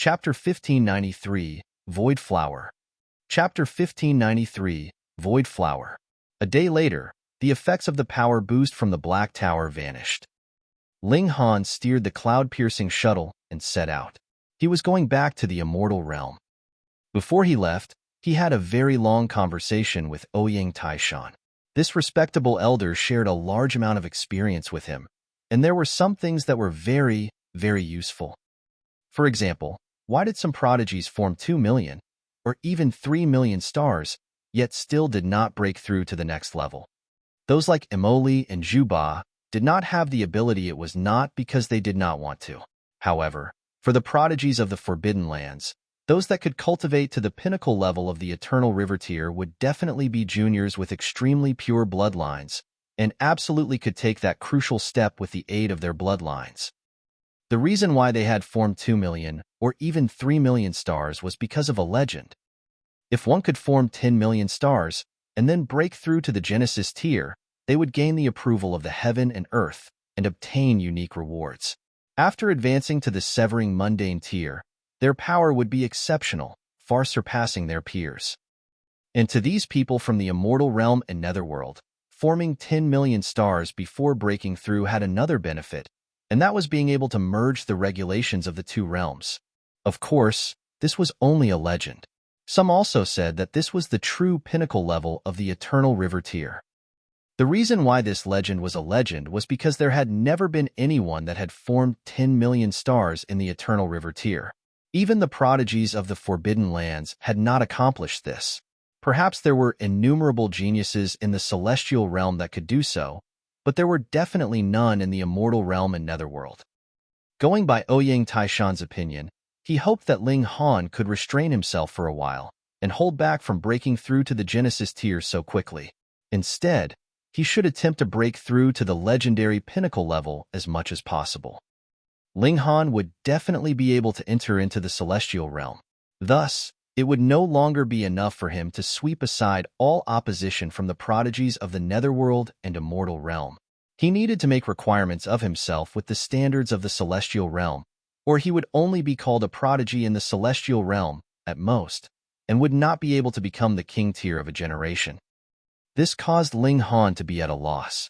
Chapter 1593, Void Flower. Chapter 1593, Void Flower. A day later, the effects of the power boost from the Black Tower vanished. Ling Han steered the cloud-piercing shuttle and set out. He was going back to the immortal realm. Before he left, he had a very long conversation with Ouyang Taishan. This respectable elder shared a large amount of experience with him, and there were some things that were very, very useful. For example, why did some prodigies form 2 million, or even 3 million stars, yet still did not break through to the next level? Those like Emoli and Zhuba did not have the ability. It was not because they did not want to. However, for the prodigies of the Forbidden Lands, those that could cultivate to the pinnacle level of the Eternal River tier would definitely be juniors with extremely pure bloodlines, and absolutely could take that crucial step with the aid of their bloodlines. The reason why they had formed 2 million or even 3 million stars was because of a legend. If one could form 10 million stars and then break through to the Genesis tier, they would gain the approval of the heaven and earth and obtain unique rewards. After advancing to the Severing Mundane tier, their power would be exceptional, far surpassing their peers. And to these people from the Immortal Realm and Netherworld, forming 10 million stars before breaking through had another benefit, and that was being able to merge the regulations of the two realms. Of course, this was only a legend. Some also said that this was the true pinnacle level of the Eternal River tier. The reason why this legend was a legend was because there had never been anyone that had formed 10 million stars in the Eternal River tier. Even the prodigies of the Forbidden Lands had not accomplished this. Perhaps there were innumerable geniuses in the Celestial Realm that could do so, but there were definitely none in the Immortal Realm and Netherworld. Going by Ouyang Taishan's opinion, he hoped that Ling Han could restrain himself for a while and hold back from breaking through to the Genesis tier so quickly. Instead, he should attempt to break through to the legendary pinnacle level as much as possible. Ling Han would definitely be able to enter into the Celestial Realm. Thus, it would no longer be enough for him to sweep aside all opposition from the prodigies of the Netherworld and Immortal Realm. He needed to make requirements of himself with the standards of the Celestial Realm, or he would only be called a prodigy in the Celestial Realm, at most, and would not be able to become the king tier of a generation. This caused Ling Han to be at a loss.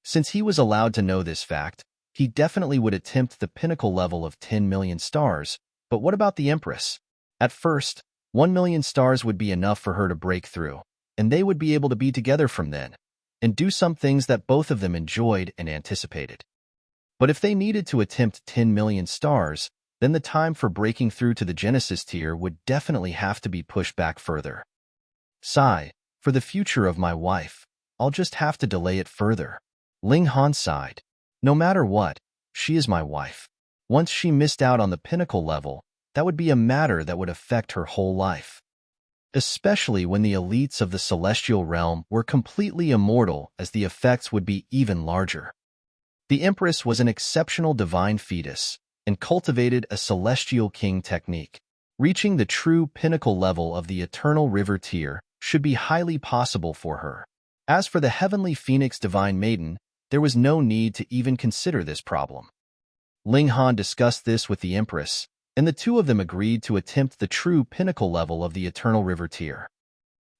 Since he was allowed to know this fact, he definitely would attempt the pinnacle level of 10 million stars, but what about the Empress? At first, 1 million stars would be enough for her to break through, and they would be able to be together from then, and do some things that both of them enjoyed and anticipated. But if they needed to attempt 10 million stars, then the time for breaking through to the Genesis tier would definitely have to be pushed back further. Sigh, for the future of my wife, I'll just have to delay it further. Ling Han sighed. No matter what, she is my wife. Once she missed out on the pinnacle level, that would be a matter that would affect her whole life. Especially when the elites of the Celestial Realm were completely immortal, as the effects would be even larger. The Empress was an exceptional divine fetus and cultivated a Celestial King technique. Reaching the true pinnacle level of the Eternal River tier should be highly possible for her. As for the Heavenly Phoenix Divine Maiden, there was no need to even consider this problem. Ling Han discussed this with the Empress, and the two of them agreed to attempt the true pinnacle level of the Eternal River tier.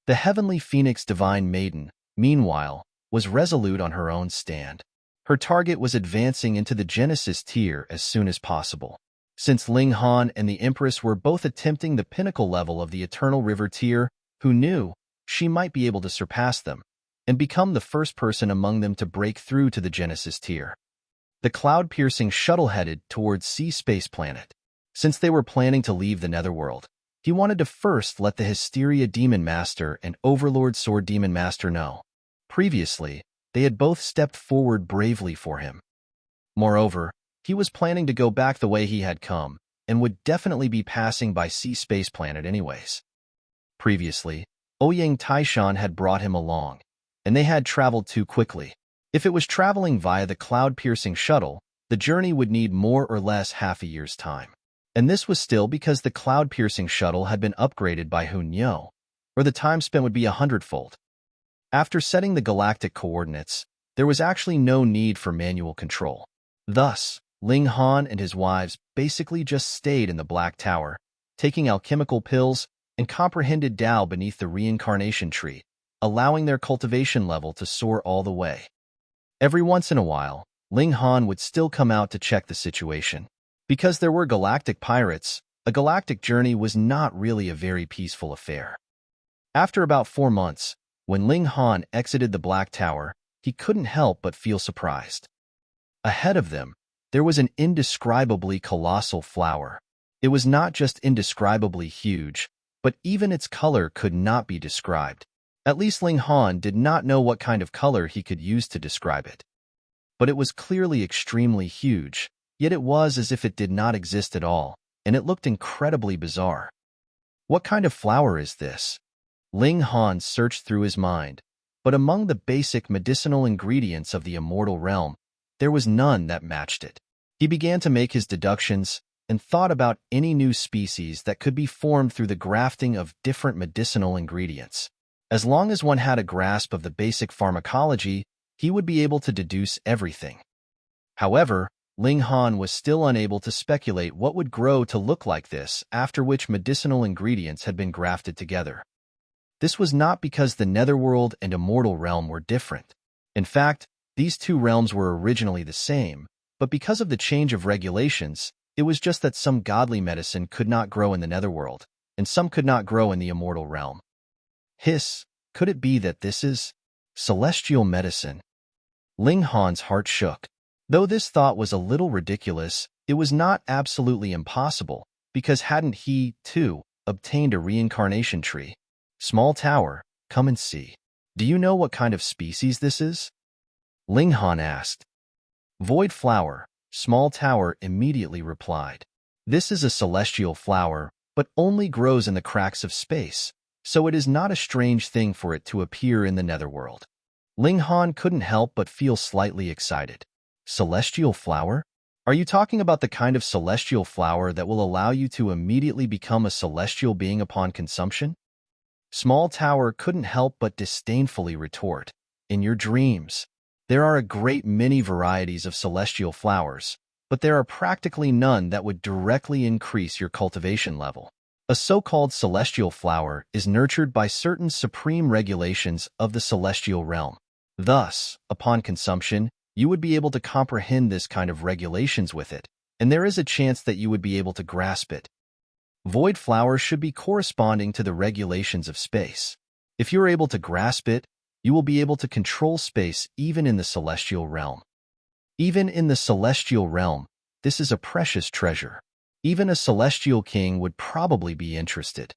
The Heavenly Phoenix Divine Maiden, meanwhile, was resolute on her own stand. Her target was advancing into the Genesis tier as soon as possible. Since Ling Han and the Empress were both attempting the pinnacle level of the Eternal River tier, who knew, she might be able to surpass them and become the first person among them to break through to the Genesis tier. The cloud-piercing shuttle headed towards Sea Space Planet. Since they were planning to leave the Netherworld, he wanted to first let the Hysteria Demon Master and Overlord Sword Demon Master know. Previously, they had both stepped forward bravely for him. Moreover, he was planning to go back the way he had come, and would definitely be passing by Sea Space Planet anyways. Previously, Ouyang Taishan had brought him along, and they had traveled too quickly. If it was traveling via the cloud-piercing shuttle, the journey would need more or less half a year's time. And this was still because the cloud-piercing shuttle had been upgraded by Hunyo, or the time spent would be 100-fold. After setting the galactic coordinates, there was actually no need for manual control. Thus, Ling Han and his wives basically just stayed in the Black Tower, taking alchemical pills and comprehended Tao beneath the reincarnation tree, allowing their cultivation level to soar all the way. Every once in a while, Ling Han would still come out to check the situation. Because there were galactic pirates, a galactic journey was not really a very peaceful affair. After about 4 months, when Ling Han exited the Black Tower, he couldn't help but feel surprised. Ahead of them, there was an indescribably colossal flower. It was not just indescribably huge, but even its color could not be described. At least Ling Han did not know what kind of color he could use to describe it. But it was clearly extremely huge, yet it was as if it did not exist at all, and it looked incredibly bizarre. What kind of flower is this? Ling Han searched through his mind, but among the basic medicinal ingredients of the immortal realm, there was none that matched it. He began to make his deductions and thought about any new species that could be formed through the grafting of different medicinal ingredients. As long as one had a grasp of the basic pharmacology, he would be able to deduce everything. However, Ling Han was still unable to speculate what would grow to look like this after which medicinal ingredients had been grafted together. This was not because the Netherworld and Immortal Realm were different. In fact, these two realms were originally the same, but because of the change of regulations, it was just that some godly medicine could not grow in the Netherworld, and some could not grow in the Immortal Realm. Hiss, could it be that this is celestial medicine? Ling Han's heart shook. Though this thought was a little ridiculous, it was not absolutely impossible, because hadn't he, too, obtained a reincarnation tree? Small tower, come and see. Do you know what kind of species this is? Ling Han asked. Void flower, small tower immediately replied. This is a celestial flower, but only grows in the cracks of space, so it is not a strange thing for it to appear in the Netherworld. Ling Han couldn't help but feel slightly excited. Celestial flower? Are you talking about the kind of celestial flower that will allow you to immediately become a celestial being upon consumption? Small Tower couldn't help but disdainfully retort. In your dreams. There are a great many varieties of celestial flowers, but there are practically none that would directly increase your cultivation level. A so-called celestial flower is nurtured by certain supreme regulations of the celestial realm. Thus, upon consumption, you would be able to comprehend this kind of regulations with it, and there is a chance that you would be able to grasp it. Void flower should be corresponding to the regulations of space. If you're able to grasp it, you will be able to control space even in the celestial realm. Even in the celestial realm, this is a precious treasure. Even a celestial king would probably be interested.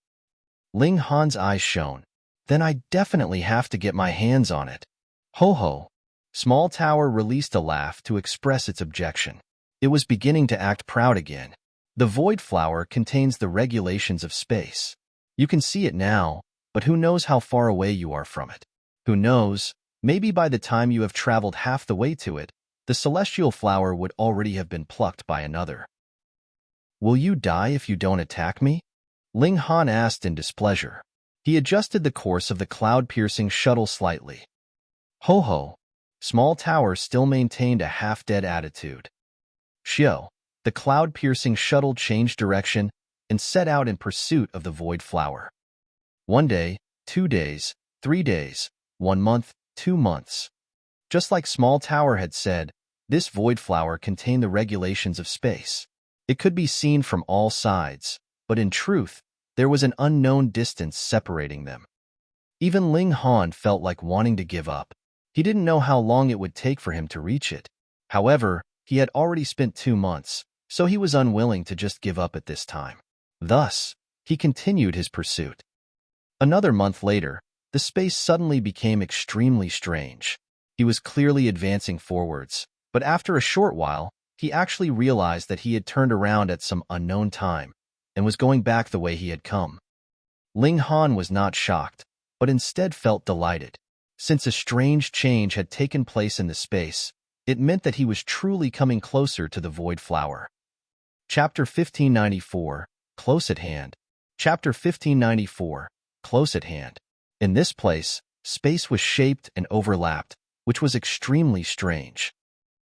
Ling Han's eyes shone. Then I definitely have to get my hands on it. Ho ho. Small Tower released a laugh to express its objection. It was beginning to act proud again. The void flower contains the regulations of space. You can see it now, but who knows how far away you are from it? Who knows, maybe by the time you have traveled half the way to it, the celestial flower would already have been plucked by another. Will you die if you don't attack me? Ling Han asked in displeasure. He adjusted the course of the cloud-piercing shuttle slightly. Ho ho. Small Tower still maintained a half-dead attitude. Shio. The cloud-piercing shuttle changed direction and set out in pursuit of the void flower. 1 day, 2 days, 3 days, 1 month, 2 months. Just like Small Tower had said, this void flower contained the regulations of space. It could be seen from all sides, but in truth, there was an unknown distance separating them. Even Ling Han felt like wanting to give up. He didn't know how long it would take for him to reach it. However, he had already spent 2 months, so he was unwilling to just give up at this time. Thus, he continued his pursuit. Another month later, the space suddenly became extremely strange. He was clearly advancing forwards, but after a short while, he actually realized that he had turned around at some unknown time and was going back the way he had come. Ling Han was not shocked, but instead felt delighted. Since a strange change had taken place in the space, it meant that he was truly coming closer to the void flower. Chapter 1594, Close at Hand. Chapter 1594, Close at Hand. In this place, space was shaped and overlapped, which was extremely strange.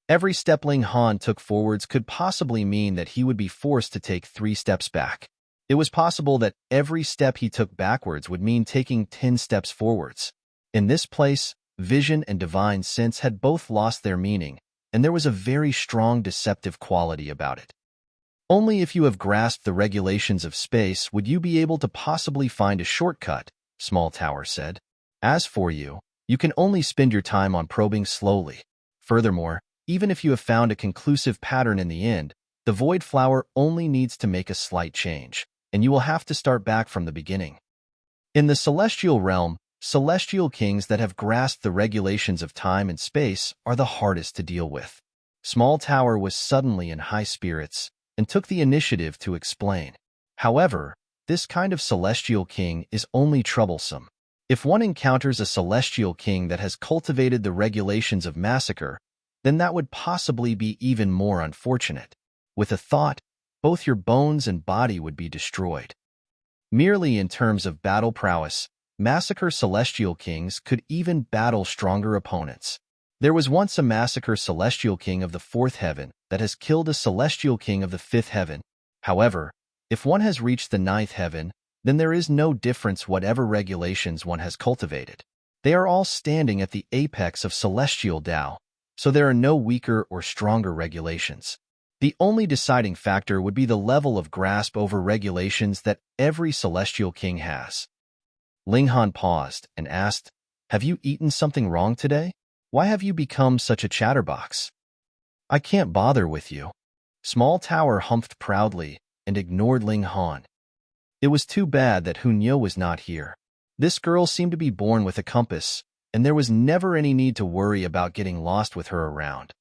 Every step Ling Han took forwards could possibly mean that he would be forced to take 3 steps back. It was possible that every step he took backwards would mean taking 10 steps forwards. In this place, vision and divine sense had both lost their meaning, and there was a very strong deceptive quality about it. Only if you have grasped the regulations of space would you be able to possibly find a shortcut, Small Tower said. As for you, you can only spend your time on probing slowly. Furthermore, even if you have found a conclusive pattern in the end, the Void Flower only needs to make a slight change, and you will have to start back from the beginning. In the celestial realm, celestial kings that have grasped the regulations of time and space are the hardest to deal with. Small Tower was suddenly in high spirits and took the initiative to explain. However, this kind of celestial king is only troublesome. If one encounters a celestial king that has cultivated the regulations of massacre, then that would possibly be even more unfortunate. With a thought, both your bones and body would be destroyed. Merely in terms of battle prowess, massacre celestial kings could even battle stronger opponents. There was once a massacre celestial king of the 4th heaven that has killed a celestial king of the 5th heaven. However, if one has reached the 9th heaven, then there is no difference whatever regulations one has cultivated. They are all standing at the apex of celestial Tao, so there are no weaker or stronger regulations. The only deciding factor would be the level of grasp over regulations that every celestial king has. Ling Han paused and asked, "Have you eaten something wrong today? Why have you become such a chatterbox?" "I can't bother with you." Small Tower humphed proudly and ignored Ling Han. It was too bad that Hunyo was not here. This girl seemed to be born with a compass, and there was never any need to worry about getting lost with her around.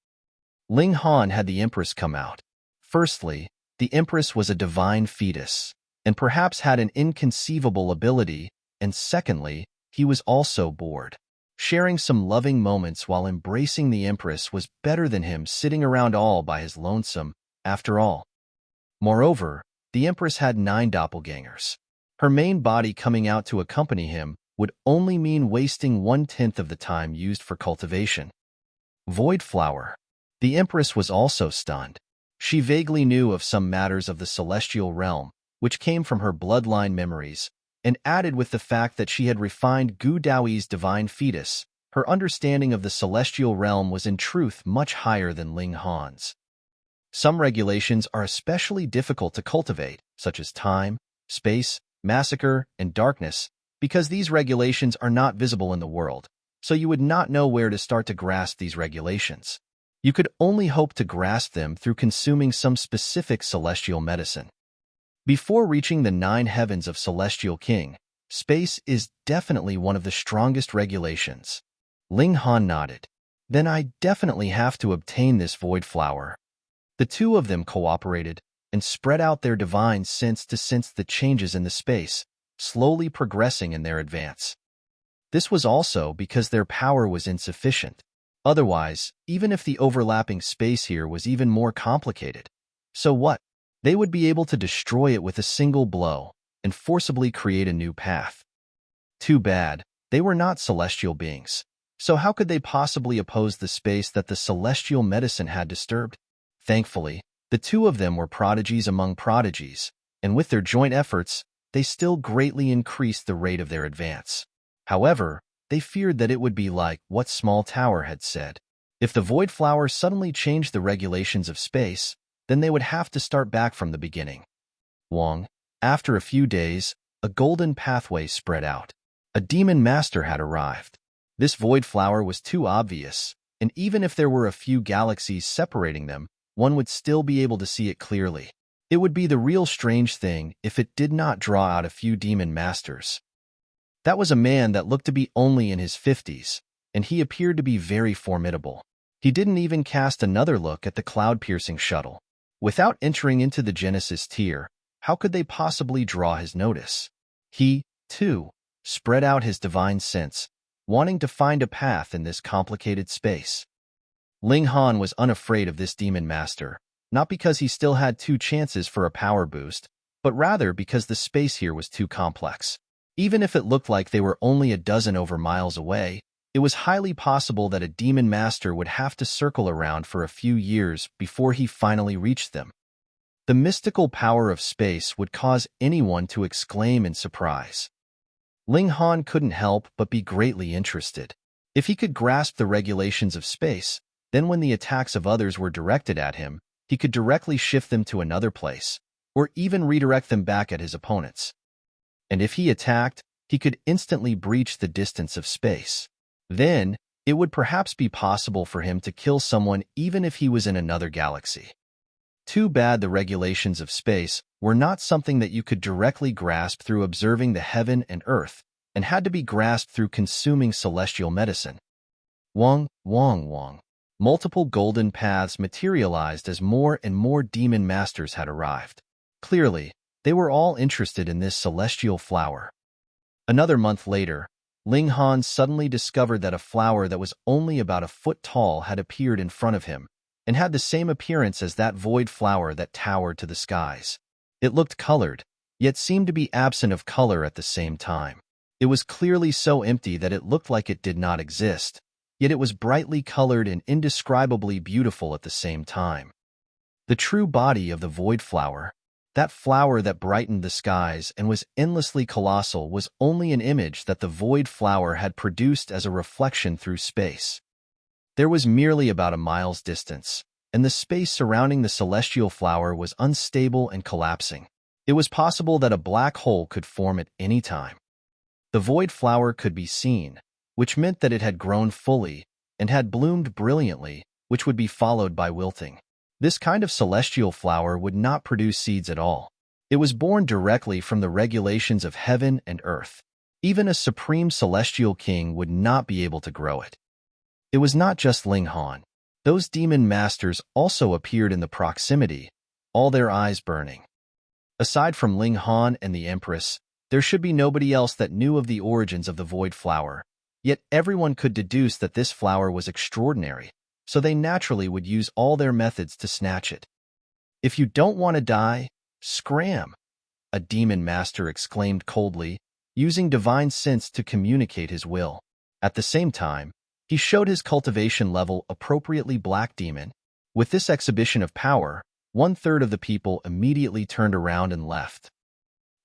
Ling Han had the Empress come out. Firstly, the Empress was a divine fetus, and perhaps had an inconceivable ability, and secondly, he was also bored. Sharing some loving moments while embracing the Empress was better than him sitting around all by his lonesome, after all. Moreover, the Empress had 9 doppelgangers. Her main body coming out to accompany him would only mean wasting 1/10 of the time used for cultivation. Void Flower. The Empress was also stunned. She vaguely knew of some matters of the celestial realm, which came from her bloodline memories, and added with the fact that she had refined Gu Daoi's divine fetus, her understanding of the celestial realm was in truth much higher than Ling Han's. Some regulations are especially difficult to cultivate, such as time, space, massacre, and darkness, because these regulations are not visible in the world, so you would not know where to start to grasp these regulations. You could only hope to grasp them through consuming some specific celestial medicine. Before reaching the 9 heavens of Celestial King, space is definitely one of the strongest regulations. Ling Han nodded. Then I definitely have to obtain this Void Flower. The two of them cooperated and spread out their divine sense to sense the changes in the space, slowly progressing in their advance. This was also because their power was insufficient. Otherwise, even if the overlapping space here was even more complicated, so what? They would be able to destroy it with a single blow and forcibly create a new path. Too bad, they were not celestial beings. So how could they possibly oppose the space that the celestial medicine had disturbed? Thankfully, the two of them were prodigies among prodigies, and with their joint efforts, they still greatly increased the rate of their advance. However, they feared that it would be like what Small Tower had said. If the Void Flower suddenly changed the regulations of space, then they would have to start back from the beginning. Wong. After a few days, a golden pathway spread out. A demon master had arrived. This Void Flower was too obvious, and even if there were a few galaxies separating them, one would still be able to see it clearly. It would be the real strange thing if it did not draw out a few demon masters. That was a man that looked to be only in his 50s, and he appeared to be very formidable. He didn't even cast another look at the cloud-piercing shuttle. Without entering into the Genesis tier, how could they possibly draw his notice? He, too, spread out his divine sense, wanting to find a path in this complicated space. Ling Han was unafraid of this demon master, not because he still had 2 chances for a power boost, but rather because the space here was too complex. Even if it looked like they were only a dozen over miles away, It was highly possible that a demon master would have to circle around for a few years before he finally reached them. The mystical power of space would cause anyone to exclaim in surprise. Ling Han couldn't help but be greatly interested. If he could grasp the regulations of space, then when the attacks of others were directed at him, he could directly shift them to another place, or even redirect them back at his opponents. And if he attacked, he could instantly breach the distance of space. Then, it would perhaps be possible for him to kill someone even if he was in another galaxy. Too bad the regulations of space were not something that you could directly grasp through observing the heaven and earth, and had to be grasped through consuming celestial medicine. Wong. Multiple golden paths materialized as more and more demon masters had arrived. Clearly, they were all interested in this celestial flower. Another month later, Ling Han suddenly discovered that a flower that was only about a foot tall had appeared in front of him, and had the same appearance as that void flower that towered to the skies. It looked colored, yet seemed to be absent of color at the same time. It was clearly so empty that it looked like it did not exist, yet it was brightly colored and indescribably beautiful at the same time. The true body of the void flower, that flower that brightened the skies and was endlessly colossal, was only an image that the void flower had produced as a reflection through space. There was merely about a mile's distance, and the space surrounding the celestial flower was unstable and collapsing. It was possible that a black hole could form at any time. The void flower could be seen, which meant that it had grown fully and had bloomed brilliantly, which would be followed by wilting. This kind of celestial flower would not produce seeds at all. It was born directly from the regulations of heaven and earth. Even a supreme celestial king would not be able to grow it. It was not just Ling Han. Those demon masters also appeared in the proximity, all their eyes burning. Aside from Ling Han and the Empress, there should be nobody else that knew of the origins of the void flower, yet everyone could deduce that this flower was extraordinary, so they naturally would use all their methods to snatch it. "If you don't want to die, scram!" a demon master exclaimed coldly, using divine sense to communicate his will. At the same time, he showed his cultivation level appropriately black demon. With this exhibition of power, 1/3 of the people immediately turned around and left.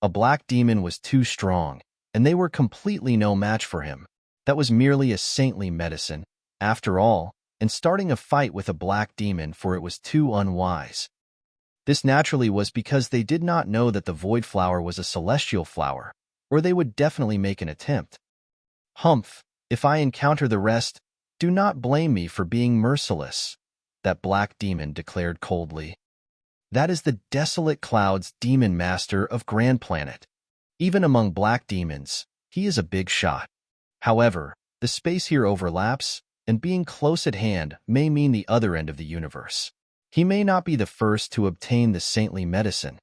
A black demon was too strong, and they were completely no match for him. That was merely a saintly medicine, after all, and starting a fight with a black demon, for it was too unwise. This naturally was because they did not know that the void flower was a celestial flower, or they would definitely make an attempt. "Humph, if I encounter the rest, do not blame me for being merciless," that black demon declared coldly. That is the Desolate Cloud's demon master of Grand Planet. Even among black demons, he is a big shot. However, the space here overlaps, and being close at hand may mean the other end of the universe. He may not be the first to obtain the saintly medicine.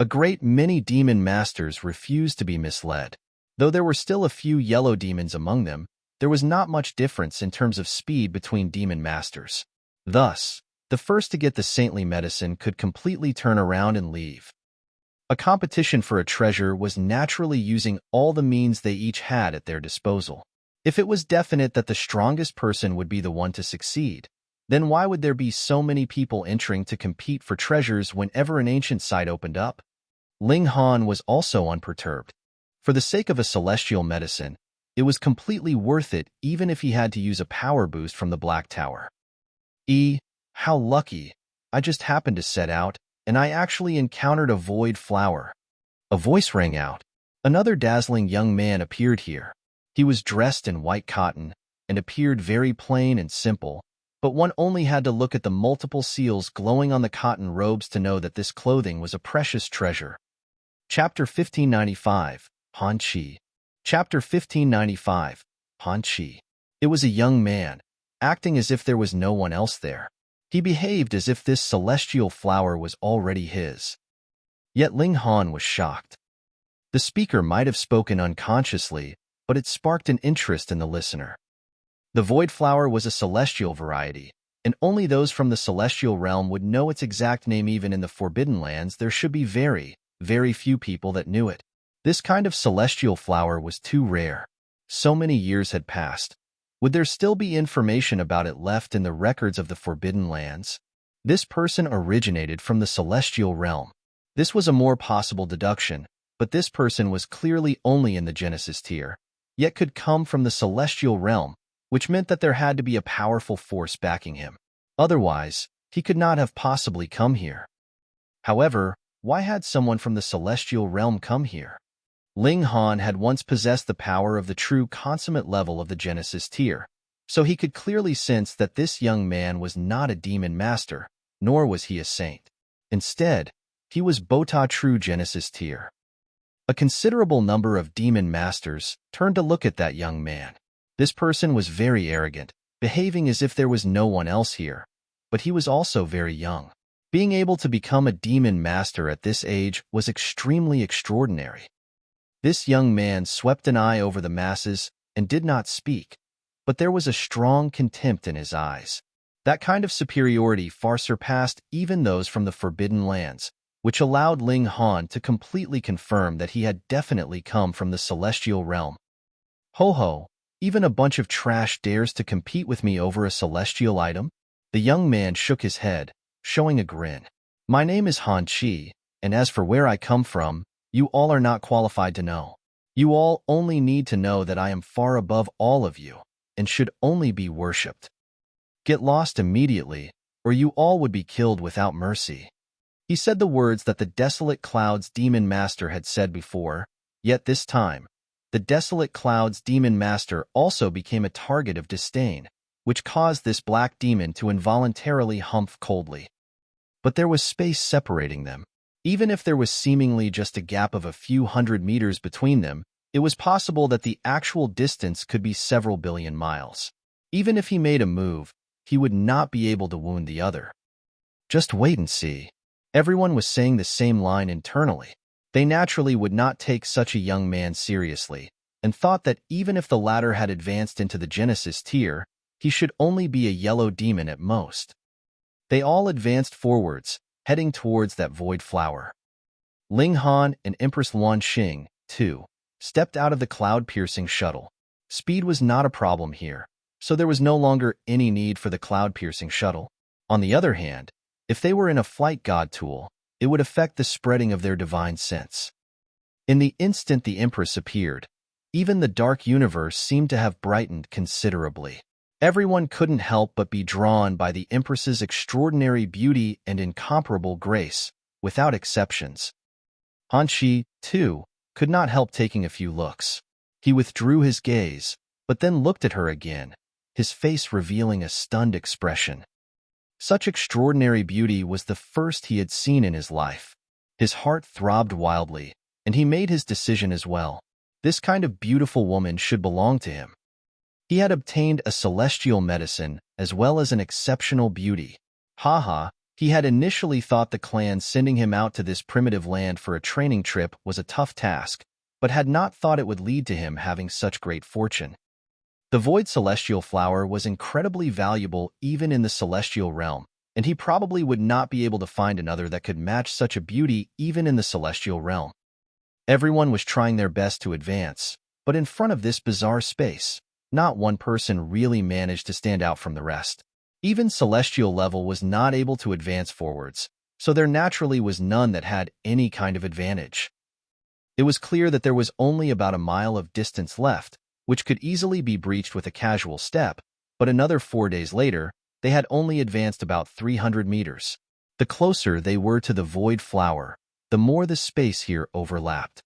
A great many demon masters refused to be misled. Though there were still a few yellow demons among them, there was not much difference in terms of speed between demon masters. Thus, the first to get the saintly medicine could completely turn around and leave. A competition for a treasure was naturally using all the means they each had at their disposal. If it was definite that the strongest person would be the one to succeed, then why would there be so many people entering to compete for treasures whenever an ancient site opened up? Ling Han was also unperturbed. For the sake of a celestial medicine, it was completely worth it even if he had to use a power boost from the Black Tower. How lucky! I just happened to set out, and I actually encountered a void flower. A voice rang out. Another dazzling young man appeared here. He was dressed in white cotton, and appeared very plain and simple, but one only had to look at the multiple seals glowing on the cotton robes to know that this clothing was a precious treasure. Chapter 1595, Han Chi. Chapter 1595, Han Chi. It was a young man, acting as if there was no one else there. He behaved as if this celestial flower was already his. Yet Ling Han was shocked. The speaker might have spoken unconsciously, but it sparked an interest in the listener. The void flower was a celestial variety, and only those from the celestial realm would know its exact name. Even in the Forbidden Lands, there should be very, very few people that knew it. This kind of celestial flower was too rare. So many years had passed, Would there still be information about it left in the records of the Forbidden Lands? This person originated from the celestial realm. This was a more possible deduction, but this person was clearly only in the Genesis tier, yet could come from the celestial realm, which meant that there had to be a powerful force backing him. Otherwise, he could not have possibly come here. However, why had someone from the celestial realm come here? Ling Han had once possessed the power of the true consummate level of the Genesis tier, so he could clearly sense that this young man was not a demon master, nor was he a saint. Instead, he was Bota true Genesis tier. A considerable number of demon masters turned to look at that young man. This person was very arrogant, behaving as if there was no one else here, but he was also very young. Being able to become a demon master at this age was extremely extraordinary. This young man swept an eye over the masses and did not speak, but there was a strong contempt in his eyes. That kind of superiority far surpassed even those from the Forbidden Lands, which allowed Ling Han to completely confirm that he had definitely come from the celestial realm. Ho ho, even a bunch of trash dares to compete with me over a celestial item? The young man shook his head, showing a grin. My name is Han Chi, and as for where I come from, you all are not qualified to know. You all only need to know that I am far above all of you, and should only be worshipped. Get lost immediately, or you all would be killed without mercy. He said the words that the Desolate Clouds Demon Master had said before, yet this time, the Desolate Clouds Demon Master also became a target of disdain, which caused this black demon to involuntarily humph coldly. But there was space separating them. Even if there was seemingly just a gap of a few hundred meters between them, it was possible that the actual distance could be several billion miles. Even if he made a move, he would not be able to wound the other. Just wait and see. Everyone was saying the same line internally. They naturally would not take such a young man seriously, and thought that even if the latter had advanced into the Genesis tier, he should only be a yellow demon at most. They all advanced forwards, heading towards that void flower. Ling Han and Empress Luan Xing, too, stepped out of the cloud-piercing shuttle. Speed was not a problem here, so there was no longer any need for the cloud-piercing shuttle. On the other hand, if they were in a flight god tool, it would affect the spreading of their divine sense. In the instant the Empress appeared, even the dark universe seemed to have brightened considerably. Everyone couldn't help but be drawn by the Empress's extraordinary beauty and incomparable grace, without exceptions. Han Chi, too, could not help taking a few looks. He withdrew his gaze, but then looked at her again, his face revealing a stunned expression. Such extraordinary beauty was the first he had seen in his life. His heart throbbed wildly, and he made his decision as well. This kind of beautiful woman should belong to him. He had obtained a celestial medicine as well as an exceptional beauty. Haha, he had initially thought the clan sending him out to this primitive land for a training trip was a tough task, but had not thought it would lead to him having such great fortune. The Void Celestial Flower was incredibly valuable even in the celestial realm, and he probably would not be able to find another that could match such a beauty even in the celestial realm. Everyone was trying their best to advance, but in front of this bizarre space, not one person really managed to stand out from the rest. Even celestial level was not able to advance forwards, so there naturally was none that had any kind of advantage. It was clear that there was only about a mile of distance left, which could easily be breached with a casual step, but another 4 days later, they had only advanced about 300 meters. The closer they were to the void flower, the more the space here overlapped.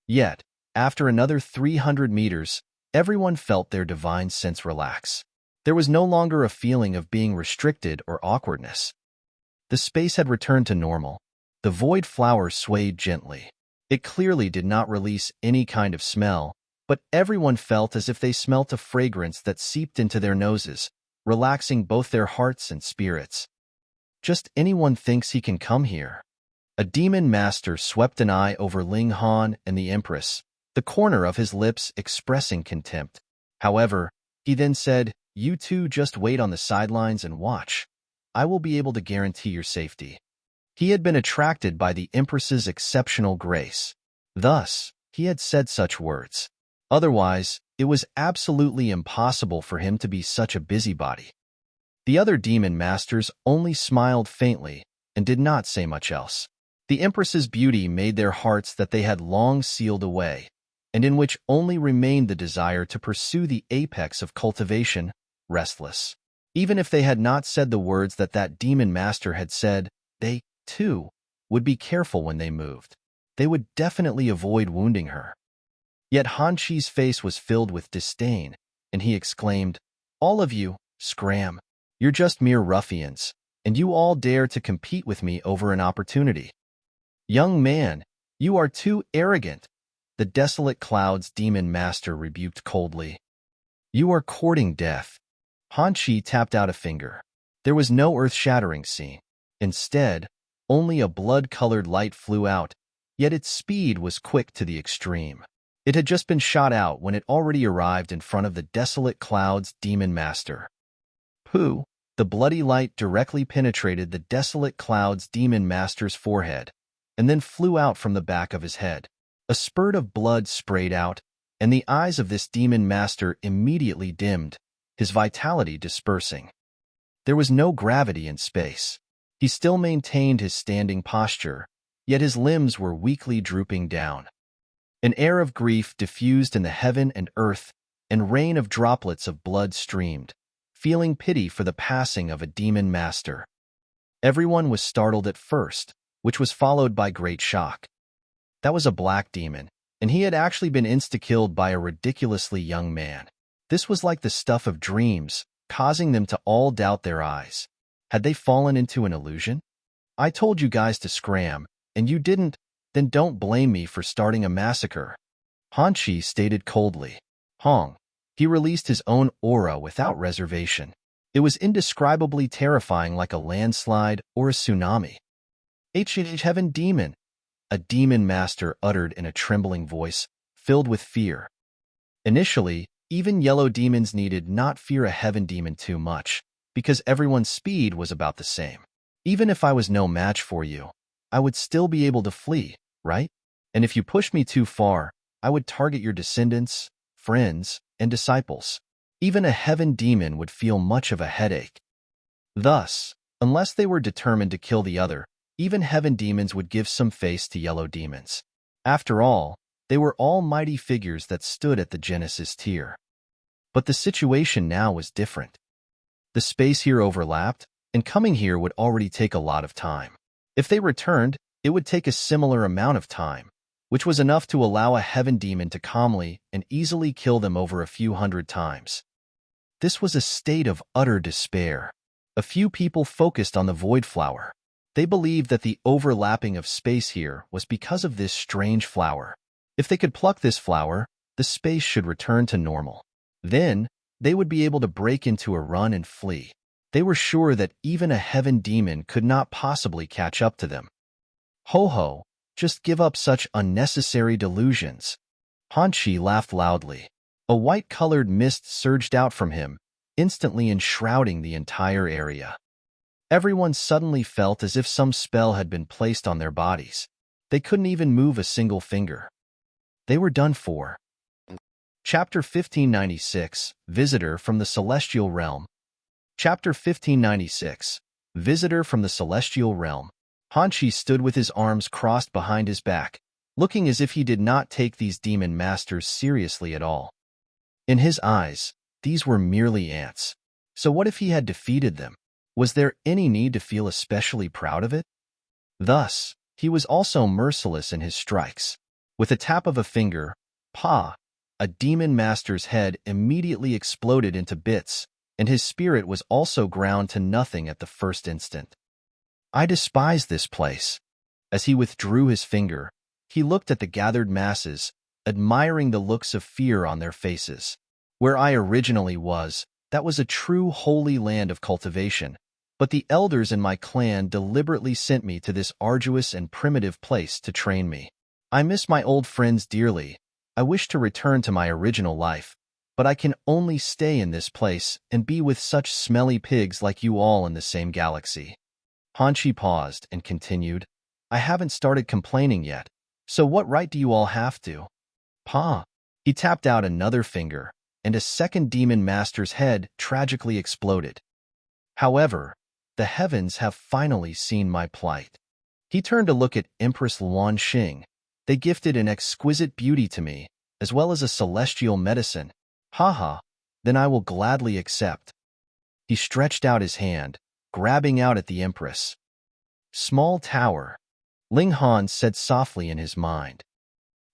Yet, after another 300 meters, everyone felt their divine sense relax. There was no longer a feeling of being restricted or awkwardness. The space had returned to normal. The void flower swayed gently. It clearly did not release any kind of smell, but everyone felt as if they smelt a fragrance that seeped into their noses, relaxing both their hearts and spirits. Just anyone thinks he can come here. A demon master swept an eye over Ling Han and the Empress, the corner of his lips expressing contempt. However, he then said, "You two just wait on the sidelines and watch. I will be able to guarantee your safety." He had been attracted by the Empress's exceptional grace. Thus, he had said such words. Otherwise, it was absolutely impossible for him to be such a busybody. The other demon masters only smiled faintly and did not say much else. The Empress's beauty made their hearts that they had long sealed away, and in which only remained the desire to pursue the apex of cultivation, restless. Even if they had not said the words that demon master had said, they, too, would be careful when they moved. They would definitely avoid wounding her. Yet Han Chi's face was filled with disdain, and he exclaimed, "All of you, scram! You're just mere ruffians, and you all dare to compete with me over an opportunity. Young man, you are too arrogant," the Desolate Clouds demon master rebuked coldly. "You are courting death." Han Chi tapped out a finger. There was no earth-shattering scene. Instead, only a blood-colored light flew out, yet its speed was quick to the extreme. It had just been shot out when it already arrived in front of the Desolate Clouds demon master. Pooh! The bloody light directly penetrated the Desolate Clouds demon master's forehead, and then flew out from the back of his head. A spurt of blood sprayed out, and the eyes of this demon master immediately dimmed, his vitality dispersing. There was no gravity in space. He still maintained his standing posture, yet his limbs were weakly drooping down. An air of grief diffused in the heaven and earth, and rain of droplets of blood streamed, feeling pity for the passing of a demon master. Everyone was startled at first, which was followed by great shock. That was a black demon, and he had actually been insta-killed by a ridiculously young man. This was like the stuff of dreams, causing them to all doubt their eyes. Had they fallen into an illusion? "I told you guys to scram, and you didn't, then don't blame me for starting a massacre," Han Chi stated coldly. Hong. He released his own aura without reservation. It was indescribably terrifying, like a landslide or a tsunami. Heaven demon," a demon master uttered in a trembling voice, filled with fear. Initially, even yellow demons needed not fear a heaven demon too much, because everyone's speed was about the same. "Even if I was no match for you, I would still be able to flee, right? And if you pushed me too far, I would target your descendants, friends, and disciples. Even a heaven demon would feel much of a headache. Thus, unless they were determined to kill the other, even heaven demons would give some face to yellow demons. After all, they were all mighty figures that stood at the Genesis tier. But the situation now was different. The space here overlapped, and coming here would already take a lot of time. If they returned, it would take a similar amount of time, which was enough to allow a heaven demon to calmly and easily kill them over a few hundred times. This was a state of utter despair. A few people focused on the void flower. They believed that the overlapping of space here was because of this strange flower. If they could pluck this flower, the space should return to normal. Then, they would be able to break into a run and flee. They were sure that even a heaven demon could not possibly catch up to them. Ho ho, just give up such unnecessary delusions. Han Chi laughed loudly. A white-colored mist surged out from him, instantly enshrouding the entire area. Everyone suddenly felt as if some spell had been placed on their bodies. They couldn't even move a single finger. They were done for. Chapter 1596, Visitor from the Celestial Realm. Chapter 1596, Visitor from the Celestial Realm. Han Chi stood with his arms crossed behind his back, looking as if he did not take these demon masters seriously at all. In his eyes, these were merely ants. So what if he had defeated them? Was there any need to feel especially proud of it? Thus, he was also merciless in his strikes. With a tap of a finger, a demon master's head immediately exploded into bits, and his spirit was also ground to nothing at the first instant. I despise this place. As he withdrew his finger, he looked at the gathered masses, admiring the looks of fear on their faces. Where I originally was, that was a true holy land of cultivation, but the elders in my clan deliberately sent me to this arduous and primitive place to train me. I miss my old friends dearly. I wish to return to my original life, but I can only stay in this place and be with such smelly pigs like you all in the same galaxy. Han Chi paused and continued, I haven't started complaining yet, so what right do you all have to? He tapped out another finger, and a second demon master's head tragically exploded. However, the heavens have finally seen my plight. He turned to look at Empress Luan Xing. They gifted an exquisite beauty to me, as well as a celestial medicine. Haha, then I will gladly accept. He stretched out his hand, grabbing out at the Empress. Small tower, Ling Han said softly in his mind.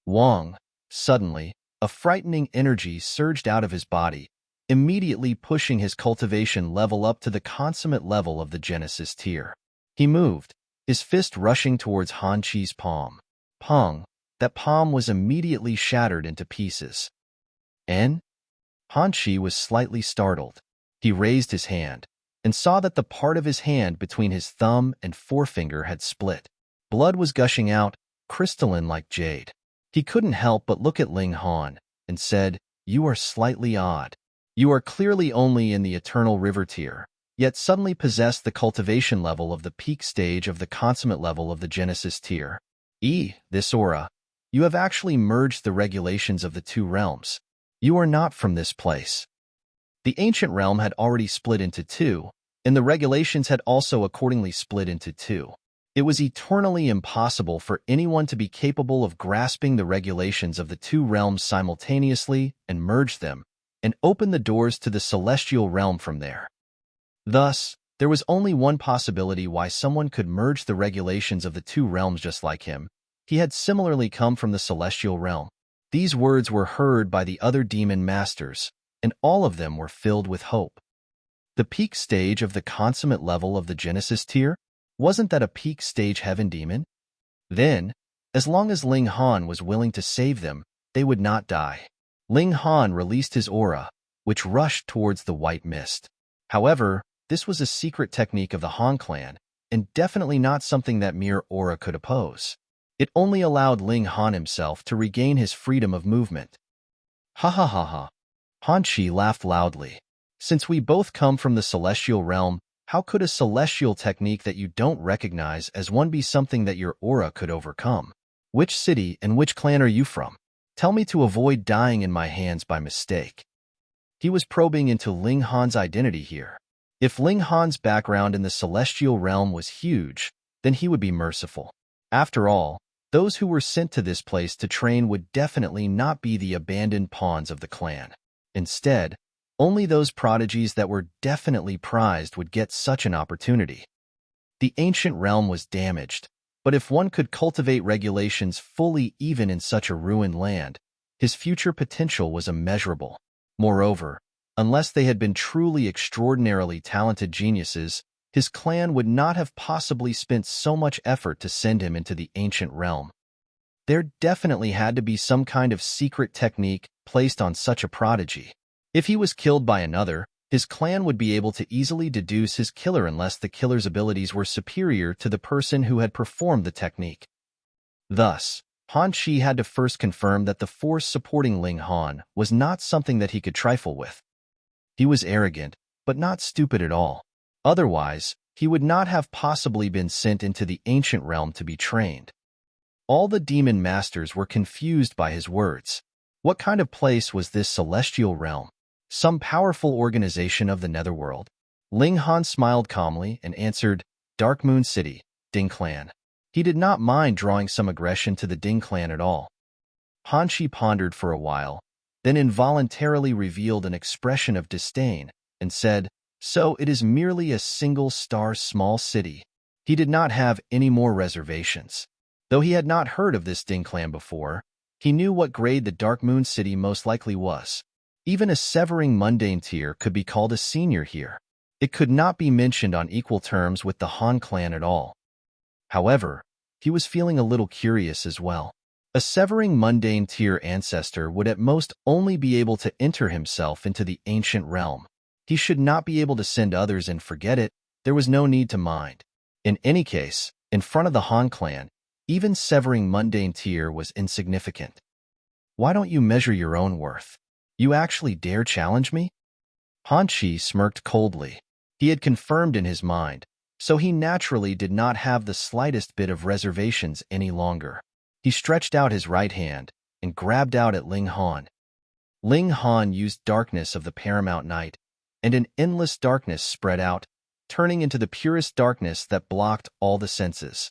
Wang, suddenly, a frightening energy surged out of his body, immediately pushing his cultivation level up to the consummate level of the Genesis tier. He moved, his fist rushing towards Han Chi's palm. Pong, that palm was immediately shattered into pieces. Han Chi was slightly startled. He raised his hand and saw that the part of his hand between his thumb and forefinger had split. Blood was gushing out, crystalline like jade. He couldn't help but look at Ling Han and said, "You are slightly odd. You are clearly only in the Eternal River tier, yet suddenly possess the cultivation level of the peak stage of the consummate level of the Genesis tier. This aura. You have actually merged the regulations of the two realms. You are not from this place." The ancient realm had already split into two, and the regulations had also accordingly split into two. It was eternally impossible for anyone to be capable of grasping the regulations of the two realms simultaneously and merge them, and open the doors to the celestial realm from there. Thus, there was only one possibility why someone could merge the regulations of the two realms just like him. He had similarly come from the celestial realm. These words were heard by the other demon masters, and all of them were filled with hope. The peak stage of the consummate level of the Genesis tier? Wasn't that a peak stage heaven demon? Then, as long as Ling Han was willing to save them, they would not die. Ling Han released his aura, which rushed towards the white mist. However, this was a secret technique of the Han clan, and definitely not something that mere aura could oppose. It only allowed Ling Han himself to regain his freedom of movement. Ha ha ha ha. Han Chi laughed loudly. Since we both come from the celestial realm, how could a celestial technique that you don't recognize as one be something that your aura could overcome? Which city and which clan are you from? Tell me to avoid dying in my hands by mistake. He was probing into Ling Han's identity here. If Ling Han's background in the celestial realm was huge, then he would be merciful. After all, those who were sent to this place to train would definitely not be the abandoned pawns of the clan. Instead, only those prodigies that were definitely prized would get such an opportunity. The ancient realm was damaged, but if one could cultivate regulations fully even in such a ruined land, his future potential was immeasurable. Moreover, unless they had been truly extraordinarily talented geniuses, his clan would not have possibly spent so much effort to send him into the ancient realm. There definitely had to be some kind of secret technique placed on such a prodigy. If he was killed by another, his clan would be able to easily deduce his killer unless the killer's abilities were superior to the person who had performed the technique. Thus, Han Chi had to first confirm that the force supporting Ling Han was not something that he could trifle with. He was arrogant, but not stupid at all. Otherwise, he would not have possibly been sent into the ancient realm to be trained. All the demon masters were confused by his words. What kind of place was this celestial realm? Some powerful organization of the Netherworld? Ling Han smiled calmly and answered, Dark Moon City, Ding Clan. He did not mind drawing some aggression to the Ding Clan at all. Han Chi pondered for a while, then involuntarily revealed an expression of disdain and said, So it is merely a single-star small city. He did not have any more reservations. Though he had not heard of this Ding Clan before, he knew what grade the Dark Moon City most likely was. Even a severing mundane tier could be called a senior here. It could not be mentioned on equal terms with the Han clan at all. However, he was feeling a little curious as well. A severing mundane tier ancestor would at most only be able to enter himself into the ancient realm. He should not be able to send others and forget it. There was no need to mind. In any case, in front of the Han clan, even severing mundane tier was insignificant. Why don't you measure your own worth? You actually dare challenge me? Han Chi smirked coldly. He had confirmed in his mind, so he naturally did not have the slightest bit of reservations any longer. He stretched out his right hand and grabbed out at Ling Han. Ling Han used darkness of the paramount night, and an endless darkness spread out, turning into the purest darkness that blocked all the senses.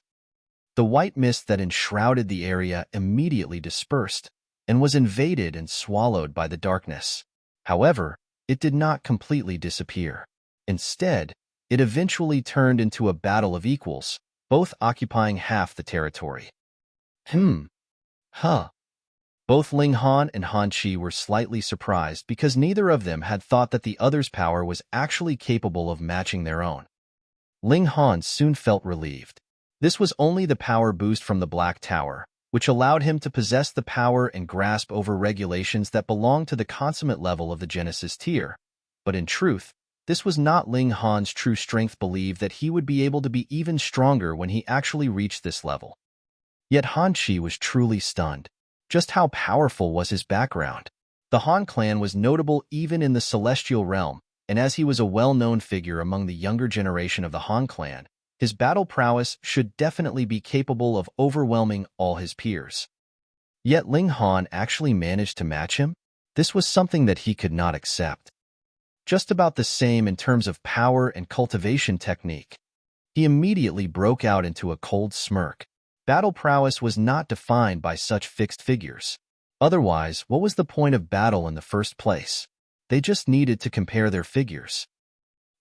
The white mist that enshrouded the area immediately dispersed and was invaded and swallowed by the darkness. However, it did not completely disappear. Instead, it eventually turned into a battle of equals, both occupying half the territory. Huh. Both Ling Han and Han Qi were slightly surprised because neither of them had thought that the other's power was actually capable of matching their own. Ling Han soon felt relieved. This was only the power boost from the Black Tower, which allowed him to possess the power and grasp over regulations that belonged to the consummate level of the Genesis tier. But in truth, this was not Ling Han's true strength. Believed that he would be able to be even stronger when he actually reached this level. Yet Han Qi was truly stunned. Just how powerful was his background? The Han clan was notable even in the Celestial Realm, and as he was a well-known figure among the younger generation of the Han clan, his battle prowess should definitely be capable of overwhelming all his peers. Yet Ling Han actually managed to match him? This was something that he could not accept. Just about the same in terms of power and cultivation technique. He immediately broke out into a cold smirk. Battle prowess was not defined by such fixed figures. Otherwise, what was the point of battle in the first place? They just needed to compare their figures.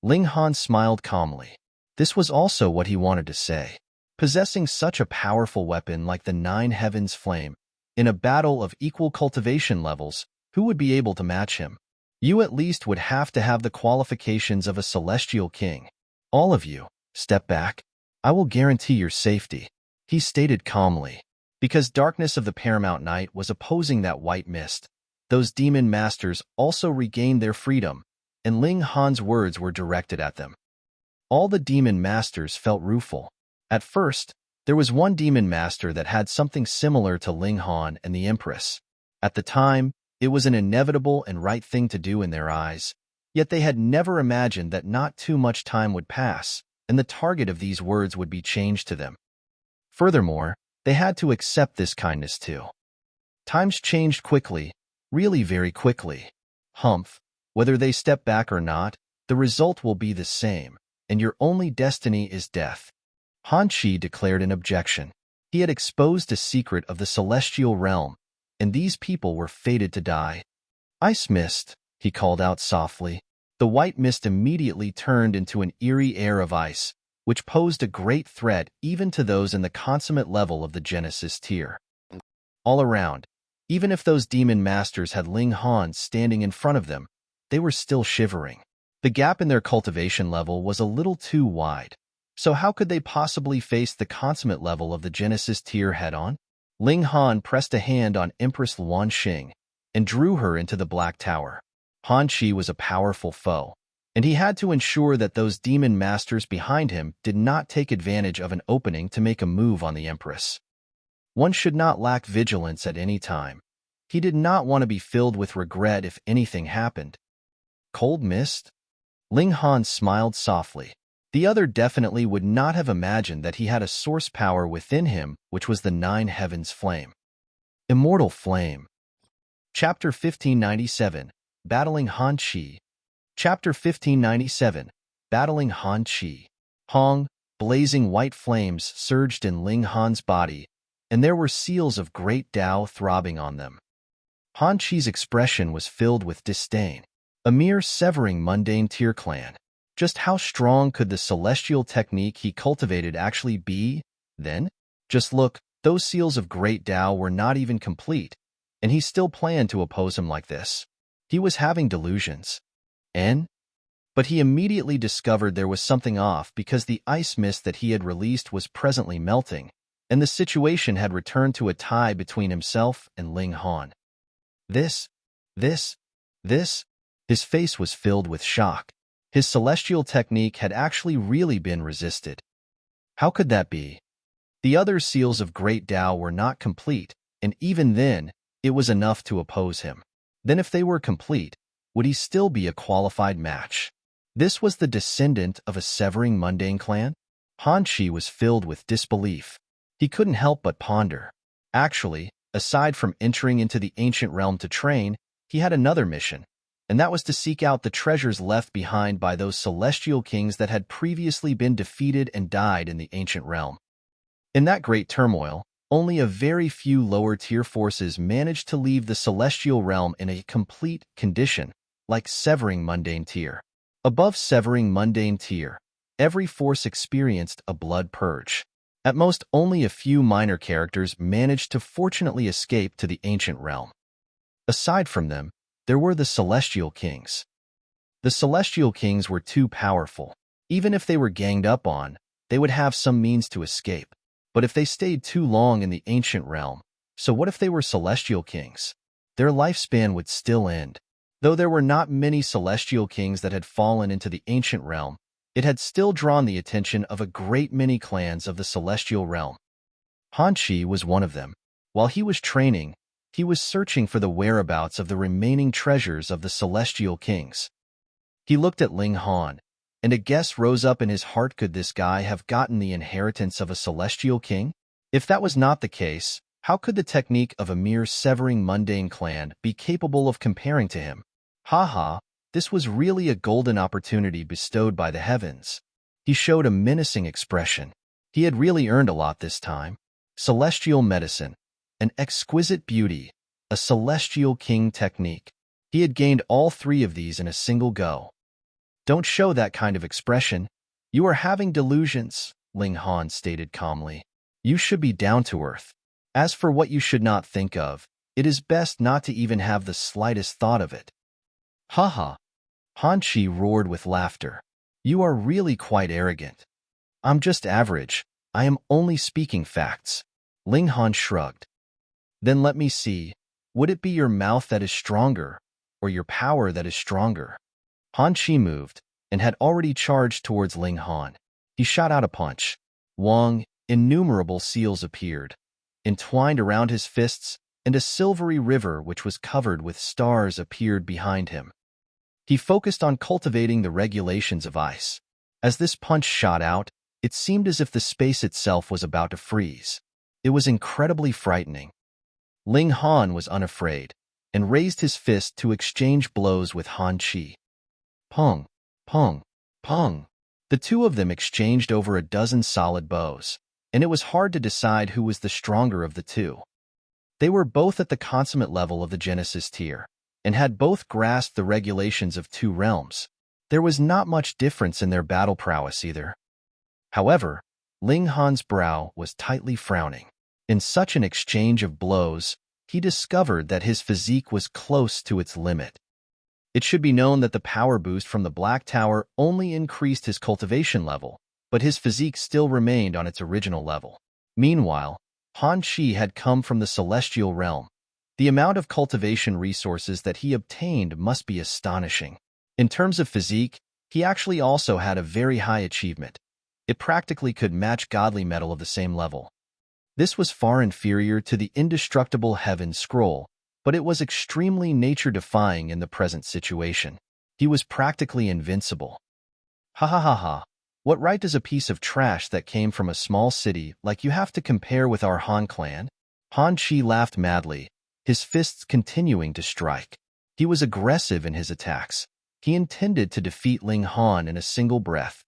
Ling Han smiled calmly. This was also what he wanted to say. Possessing such a powerful weapon like the Nine Heavens Flame, in a battle of equal cultivation levels, who would be able to match him? You at least would have to have the qualifications of a celestial king. All of you, step back. I will guarantee your safety, he stated calmly. Because darkness of the paramount night was opposing that white mist, those demon masters also regained their freedom, and Ling Han's words were directed at them. All the demon masters felt rueful. At first, there was one demon master that had something similar to Ling Han and the Empress. At the time, it was an inevitable and right thing to do in their eyes, yet they had never imagined that not too much time would pass, and the target of these words would be changed to them. Furthermore, they had to accept this kindness too. Times changed quickly, really very quickly. Whether they step back or not, the result will be the same, and your only destiny is death. Han Qi declared an objection. He had exposed a secret of the celestial realm, and these people were fated to die. Ice mist, he called out softly. The white mist immediately turned into an eerie air of ice, which posed a great threat even to those in the consummate level of the Genesis tier. All around, even if those demon masters had Ling Han standing in front of them, they were still shivering. The gap in their cultivation level was a little too wide, so how could they possibly face the consummate level of the Genesis tier head-on? Ling Han pressed a hand on Empress Luan Xing and drew her into the Black Tower. Han Qi was a powerful foe, and he had to ensure that those demon masters behind him did not take advantage of an opening to make a move on the Empress. One should not lack vigilance at any time. He did not want to be filled with regret if anything happened. Cold mist? Ling Han smiled softly. The other definitely would not have imagined that he had a source power within him, which was the Nine Heavens Flame. Immortal Flame. Chapter 1597, Battling Han Qi. Chapter 1597, Battling Han Qi. Hong, blazing white flames surged in Ling Han's body, and there were seals of great Tao throbbing on them. Han Qi's expression was filled with disdain. A mere severing mundane tier clan. Just how strong could the celestial technique he cultivated actually be, then? Just look, those seals of great Tao were not even complete, and he still planned to oppose him like this. He was having delusions. But he immediately discovered there was something off because the ice mist that he had released was presently melting, and the situation had returned to a tie between himself and Ling Han. This? His face was filled with shock. His celestial technique had actually really been resisted. How could that be? The other seals of great Tao were not complete, and even then, it was enough to oppose him. Then if they were complete, would he still be a qualified match? This was the descendant of a severing mundane clan? Han Qi was filled with disbelief. He couldn't help but ponder. Actually, aside from entering into the ancient realm to train, he had another mission, and that was to seek out the treasures left behind by those celestial kings that had previously been defeated and died in the ancient realm. In that great turmoil, only a very few lower-tier forces managed to leave the celestial realm in a complete condition, like severing mundane tier. Above severing mundane tier, every force experienced a blood purge. At most, only a few minor characters managed to fortunately escape to the ancient realm. Aside from them, there were the celestial kings. The celestial kings were too powerful. Even if they were ganged up on, they would have some means to escape. But if they stayed too long in the ancient realm, so what if they were celestial kings? Their lifespan would still end. Though there were not many celestial kings that had fallen into the ancient realm, it had still drawn the attention of a great many clans of the celestial realm. Han Chi was one of them. While he was training, he was searching for the whereabouts of the remaining treasures of the celestial kings. He looked at Ling Han, and a guess rose up in his heart: could this guy have gotten the inheritance of a celestial king? If that was not the case, how could the technique of a mere severing mundane clan be capable of comparing to him? This was really a golden opportunity bestowed by the heavens. He showed a menacing expression. He had really earned a lot this time. Celestial medicine, an exquisite beauty, a celestial king technique. He had gained all three of these in a single go. Don't show that kind of expression. You are having delusions, Ling Han stated calmly. You should be down to earth. As for what you should not think of, it is best not to even have the slightest thought of it. Han Chi roared with laughter. You are really quite arrogant. I'm just average. I am only speaking facts. Ling Han shrugged. Then let me see. Would it be your mouth that is stronger, or your power that is stronger? Han Chi moved, and had already charged towards Ling Han. He shot out a punch. Wong, innumerable seals appeared, entwined around his fists, and a silvery river which was covered with stars appeared behind him. He focused on cultivating the regulations of ice. As this punch shot out, it seemed as if the space itself was about to freeze. It was incredibly frightening. Ling Han was unafraid, and raised his fist to exchange blows with Han Chi. Pong, pong, pong. The two of them exchanged over a dozen solid blows, and it was hard to decide who was the stronger of the two. They were both at the consummate level of the Genesis tier, and had both grasped the regulations of two realms. There was not much difference in their battle prowess either. However, Ling Han's brow was tightly frowning. In such an exchange of blows, he discovered that his physique was close to its limit. It should be known that the power boost from the Black Tower only increased his cultivation level, but his physique still remained on its original level. Meanwhile, Han Chi had come from the celestial realm. The amount of cultivation resources that he obtained must be astonishing. In terms of physique, he actually also had a very high achievement. It practically could match godly metal of the same level. This was far inferior to the indestructible Heaven Scroll, but it was extremely nature-defying in the present situation. He was practically invincible. What right does a piece of trash that came from a small city like you have to compare with our Han clan? Han Chi laughed madly, his fists continuing to strike. He was aggressive in his attacks. He intended to defeat Ling Han in a single breath.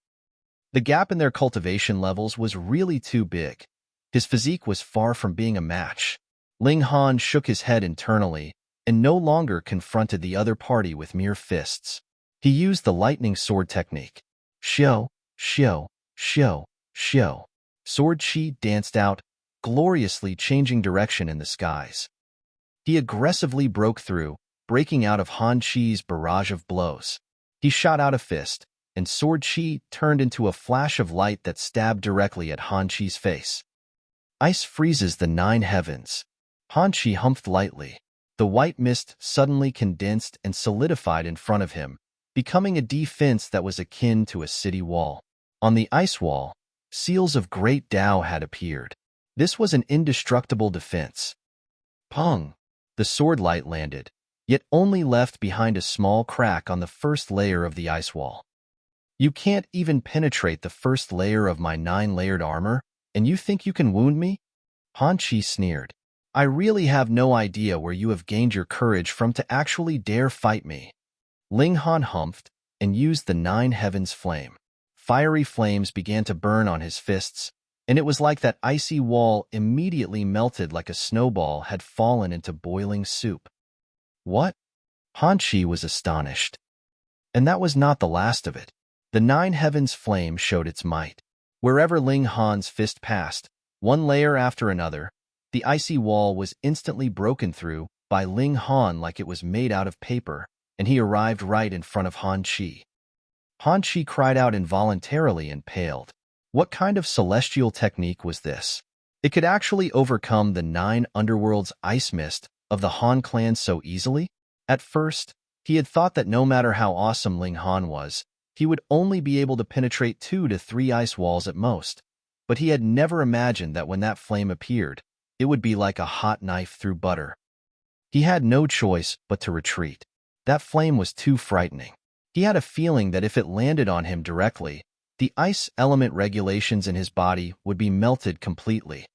The gap in their cultivation levels was really too big. His physique was far from being a match. Ling Han shook his head internally and no longer confronted the other party with mere fists. He used the lightning sword technique. Shio, shio, shio, shio. Sword chi danced out, gloriously changing direction in the skies. He aggressively broke through, breaking out of Han Chi's barrage of blows. He shot out a fist, and Sword Chi turned into a flash of light that stabbed directly at Han Chi's face. Ice freezes the 9 heavens. Han Chi humphed lightly. The white mist suddenly condensed and solidified in front of him, becoming a defense that was akin to a city wall. On the ice wall, seals of great Tao had appeared. This was an indestructible defense. Pong! The sword light landed, yet only left behind a small crack on the first layer of the ice wall. You can't even penetrate the first layer of my 9-layered armor, and you think you can wound me? Han Chi sneered. I really have no idea where you have gained your courage from to actually dare fight me. Ling Han humphed and used the nine heavens flame. Fiery flames began to burn on his fists, and it was like that icy wall immediately melted like a snowball had fallen into boiling soup. What? Han Chi was astonished. And that was not the last of it. The nine heavens flame showed its might. Wherever Ling Han's fist passed, one layer after another, the icy wall was instantly broken through by Ling Han like it was made out of paper, and he arrived right in front of Han Chi. Han Chi cried out involuntarily and paled. What kind of celestial technique was this? It could actually overcome the 9 underworlds ice mist of the Han clan so easily? At first, he had thought that no matter how awesome Ling Han was, he would only be able to penetrate 2 to 3 ice walls at most. But he had never imagined that when that flame appeared, it would be like a hot knife through butter. He had no choice but to retreat. That flame was too frightening. He had a feeling that if it landed on him directly, the ice element regulations in his body would be melted completely.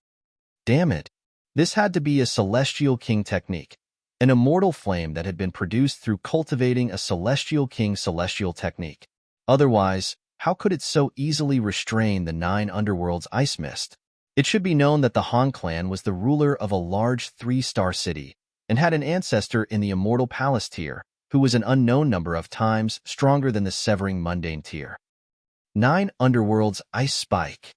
Damn it! This had to be a Celestial King technique, an immortal flame that had been produced through cultivating a Celestial King celestial technique. Otherwise, how could it so easily restrain the 9 underworlds ice mist? It should be known that the Han clan was the ruler of a large 3-star city and had an ancestor in the immortal palace tier, who was an unknown number of times stronger than the severing mundane tier. 9 underworlds ice spike.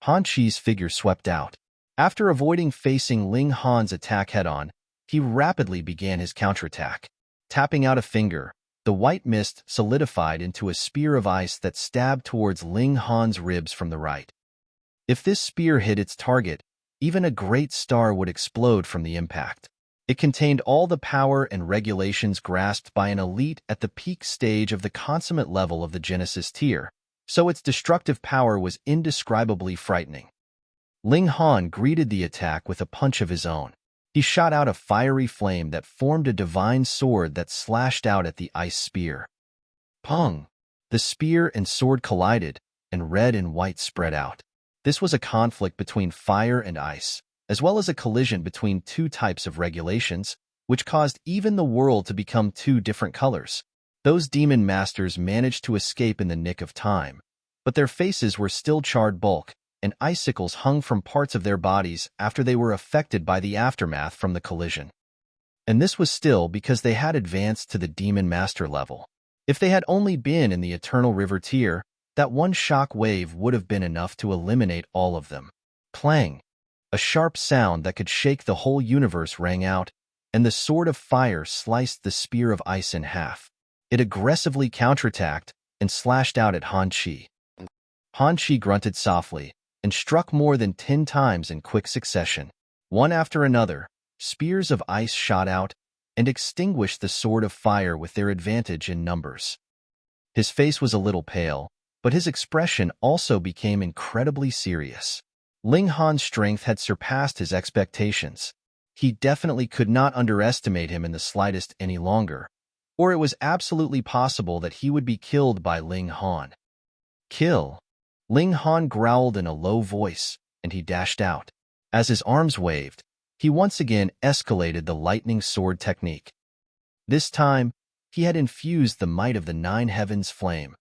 Han Chi's figure swept out. After avoiding facing Ling Han's attack head-on, he rapidly began his counterattack. Tapping out a finger, the white mist solidified into a spear of ice that stabbed towards Ling Han's ribs from the right. If this spear hit its target, even a great star would explode from the impact. It contained all the power and regulations grasped by an elite at the peak stage of the consummate level of the Genesis tier, so its destructive power was indescribably frightening. Ling Han greeted the attack with a punch of his own. He shot out a fiery flame that formed a divine sword that slashed out at the ice spear. Pong! The spear and sword collided, and red and white spread out. This was a conflict between fire and ice, as well as a collision between 2 types of regulations, which caused even the world to become 2 different colors. Those demon masters managed to escape in the nick of time, but their faces were still charred bulk, and icicles hung from parts of their bodies after they were affected by the aftermath from the collision. And this was still because they had advanced to the demon master level. If they had only been in the Eternal River tier, that one shock wave would have been enough to eliminate all of them. Clang! A sharp sound that could shake the whole universe rang out, and the sword of fire sliced the spear of ice in half. It aggressively counterattacked and slashed out at Han Chi. Han Chi grunted softly and struck more than 10 times in quick succession. One after another, spears of ice shot out and extinguished the sword of fire with their advantage in numbers. His face was a little pale, but his expression also became incredibly serious. Ling Han's strength had surpassed his expectations. He definitely could not underestimate him in the slightest any longer, or it was absolutely possible that he would be killed by Ling Han. Kill! Ling Han growled in a low voice, and he dashed out. As his arms waved, he once again escalated the lightning sword technique. This time, he had infused the might of the 9 heavens flame.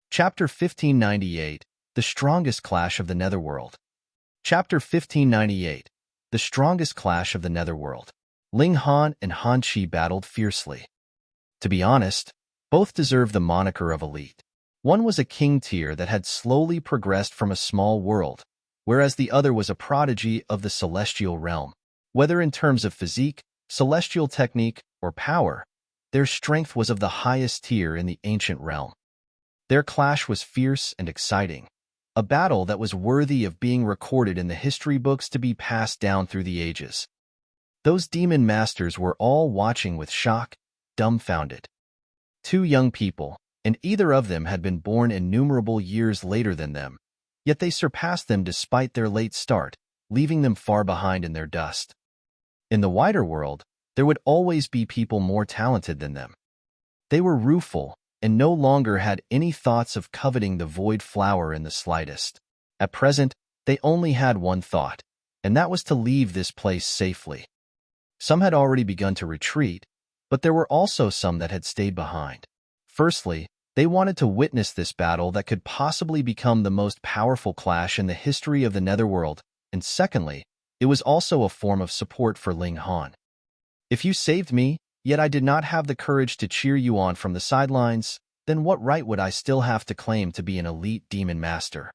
Chapter 1598, The Strongest Clash of the Netherworld. Chapter 1598, The Strongest Clash of the Netherworld. Ling Han and Han Chi battled fiercely. To be honest, both deserved the moniker of elite. One was a king tier that had slowly progressed from a small world, whereas the other was a prodigy of the celestial realm. Whether in terms of physique, celestial technique, or power, their strength was of the highest tier in the ancient realm. Their clash was fierce and exciting, a battle that was worthy of being recorded in the history books to be passed down through the ages. Those demon masters were all watching with shock, dumbfounded. 2 young people, and either of them had been born innumerable years later than them, yet they surpassed them despite their late start, leaving them far behind in their dust. In the wider world, there would always be people more talented than them. They were rueful, and no longer had any thoughts of coveting the void flower in the slightest. At present, they only had one thought: and that was to leave this place safely. Some had already begun to retreat, but there were also some that had stayed behind. Firstly, they wanted to witness this battle that could possibly become the most powerful clash in the history of the Netherworld, and secondly, it was also a form of support for Ling Han. If you saved me, yet I did not have the courage to cheer you on from the sidelines, then what right would I still have to claim to be an elite demon master?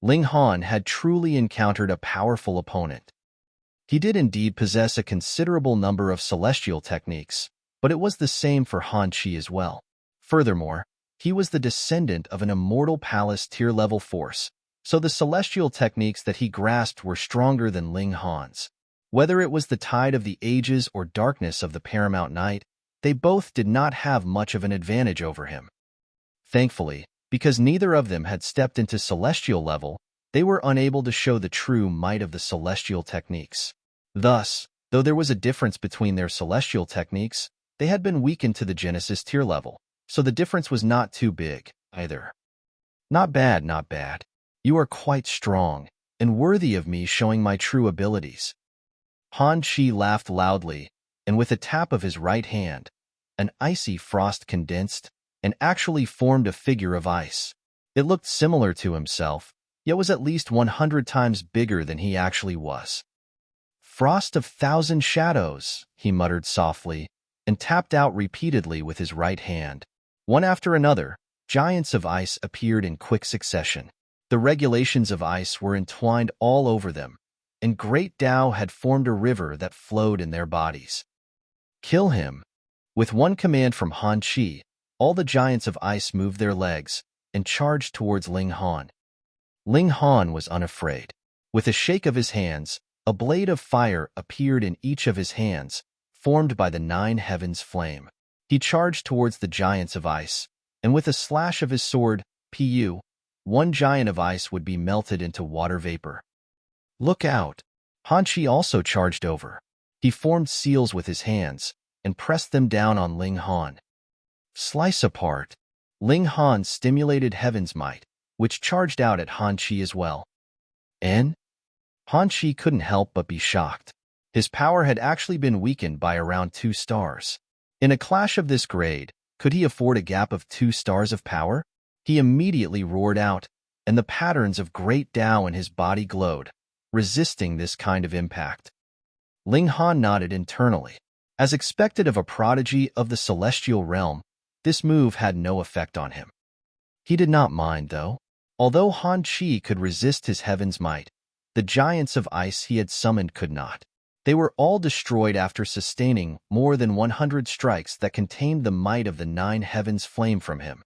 Ling Han had truly encountered a powerful opponent. He did indeed possess a considerable number of celestial techniques, but it was the same for Han Chi as well. Furthermore, he was the descendant of an immortal palace tier-level force, so the celestial techniques that he grasped were stronger than Ling Han's. Whether it was the tide of the ages or darkness of the paramount night, they both did not have much of an advantage over him. Thankfully, because neither of them had stepped into celestial level, they were unable to show the true might of the celestial techniques. Thus, though there was a difference between their celestial techniques, they had been weakened to the Genesis tier level, so the difference was not too big, either. Not bad, not bad. You are quite strong, and worthy of me showing my true abilities. Han Chi laughed loudly, and with a tap of his right hand, an icy frost condensed and actually formed a figure of ice. It looked similar to himself, yet was at least 100 times bigger than he actually was. Frost of 1,000 shadows, he muttered softly, and tapped out repeatedly with his right hand. One after another, giants of ice appeared in quick succession. The regulations of ice were entwined all over them, and Great Tao had formed a river that flowed in their bodies. Kill him. With one command from Han Chi, all the giants of ice moved their legs and charged towards Ling Han. Ling Han was unafraid. With a shake of his hands, a blade of fire appeared in each of his hands, formed by the 9 heavens flame. He charged towards the giants of ice, and with a slash of his sword, Pu, one giant of ice would be melted into water vapor. Look out! Han Chi also charged over. He formed seals with his hands and pressed them down on Ling Han. Slice apart. Ling Han stimulated Heaven's might, which charged out at Han Chi as well. And Han Chi couldn't help but be shocked. His power had actually been weakened by around 2 stars. In a clash of this grade, could he afford a gap of 2 stars of power? He immediately roared out, and the patterns of Great Tao in his body glowed, resisting this kind of impact. Ling Han nodded internally. As expected of a prodigy of the celestial realm, this move had no effect on him. He did not mind, though. Although Han Chi could resist his heaven's might, the giants of ice he had summoned could not. They were all destroyed after sustaining more than 100 strikes that contained the might of the 9 heavens flame from him.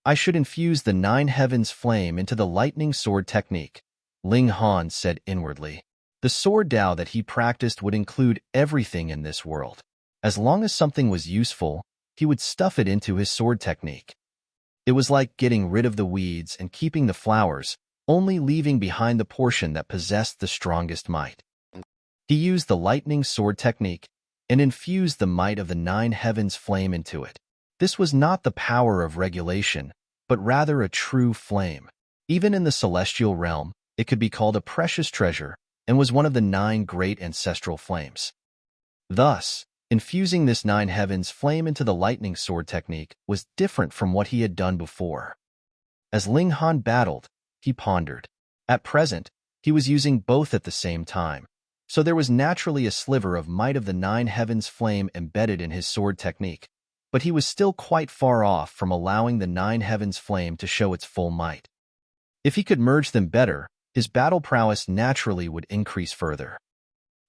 I should infuse the 9 heavens flame into the lightning sword technique, Ling Han said inwardly. The sword Tao that he practiced would include everything in this world. As long as something was useful, he would stuff it into his sword technique. It was like getting rid of the weeds and keeping the flowers, only leaving behind the portion that possessed the strongest might. He used the lightning sword technique and infused the might of the 9 heavens flame into it. This was not the power of regulation, but rather a true flame. Even in the celestial realm, it could be called a precious treasure and was one of the 9 great ancestral flames. Thus, infusing this 9 heavens flame into the lightning sword technique was different from what he had done before. As Ling Han battled, he pondered. At present, he was using both at the same time, so there was naturally a sliver of might of the 9 heavens flame embedded in his sword technique, but he was still quite far off from allowing the 9 heavens flame to show its full might. If he could merge them better, his battle prowess naturally would increase further.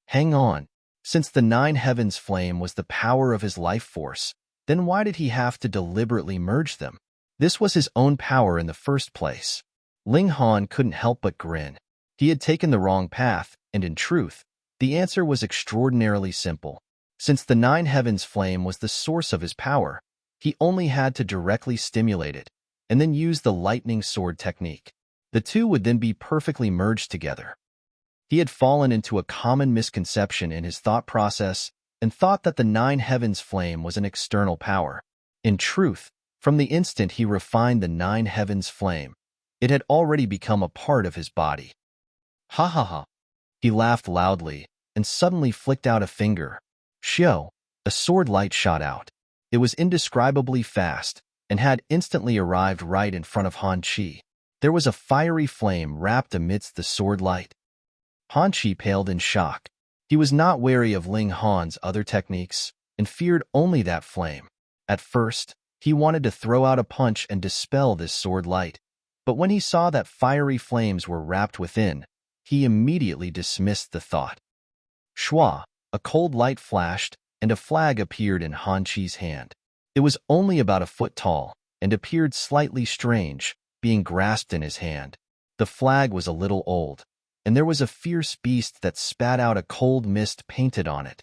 Hang on. Since the 9 heavens flame was the power of his life force, then why did he have to deliberately merge them? This was his own power in the first place. Ling Han couldn't help but grin. He had taken the wrong path, and in truth, the answer was extraordinarily simple. Since the 9 heavens flame was the source of his power, he only had to directly stimulate it, and then use the lightning sword technique. The two would then be perfectly merged together. He had fallen into a common misconception in his thought process and thought that the 9 heavens flame was an external power. In truth, from the instant he refined the 9 heavens flame, it had already become a part of his body. Ha ha ha. He laughed loudly and suddenly flicked out a finger. Shio! A sword light shot out. It was indescribably fast and had instantly arrived right in front of Han Chi. There was a fiery flame wrapped amidst the sword light. Han Chi paled in shock. He was not wary of Ling Han's other techniques and feared only that flame. At first, he wanted to throw out a punch and dispel this sword light, but when he saw that fiery flames were wrapped within, he immediately dismissed the thought. Shua! A cold light flashed, and a flag appeared in Han Chi's hand. It was only about a foot tall and appeared slightly strange, being grasped in his hand. The flag was a little old, and there was a fierce beast that spat out a cold mist painted on it.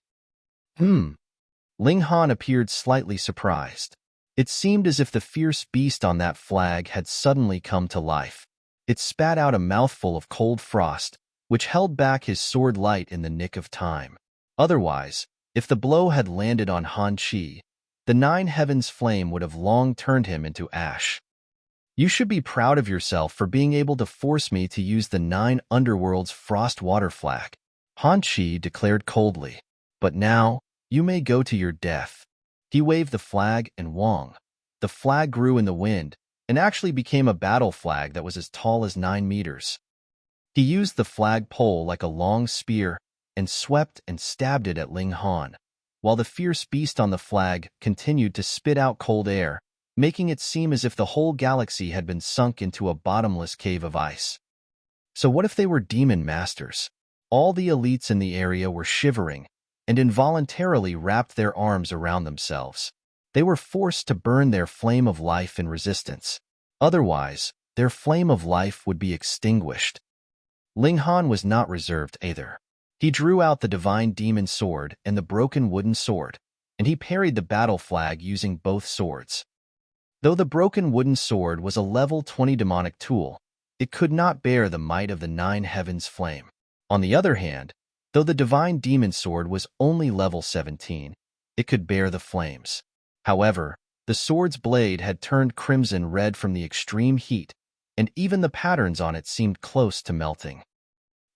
Ling Han appeared slightly surprised. It seemed as if the fierce beast on that flag had suddenly come to life. It spat out a mouthful of cold frost, which held back his sword light in the nick of time. Otherwise, if the blow had landed on Han Chi, the Nine Heavens flame would have long turned him into ash. You should be proud of yourself for being able to force me to use the Nine Underworld's frost water flag, Han Chi declared coldly. But now, you may go to your death. He waved the flag and Wong. The flag grew in the wind and actually became a battle flag that was as tall as 9 meters. He used the flag pole like a long spear and swept and stabbed it at Ling Han, while the fierce beast on the flag continued to spit out cold air, making it seem as if the whole galaxy had been sunk into a bottomless cave of ice. So what if they were demon masters? All the elites in the area were shivering and involuntarily wrapped their arms around themselves. They were forced to burn their flame of life in resistance. Otherwise, their flame of life would be extinguished. Ling Han was not reserved either. He drew out the divine demon sword and the broken wooden sword, and he parried the battle flag using both swords. Though the broken wooden sword was a level 20 demonic tool, it could not bear the might of the Nine Heavens flame. On the other hand, though the divine demon sword was only level 17, it could bear the flames. However, the sword's blade had turned crimson red from the extreme heat, and even the patterns on it seemed close to melting.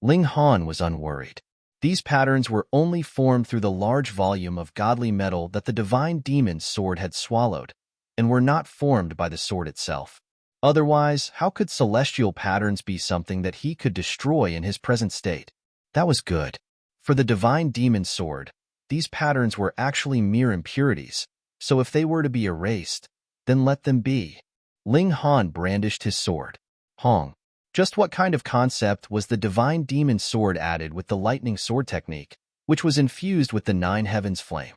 Ling Han was unworried. These patterns were only formed through the large volume of godly metal that the divine demon's sword had swallowed, and were not formed by the sword itself. Otherwise, how could celestial patterns be something that he could destroy in his present state? That was good. For the divine demon sword, these patterns were actually mere impurities, so if they were to be erased, then let them be. Ling Han brandished his sword. Hong. Just what kind of concept was the divine demon sword added with the lightning sword technique, which was infused with the Nine Heavens flame?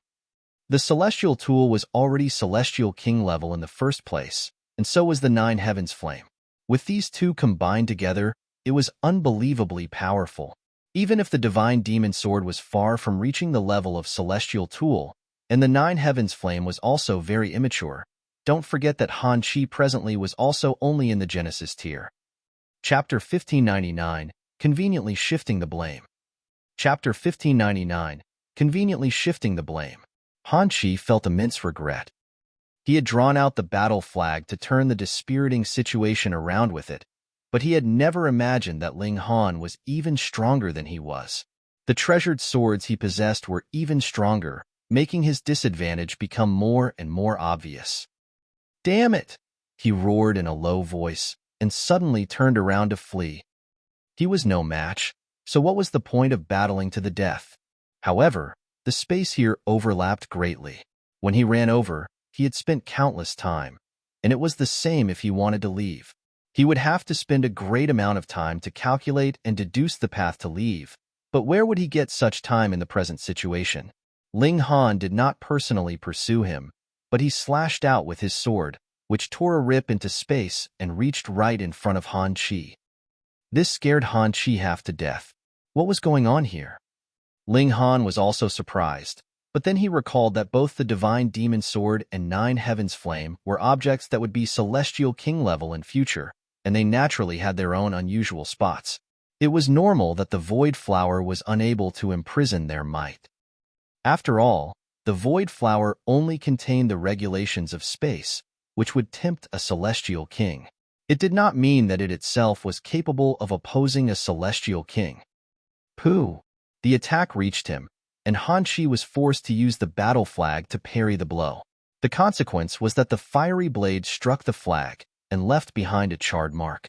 The celestial tool was already celestial king level in the first place, and so was the Nine Heavens flame. With these two combined together, it was unbelievably powerful. Even if the divine demon sword was far from reaching the level of celestial tool, and the Nine Heavens flame was also very immature, don't forget that Han Chi presently was also only in the Genesis tier. Chapter 1599, Conveniently Shifting the Blame. Chapter 1599, Conveniently Shifting the Blame. Han Chi felt immense regret. He had drawn out the battle flag to turn the dispiriting situation around with it, but he had never imagined that Ling Han was even stronger than he was. The treasured swords he possessed were even stronger, making his disadvantage become more and more obvious. "Damn it!" he roared in a low voice, and suddenly turned around to flee. He was no match, so what was the point of battling to the death? However, the space here overlapped greatly. When he ran over, he had spent countless time, and it was the same if he wanted to leave. He would have to spend a great amount of time to calculate and deduce the path to leave, but where would he get such time in the present situation? Ling Han did not personally pursue him, but he slashed out with his sword, which tore a rip into space and reached right in front of Han Chi. This scared Han Chi half to death. What was going on here? Ling Han was also surprised, but then he recalled that both the divine demon sword and Nine Heavens flame were objects that would be celestial king level in future, and they naturally had their own unusual spots. It was normal that the void flower was unable to imprison their might. After all, the void flower only contained the regulations of space, which would tempt a celestial king. It did not mean that it itself was capable of opposing a celestial king. Pooh! The attack reached him, and Han Chi was forced to use the battle flag to parry the blow. The consequence was that the fiery blade struck the flag and left behind a charred mark.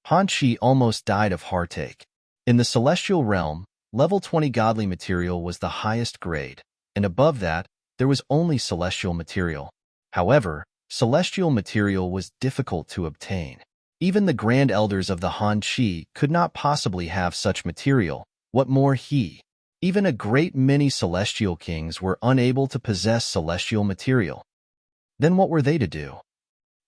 Han Chi almost died of heartache. In the celestial realm, level 20 godly material was the highest grade, and above that, there was only celestial material. However, celestial material was difficult to obtain. Even the Grand Elders of the Han Chi could not possibly have such material, what more he. Even a great many celestial kings were unable to possess celestial material. Then what were they to do?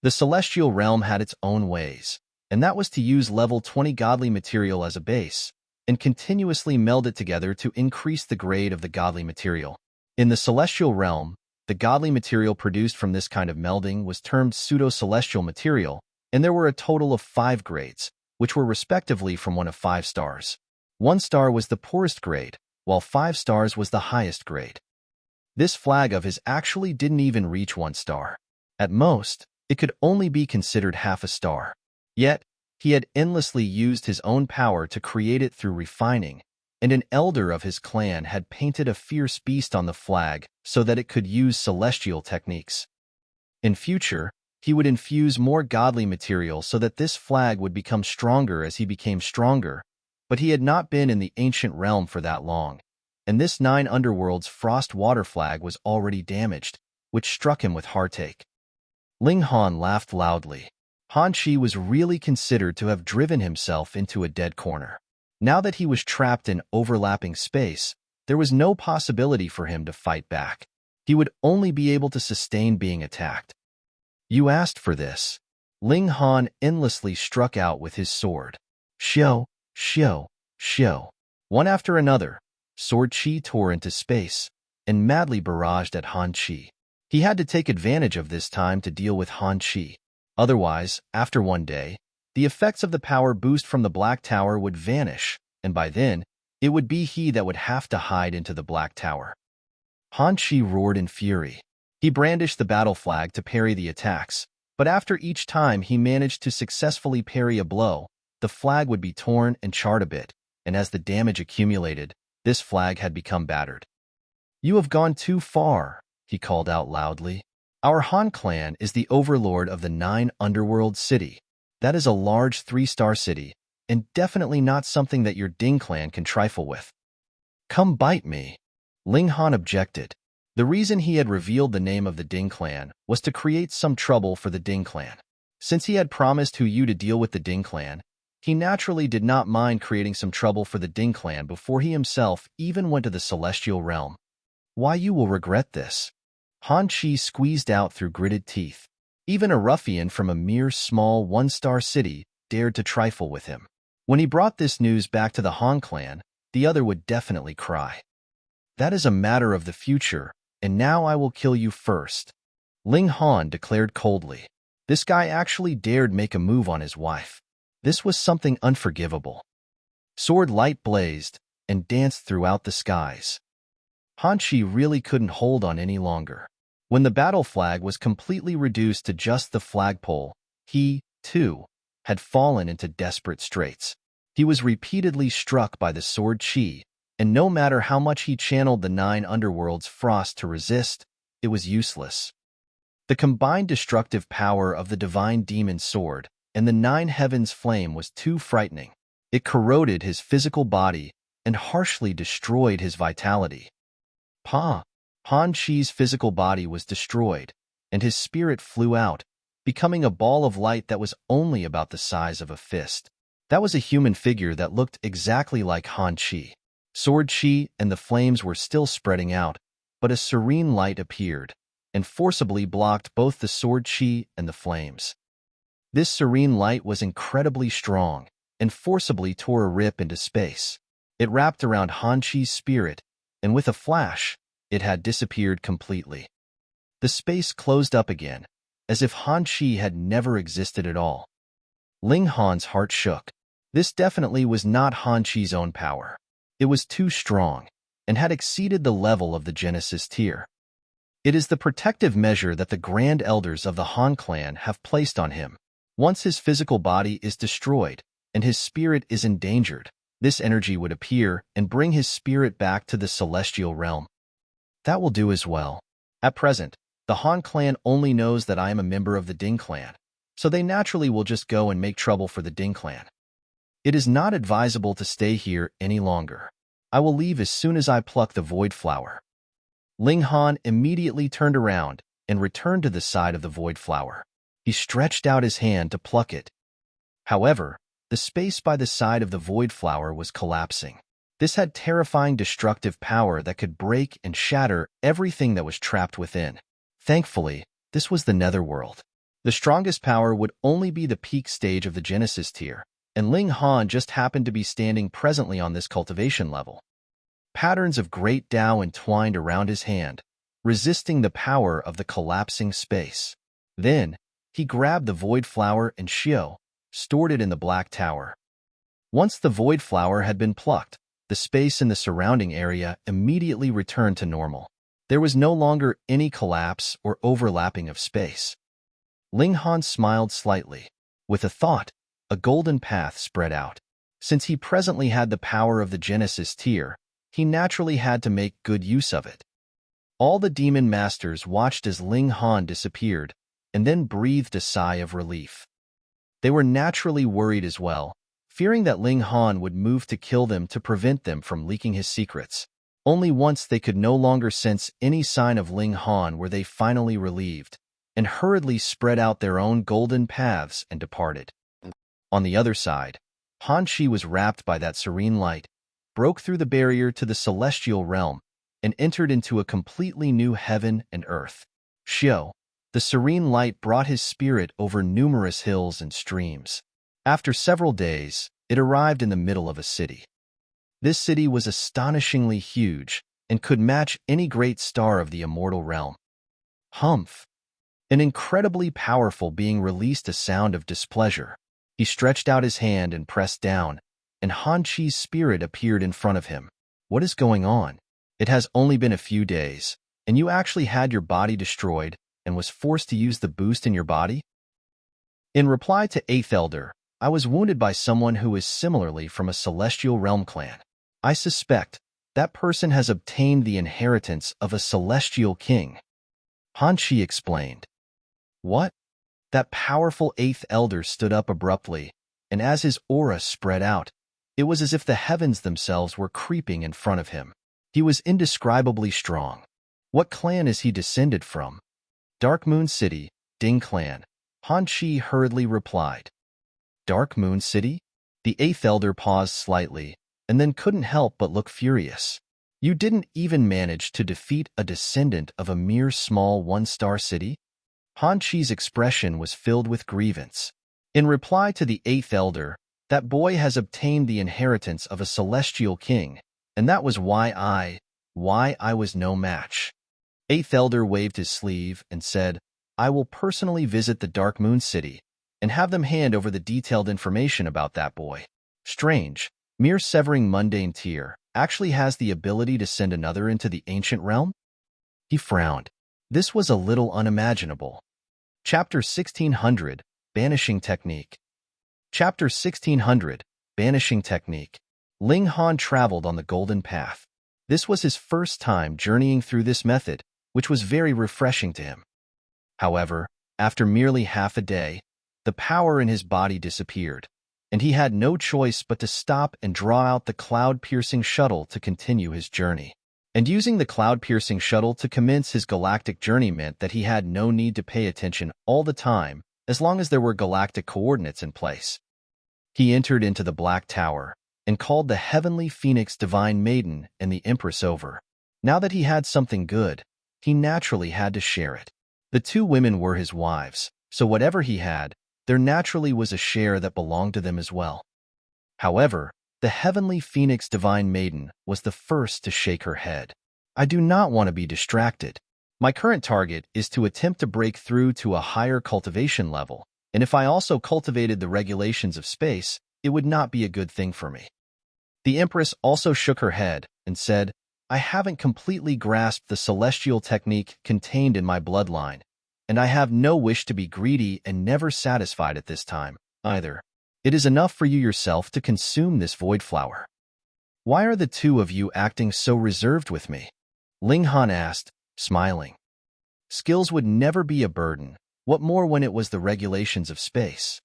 The celestial realm had its own ways, and that was to use level 20 godly material as a base, and continuously meld it together to increase the grade of the godly material. In the celestial realm, the godly material produced from this kind of melding was termed pseudo-celestial material, and there were a total of 5 grades, which were respectively from 1 to 5 stars. 1 star was the poorest grade, while 5 stars was the highest grade. This flag of his actually didn't even reach 1 star. At most, it could only be considered half a star. Yet, he had endlessly used his own power to create it through refining, and an elder of his clan had painted a fierce beast on the flag so that it could use celestial techniques. In future, he would infuse more godly material so that this flag would become stronger as he became stronger, but he had not been in the ancient realm for that long, and this 9 underworld's frost water flag was already damaged, which struck him with heartache. Ling Han laughed loudly. Han Chi was really considered to have driven himself into a dead corner. Now that he was trapped in overlapping space, there was no possibility for him to fight back. He would only be able to sustain being attacked. You asked for this. Ling Han endlessly struck out with his sword. Shio, shio, shio. One after another, sword chi tore into space and madly barraged at Han Chi. He had to take advantage of this time to deal with Han Chi. Otherwise, after one day, the effects of the power boost from the Black Tower would vanish, and by then, it would be he that would have to hide into the Black Tower. Han Chi roared in fury. He brandished the battle flag to parry the attacks, but after each time he managed to successfully parry a blow, the flag would be torn and charred a bit, and as the damage accumulated, this flag had become battered. You have gone too far, he called out loudly. Our Han clan is the overlord of the 9 underworld city. That is a large 3-star city, and definitely not something that your Ding clan can trifle with. Come bite me. Ling Han objected. The reason he had revealed the name of the Ding clan was to create some trouble for the Ding clan. Since he had promised Hu Yu to deal with the Ding clan, he naturally did not mind creating some trouble for the Ding clan before he himself even went to the celestial realm. Why, you will regret this. Han Chi squeezed out through gritted teeth. Even a ruffian from a mere small 1-star city dared to trifle with him. When he brought this news back to the Han clan, the other would definitely cry. That is a matter of the future, and now I will kill you first. Ling Han declared coldly. This guy actually dared make a move on his wife. This was something unforgivable. Sword light blazed and danced throughout the skies. Han Chi really couldn't hold on any longer. When the battle flag was completely reduced to just the flagpole, he, too, had fallen into desperate straits. He was repeatedly struck by the sword chi, and no matter how much he channeled the 9 underworld's frost to resist, it was useless. The combined destructive power of the divine demon sword and the 9 heavens flame was too frightening. It corroded his physical body and harshly destroyed his vitality. Han Chi's physical body was destroyed, and his spirit flew out, becoming a ball of light that was only about the size of a fist. That was a human figure that looked exactly like Han Chi. Sword chi and the flames were still spreading out, but a serene light appeared, and forcibly blocked both the sword chi and the flames. This serene light was incredibly strong, and forcibly tore a rip into space. It wrapped around Han Chi's spirit, and with a flash, it had disappeared completely. The space closed up again, as if Han Chi had never existed at all. Ling Han's heart shook. This definitely was not Han Chi's own power. It was too strong, and had exceeded the level of the Genesis tier. It is the protective measure that the Grand Elders of the Han clan have placed on him. Once his physical body is destroyed, and his spirit is endangered, this energy would appear and bring his spirit back to the celestial realm. That will do as well. At present, the Han clan only knows that I am a member of the Ding clan, so they naturally will just go and make trouble for the Ding clan. It is not advisable to stay here any longer. I will leave as soon as I pluck the void flower. Ling Han immediately turned around and returned to the side of the void flower. He stretched out his hand to pluck it. However, the space by the side of the void flower was collapsing. This had terrifying destructive power that could break and shatter everything that was trapped within. Thankfully, this was the Netherworld. The strongest power would only be the peak stage of the Genesis tier, and Ling Han just happened to be standing presently on this cultivation level. Patterns of great Tao entwined around his hand, resisting the power of the collapsing space. Then, he grabbed the void flower and stored it in the Black Tower. Once the void flower had been plucked, the space in the surrounding area immediately returned to normal. There was no longer any collapse or overlapping of space. Ling Han smiled slightly. With a thought, a golden path spread out. Since he presently had the power of the Genesis tier, he naturally had to make good use of it. All the demon masters watched as Ling Han disappeared, and then breathed a sigh of relief. They were naturally worried as well, fearing that Ling Han would move to kill them to prevent them from leaking his secrets. Only once they could no longer sense any sign of Ling Han were they finally relieved, and hurriedly spread out their own golden paths and departed. On the other side, Han Chi was wrapped by that serene light, broke through the barrier to the celestial realm, and entered into a completely new heaven and earth. The serene light brought his spirit over numerous hills and streams. After several days, it arrived in the middle of a city. This city was astonishingly huge and could match any great star of the immortal realm. Humph! An incredibly powerful being released a sound of displeasure. He stretched out his hand and pressed down, and Han Chi's spirit appeared in front of him. What is going on? It has only been a few days, and you actually had your body destroyed and was forced to use the boost in your body? In reply to 8th Elder, I was wounded by someone who is similarly from a celestial realm clan. I suspect that person has obtained the inheritance of a celestial king. Han Chi explained. What? That powerful 8th Elder stood up abruptly, and as his aura spread out, it was as if the heavens themselves were creeping in front of him. He was indescribably strong. What clan is he descended from? Dark Moon City, Ding clan. Han Chi hurriedly replied. Dark Moon City? The 8th Elder paused slightly, and then couldn't help but look furious. You didn't even manage to defeat a descendant of a mere small one-star city? Han Chi's expression was filled with grievance. In reply to the 8th Elder, that boy has obtained the inheritance of a celestial king, and that was why I was no match. 8th Elder waved his sleeve and said, I will personally visit the Dark Moon City and have them hand over the detailed information about that boy. Strange, mere severing mundane tier actually has the ability to send another into the ancient realm? He frowned. This was a little unimaginable. Chapter 1600, Banishing Technique. Chapter 1600, Banishing Technique. Ling Han traveled on the Golden Path. This was his first time journeying through this method, which was very refreshing to him. However, after merely half a day, the power in his body disappeared, and he had no choice but to stop and draw out the cloud-piercing shuttle to continue his journey. And using the cloud-piercing shuttle to commence his galactic journey meant that he had no need to pay attention all the time, as long as there were galactic coordinates in place. He entered into the Black Tower and called the Heavenly Phoenix Divine Maiden and the Empress over. Now that he had something good, he naturally had to share it. The two women were his wives, so whatever he had, there naturally was a share that belonged to them as well. However, the Heavenly Phoenix Divine Maiden was the first to shake her head. I do not want to be distracted. My current target is to attempt to break through to a higher cultivation level, and if I also cultivated the regulations of space, it would not be a good thing for me. The Empress also shook her head and said, I haven't completely grasped the celestial technique contained in my bloodline, and I have no wish to be greedy and never satisfied at this time, either. It is enough for you yourself to consume this void flower. Why are the two of you acting so reserved with me? Ling Han asked, smiling. Skills would never be a burden. What more when it was the regulations of space?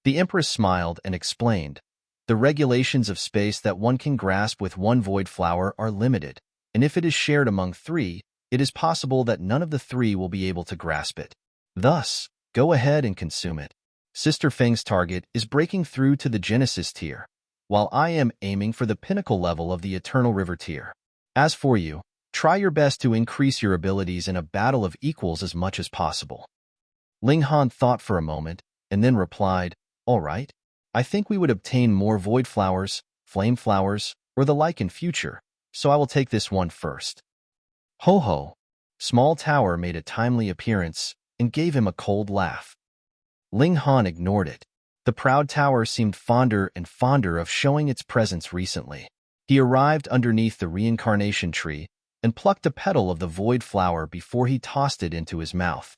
The Empress smiled and explained, the regulations of space that one can grasp with one void flower are limited, and if it is shared among three, it is possible that none of the three will be able to grasp it. Thus, go ahead and consume it. Sister Feng's target is breaking through to the Genesis tier, while I am aiming for the pinnacle level of the Eternal River tier. As for you, try your best to increase your abilities in a battle of equals as much as possible. Ling Han thought for a moment, and then replied, all right. I think we would obtain more void flowers, flame flowers, or the like in future, so I will take this one first. Ho ho! Small Tower made a timely appearance and gave him a cold laugh. Ling Han ignored it. The proud tower seemed fonder and fonder of showing its presence recently. He arrived underneath the reincarnation tree and plucked a petal of the void flower before he tossed it into his mouth.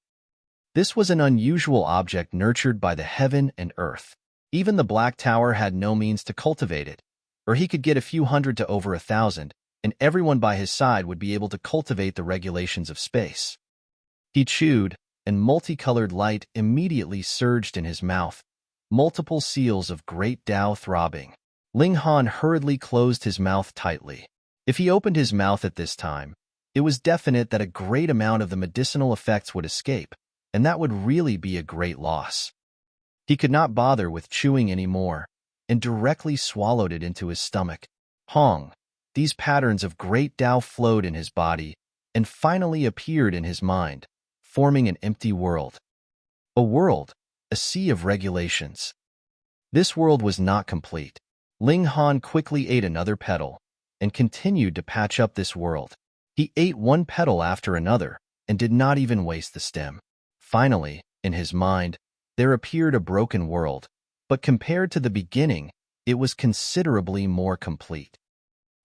This was an unusual object nurtured by the heaven and earth. Even the Black Tower had no means to cultivate it, or he could get a few hundred to over 1,000, and everyone by his side would be able to cultivate the regulations of space. He chewed, and multicolored light immediately surged in his mouth, multiple seals of great Tao throbbing. Ling Han hurriedly closed his mouth tightly. If he opened his mouth at this time, it was definite that a great amount of the medicinal effects would escape, and that would really be a great loss. He could not bother with chewing anymore, and directly swallowed it into his stomach. Hong! These patterns of great Tao flowed in his body, and finally appeared in his mind, forming an empty world. A world, a sea of regulations. This world was not complete. Ling Han quickly ate another petal, and continued to patch up this world. He ate one petal after another, and did not even waste the stem. Finally, in his mind, there appeared a broken world, but compared to the beginning, it was considerably more complete.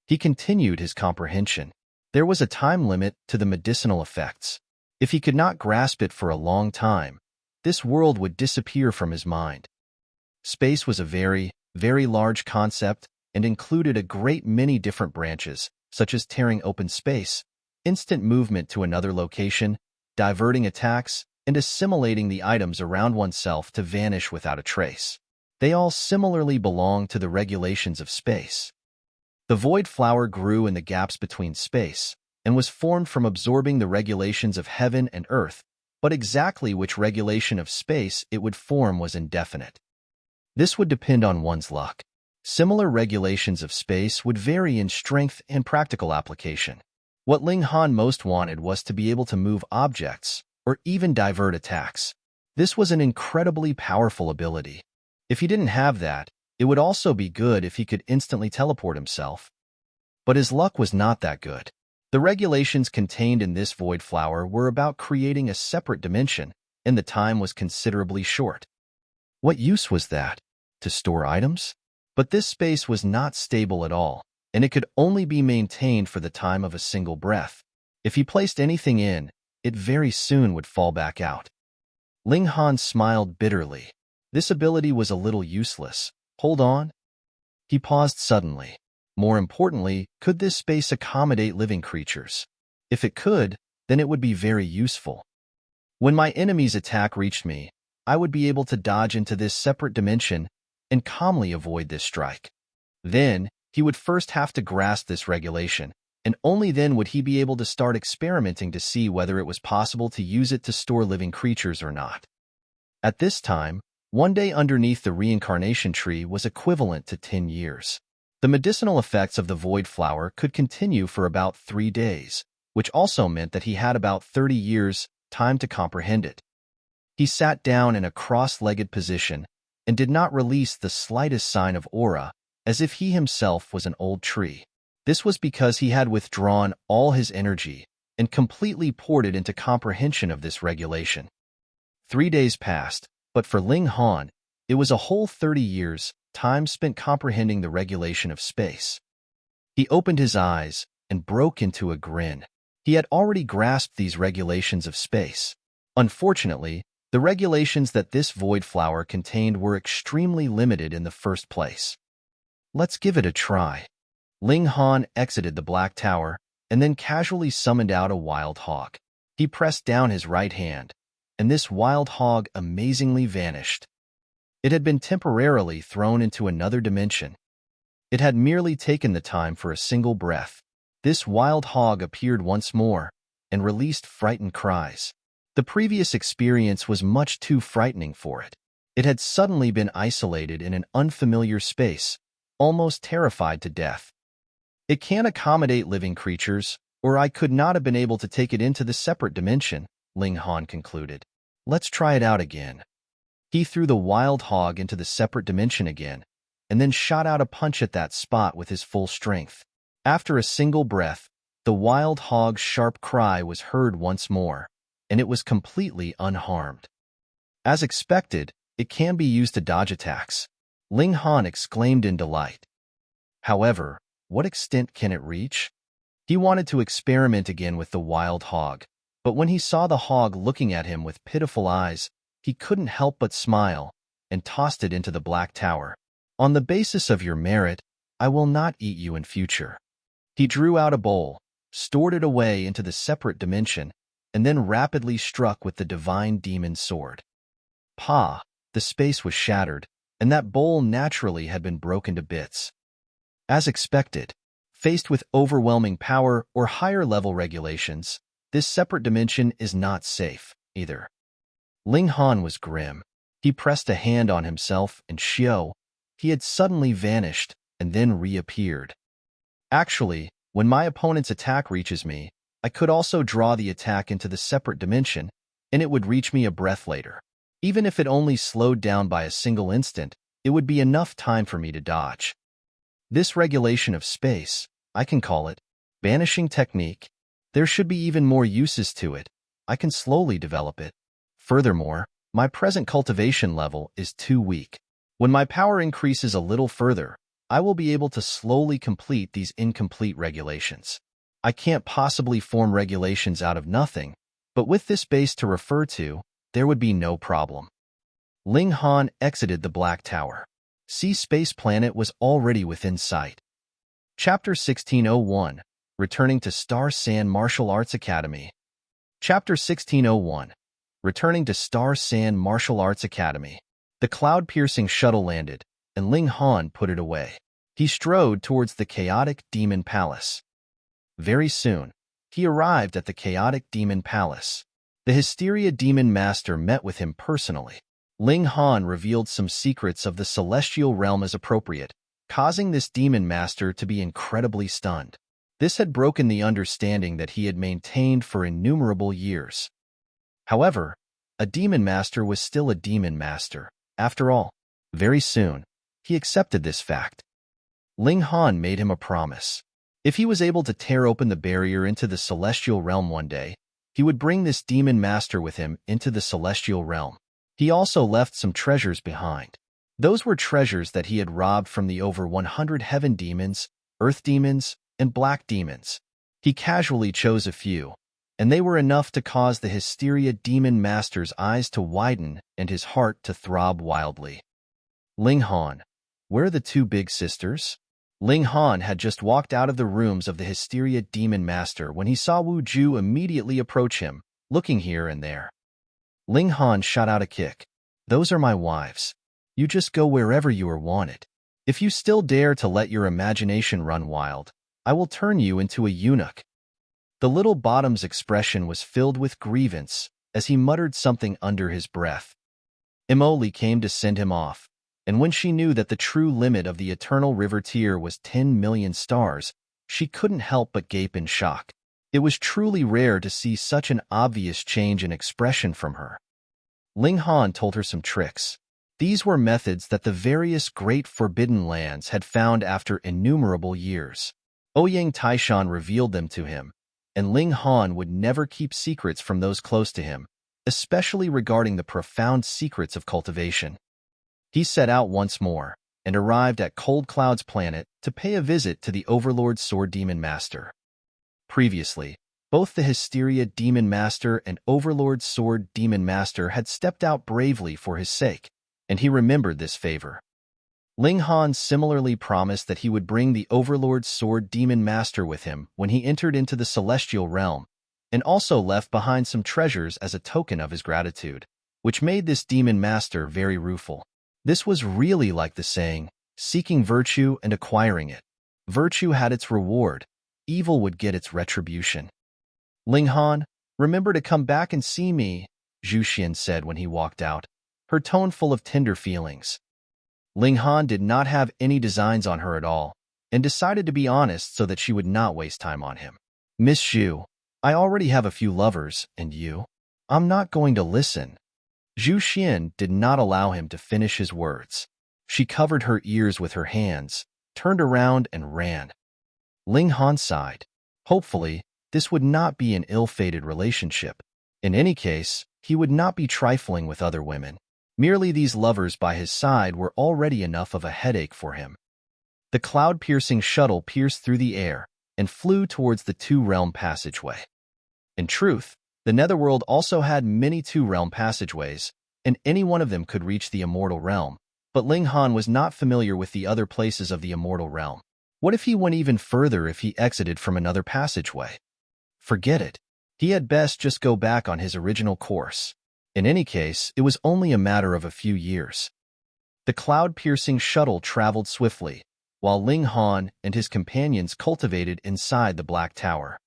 He continued his comprehension. There was a time limit to the medicinal effects. If he could not grasp it for a long time, this world would disappear from his mind. Space was a very, very large concept and included a great many different branches, such as tearing open space, instant movement to another location, diverting attacks, and assimilating the items around oneself to vanish without a trace. They all similarly belong to the regulations of space. The void flower grew in the gaps between space, and was formed from absorbing the regulations of heaven and earth, but exactly which regulation of space it would form was indefinite. This would depend on one's luck. Similar regulations of space would vary in strength and practical application. What Ling Han most wanted was to be able to move objects, or even divert attacks. This was an incredibly powerful ability. If he didn't have that, it would also be good if he could instantly teleport himself. But his luck was not that good. The regulations contained in this void flower were about creating a separate dimension, and the time was considerably short. What use was that? To store items? But this space was not stable at all, and it could only be maintained for the time of a single breath. If he placed anything in, it very soon would fall back out. Ling Han smiled bitterly. This ability was a little useless. Hold on. He paused suddenly. More importantly, could this space accommodate living creatures? If it could, then it would be very useful. When my enemy's attack reached me, I would be able to dodge into this separate dimension and calmly avoid this strike. Then, he would first have to grasp this regulation, and only then would he be able to start experimenting to see whether it was possible to use it to store living creatures or not. At this time, one day underneath the reincarnation tree was equivalent to 10 years. The medicinal effects of the void flower could continue for about 3 days, which also meant that he had about 30 years' time to comprehend it. He sat down in a cross-legged position and did not release the slightest sign of aura, as if he himself was an old tree. This was because he had withdrawn all his energy and completely poured it into comprehension of this regulation. 3 days passed, but for Ling Han, it was a whole 30 years, time spent comprehending the regulation of space. He opened his eyes and broke into a grin. He had already grasped these regulations of space. Unfortunately, the regulations that this void flower contained were extremely limited in the first place. Let's give it a try. Ling Han exited the Black Tower and then casually summoned out a wild hog. He pressed down his right hand, and this wild hog amazingly vanished. It had been temporarily thrown into another dimension. It had merely taken the time for a single breath. This wild hog appeared once more and released frightened cries. The previous experience was much too frightening for it. It had suddenly been isolated in an unfamiliar space, almost terrified to death. It can't accommodate living creatures, or I could not have been able to take it into the separate dimension, Ling Han concluded. Let's try it out again. He threw the wild hog into the separate dimension again, and then shot out a punch at that spot with his full strength. After a single breath, the wild hog's sharp cry was heard once more, and it was completely unharmed. As expected, it can be used to dodge attacks, Ling Han exclaimed in delight. However, what extent can it reach? He wanted to experiment again with the wild hog, but when he saw the hog looking at him with pitiful eyes, he couldn't help but smile and tossed it into the Black Tower. On the basis of your merit, I will not eat you in future. He drew out a bowl, stored it away into the separate dimension, and then rapidly struck with the divine demon sword. Pa! The space was shattered, and that bowl naturally had been broken to bits. As expected, faced with overwhelming power or higher-level regulations, this separate dimension is not safe, either. Ling Han was grim. He pressed a hand on himself, and Xiao, he had suddenly vanished and then reappeared. Actually, when my opponent's attack reaches me, I could also draw the attack into the separate dimension, and it would reach me a breath later. Even if it only slowed down by a single instant, it would be enough time for me to dodge. This regulation of space, I can call it Banishing technique. There should be even more uses to it. I can slowly develop it. Furthermore, my present cultivation level is too weak. When my power increases a little further, I will be able to slowly complete these incomplete regulations. I can't possibly form regulations out of nothing, but with this base to refer to, there would be no problem. Ling Han exited the Black Tower. Sea Space Planet was already within sight. Chapter 1601, Returning to Star Sand Martial Arts Academy. Chapter 1601, Returning to Star Sand Martial Arts Academy. The cloud-piercing shuttle landed, and Ling Han put it away. He strode towards the chaotic demon palace. Very soon, he arrived at the chaotic demon palace. The Hysteria Demon Master met with him personally. Ling Han revealed some secrets of the celestial realm as appropriate, causing this demon master to be incredibly stunned. This had broken the understanding that he had maintained for innumerable years. However, a demon master was still a demon master, after all. Very soon, he accepted this fact. Ling Han made him a promise. If he was able to tear open the barrier into the celestial realm one day, he would bring this demon master with him into the celestial realm. He also left some treasures behind. Those were treasures that he had robbed from the over 100 heaven demons, earth demons, and black demons. He casually chose a few, and they were enough to cause the Hysteria Demon Master's eyes to widen and his heart to throb wildly. Ling Han, where are the two big sisters? Ling Han had just walked out of the rooms of the Hysteria Demon Master when he saw Wu Ju immediately approach him, looking here and there. Ling Han shot out a kick. Those are my wives. You just go wherever you are wanted. If you still dare to let your imagination run wild, I will turn you into a eunuch. The little bottom's expression was filled with grievance as he muttered something under his breath. Emily came to send him off, and when she knew that the true limit of the eternal river tier was 10 million stars, she couldn't help but gape in shock. It was truly rare to see such an obvious change in expression from her. Ling Han told her some tricks. These were methods that the various great forbidden lands had found after innumerable years. Ouyang Taishan revealed them to him, and Ling Han would never keep secrets from those close to him, especially regarding the profound secrets of cultivation. He set out once more, and arrived at Cold Cloud's planet to pay a visit to the Overlord Sword Demon Master. Previously, both the Hysteria Demon Master and Overlord Sword Demon Master had stepped out bravely for his sake, and he remembered this favor. Ling Han similarly promised that he would bring the Overlord's Sword Demon Master with him when he entered into the Celestial Realm, and also left behind some treasures as a token of his gratitude, which made this Demon Master very rueful. This was really like the saying, seeking virtue and acquiring it. Virtue had its reward, evil would get its retribution. Ling Han, remember to come back and see me, Zhu Xian said when he walked out, her tone full of tender feelings. Ling Han did not have any designs on her at all, and decided to be honest so that she would not waste time on him. Miss Zhu, I already have a few lovers, and you? I'm not going to listen. Zhu Xian did not allow him to finish his words. She covered her ears with her hands, turned around and ran. Ling Han sighed. Hopefully, this would not be an ill-fated relationship. In any case, he would not be trifling with other women. Merely these lovers by his side were already enough of a headache for him. The cloud-piercing shuttle pierced through the air and flew towards the two-realm passageway. In truth, the Netherworld also had many two-realm passageways, and any one of them could reach the immortal realm, but Ling Han was not familiar with the other places of the immortal realm. What if he went even further if he exited from another passageway? Forget it. He had best just go back on his original course. In any case, it was only a matter of a few years. The cloud-piercing shuttle traveled swiftly, while Ling Han and his companions cultivated inside the Black Tower.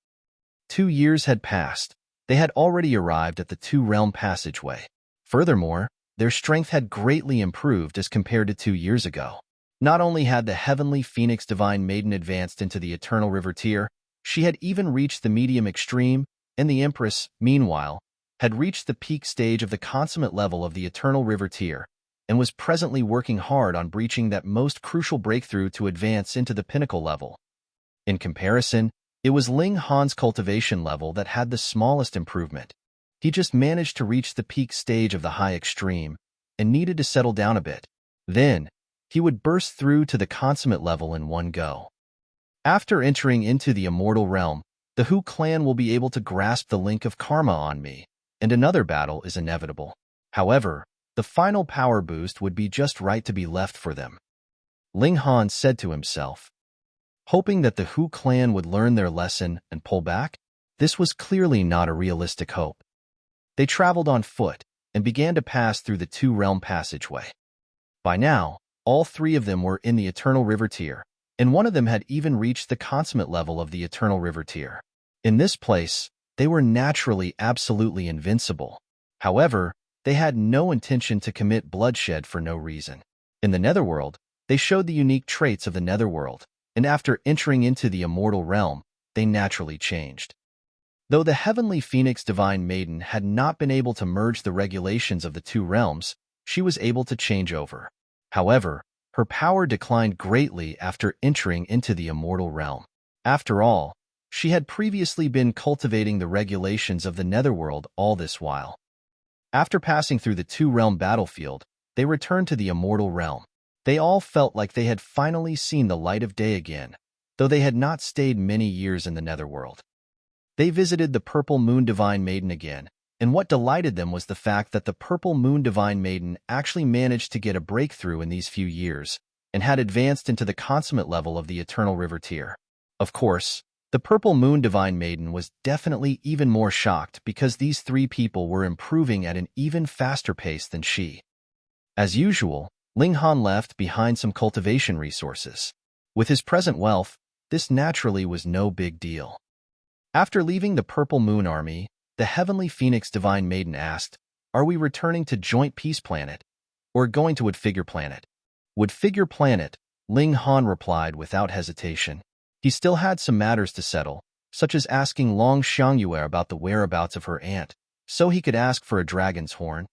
2 years had passed. They had already arrived at the two-realm passageway. Furthermore, their strength had greatly improved as compared to 2 years ago. Not only had the Heavenly Phoenix Divine Maiden advanced into the Eternal River tier, she had even reached the medium extreme, and the Empress, meanwhile, had reached the peak stage of the consummate level of the Eternal River tier, and was presently working hard on breaching that most crucial breakthrough to advance into the pinnacle level. In comparison, it was Ling Han's cultivation level that had the smallest improvement. He just managed to reach the peak stage of the high extreme, and needed to settle down a bit. Then, he would burst through to the consummate level in one go. After entering into the immortal realm, the Hu clan will be able to grasp the link of karma on me, and another battle is inevitable. However, the final power boost would be just right to be left for them. Ling Han said to himself. Hoping that the Hu clan would learn their lesson and pull back, this was clearly not a realistic hope. They traveled on foot and began to pass through the two-realm passageway. By now, all 3 of them were in the Eternal River tier, and one of them had even reached the consummate level of the Eternal River tier. In this place, they were naturally absolutely invincible. However, they had no intention to commit bloodshed for no reason. In the Netherworld, they showed the unique traits of the Netherworld, and after entering into the immortal realm, they naturally changed. Though the Heavenly Phoenix Divine Maiden had not been able to merge the regulations of the 2 realms, she was able to change over. However, her power declined greatly after entering into the immortal realm. After all, she had previously been cultivating the regulations of the Netherworld all this while. After passing through the two-realm battlefield, they returned to the immortal realm. They all felt like they had finally seen the light of day again, though they had not stayed many years in the Netherworld. They visited the Purple Moon Divine Maiden again, and what delighted them was the fact that the Purple Moon Divine Maiden actually managed to get a breakthrough in these few years, and had advanced into the consummate level of the Eternal River tier. Of course, the Purple Moon Divine Maiden was definitely even more shocked because these 3 people were improving at an even faster pace than she. As usual, Ling Han left behind some cultivation resources. With his present wealth, this naturally was no big deal. After leaving the Purple Moon Army, the Heavenly Phoenix Divine Maiden asked, "Are we returning to Joint Peace Planet, or going to Woodfigure Planet?" Woodfigure Planet, Ling Han replied without hesitation. He still had some matters to settle, such as asking Long Xiangyue about the whereabouts of her aunt, so he could ask for a dragon's horn.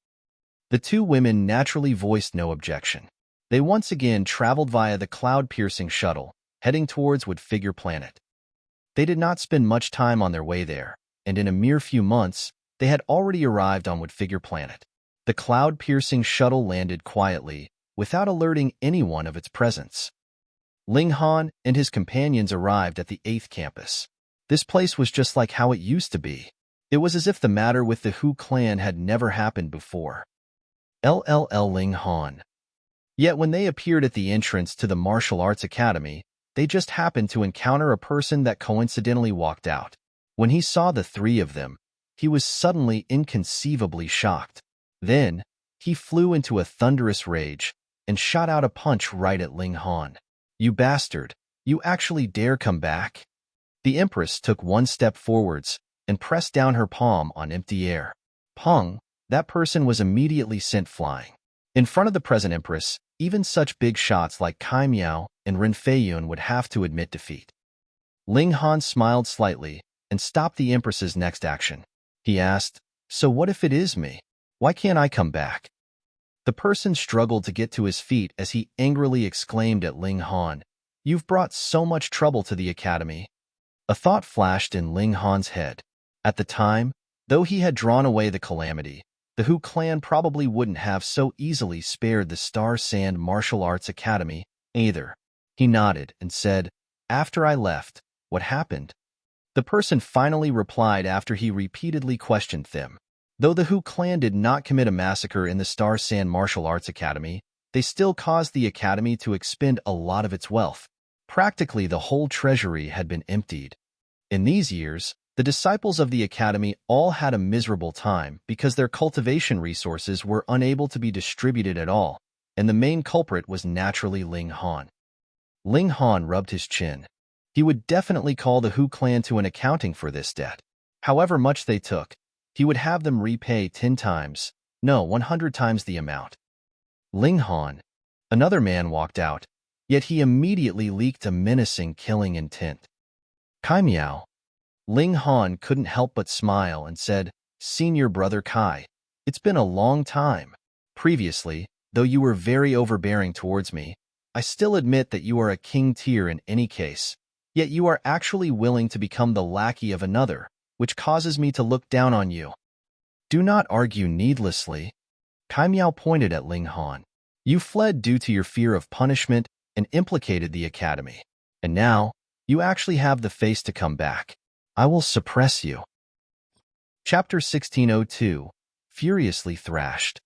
The 2 women naturally voiced no objection. They once again traveled via the cloud-piercing shuttle, heading towards Woodfigure Planet. They did not spend much time on their way there, and in a mere few months, they had already arrived on Woodfigure Planet. The cloud-piercing shuttle landed quietly, without alerting anyone of its presence. Ling Han and his companions arrived at the 8th campus. This place was just like how it used to be. It was as if the matter with the Hu clan had never happened before. LLL Ling Han. Yet when they appeared at the entrance to the martial arts academy, they just happened to encounter a person that coincidentally walked out. When he saw the three of them, he was suddenly inconceivably shocked. Then, he flew into a thunderous rage and shot out a punch right at Ling Han. "You bastard! You actually dare come back?" The Empress took one step forwards and pressed down her palm on empty air. Pung! That person was immediately sent flying. In front of the present Empress, even such big shots like Kai Miao and Ren Feiyun would have to admit defeat. Ling Han smiled slightly and stopped the Empress's next action. He asked, "So what if it is me? Why can't I come back?" The person struggled to get to his feet as he angrily exclaimed at Ling Han, "You've brought so much trouble to the academy." A thought flashed in Ling Han's head. At the time, though he had drawn away the calamity, the Hu clan probably wouldn't have so easily spared the Star Sand Martial Arts Academy either. He nodded and said, "After I left, what happened?" The person finally replied after he repeatedly questioned them. Though the Hu clan did not commit a massacre in the Star Sand Martial Arts Academy, they still caused the academy to expend a lot of its wealth. Practically the whole treasury had been emptied. In these years, the disciples of the academy all had a miserable time because their cultivation resources were unable to be distributed at all, and the main culprit was naturally Ling Han. Ling Han rubbed his chin. He would definitely call the Hu clan to an accounting for this debt. However much they took, he would have them repay 10 times, no, 100 times the amount. Ling Han. Another man walked out, yet he immediately leaked a menacing killing intent. Kai Miao. Ling Han couldn't help but smile and said, "Senior brother Kai, it's been a long time. Previously, though you were very overbearing towards me, I still admit that you are a king tier in any case. Yet you are actually willing to become the lackey of another, which causes me to look down on you. Do not argue needlessly." Kai Miao pointed at Ling Han. "You fled due to your fear of punishment and implicated the academy. And now, you actually have the face to come back. I will suppress you." Chapter 1602, Furiously Thrashed.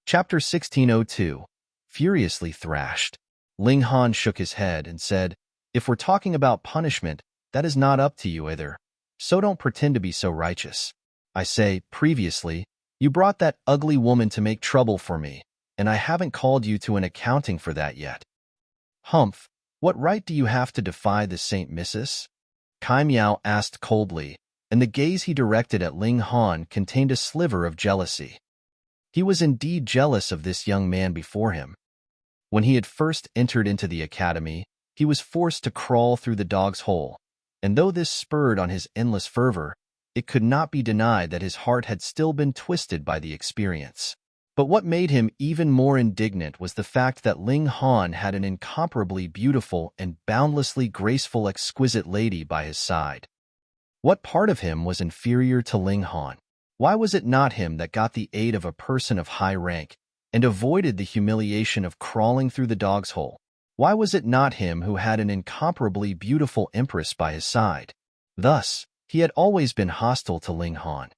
Chapter 1602, Furiously Thrashed. Ling Han shook his head and said, "If we're talking about punishment, that is not up to you either. So don't pretend to be so righteous. I say, previously, you brought that ugly woman to make trouble for me, and I haven't called you to an accounting for that yet." "Humph, what right do you have to defy the Saint Missus?" Kai Miao asked coldly, and the gaze he directed at Ling Han contained a sliver of jealousy. He was indeed jealous of this young man before him. When he had first entered into the academy, he was forced to crawl through the dog's hole, and though this spurred on his endless fervor, it could not be denied that his heart had still been twisted by the experience. But what made him even more indignant was the fact that Ling Han had an incomparably beautiful and boundlessly graceful exquisite lady by his side. What part of him was inferior to Ling Han? Why was it not him that got the aid of a person of high rank and avoided the humiliation of crawling through the dog's hole? Why was it not him who had an incomparably beautiful empress by his side? Thus, he had always been hostile to Ling Han.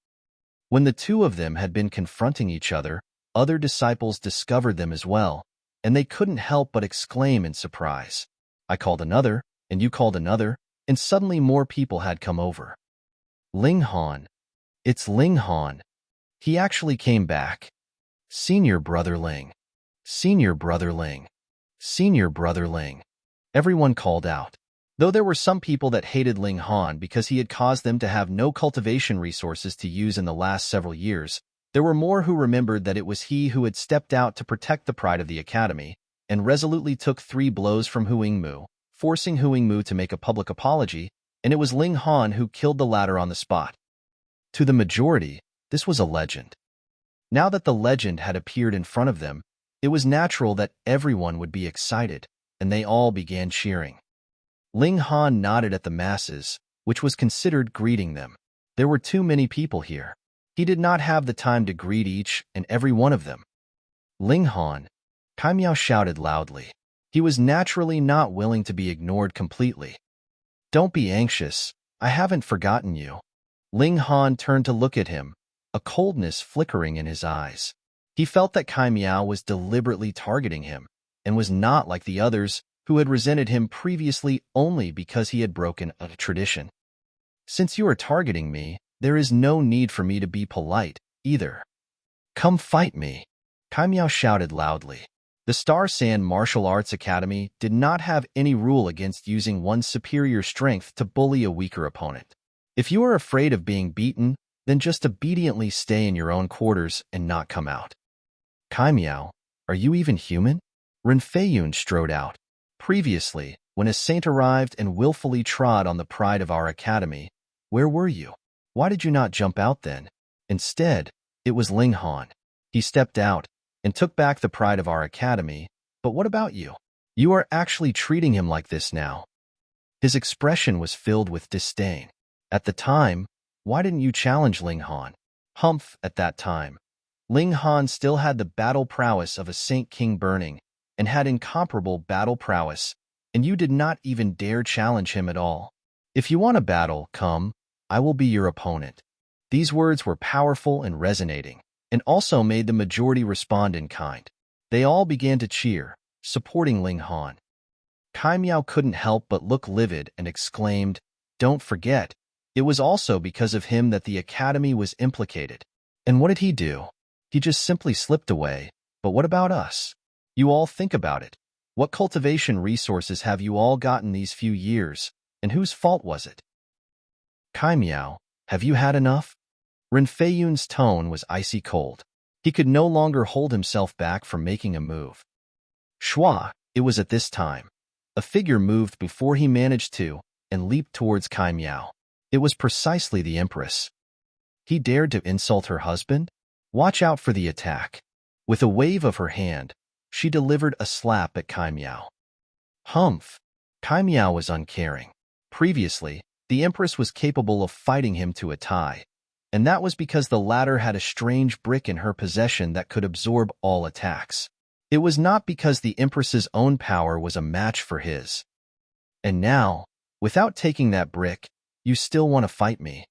When the two of them had been confronting each other, other disciples discovered them as well, and they couldn't help but exclaim in surprise. I called another, and you called another, and suddenly more people had come over. Ling Han. It's Ling Han. He actually came back. Senior brother Ling. Senior brother Ling. Senior brother Ling. Everyone called out. Though there were some people that hated Ling Han because he had caused them to have no cultivation resources to use in the last several years, there were more who remembered that it was he who had stepped out to protect the pride of the academy, and resolutely took 3 blows from Hu Yingmu, forcing Hu Yingmu to make a public apology, and it was Ling Han who killed the latter on the spot. To the majority, this was a legend. Now that the legend had appeared in front of them, it was natural that everyone would be excited, and they all began cheering. Ling Han nodded at the masses, which was considered greeting them. There were too many people here. He did not have the time to greet each and every one of them. Ling Han. Kai Miao shouted loudly. He was naturally not willing to be ignored completely. Don't be anxious. I haven't forgotten you. Ling Han turned to look at him, a coldness flickering in his eyes. He felt that Kai Miao was deliberately targeting him, and was not like the others who had resented him previously only because he had broken a tradition. Since you are targeting me, there is no need for me to be polite, either. Come fight me, Kai Miao shouted loudly. The Star Sand Martial Arts Academy did not have any rule against using one's superior strength to bully a weaker opponent. If you are afraid of being beaten, then just obediently stay in your own quarters and not come out. Kai Miao, are you even human? Ren Feiyun strode out. Previously, when a saint arrived and willfully trod on the pride of our academy, where were you? Why did you not jump out then? Instead, it was Ling Han. He stepped out and took back the pride of our academy, but what about you? You are actually treating him like this now. His expression was filled with disdain. At the time, why didn't you challenge Ling Han? Humph, at that time. Ling Han still had the battle prowess of a Saint King Burning and had incomparable battle prowess, and you did not even dare challenge him at all. If you want a battle, come, I will be your opponent. These words were powerful and resonating, and also made the majority respond in kind. They all began to cheer, supporting Ling Han. Kai Miao couldn't help but look livid and exclaimed, "Don't forget, it was also because of him that the academy was implicated. And what did he do? He just simply slipped away. But what about us? You all think about it. What cultivation resources have you all gotten these few years, and whose fault was it?" Kai Miao, have you had enough? Ren Feiyun's tone was icy cold. He could no longer hold himself back from making a move. Shua, it was at this time. A figure moved before he managed to, and leaped towards Kai Miao. It was precisely the Empress. He dared to insult her husband? Watch out for the attack. With a wave of her hand, she delivered a slap at Kai Miao. Humph! Kai Miao was uncaring. Previously, the Empress was capable of fighting him to a tie, and that was because the latter had a strange brick in her possession that could absorb all attacks. It was not because the Empress's own power was a match for his. And now, without taking that brick, you still want to fight me?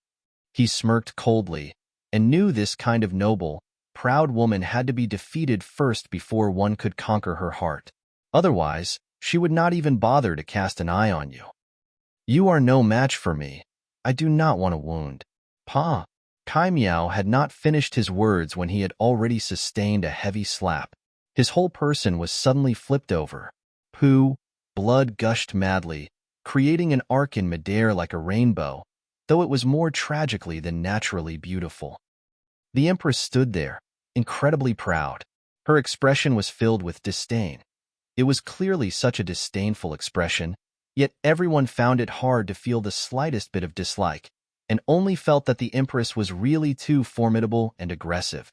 He smirked coldly, and knew this kind of noble, proud woman had to be defeated first before one could conquer her heart. Otherwise, she would not even bother to cast an eye on you. You are no match for me. I do not want to wound. Pa! Kai Miao had not finished his words when he had already sustained a heavy slap. His whole person was suddenly flipped over. Poo! Blood gushed madly, creating an arc in midair like a rainbow, though it was more tragically than naturally beautiful. The Empress stood there, incredibly proud. Her expression was filled with disdain. It was clearly such a disdainful expression, yet everyone found it hard to feel the slightest bit of dislike, and only felt that the Empress was really too formidable and aggressive.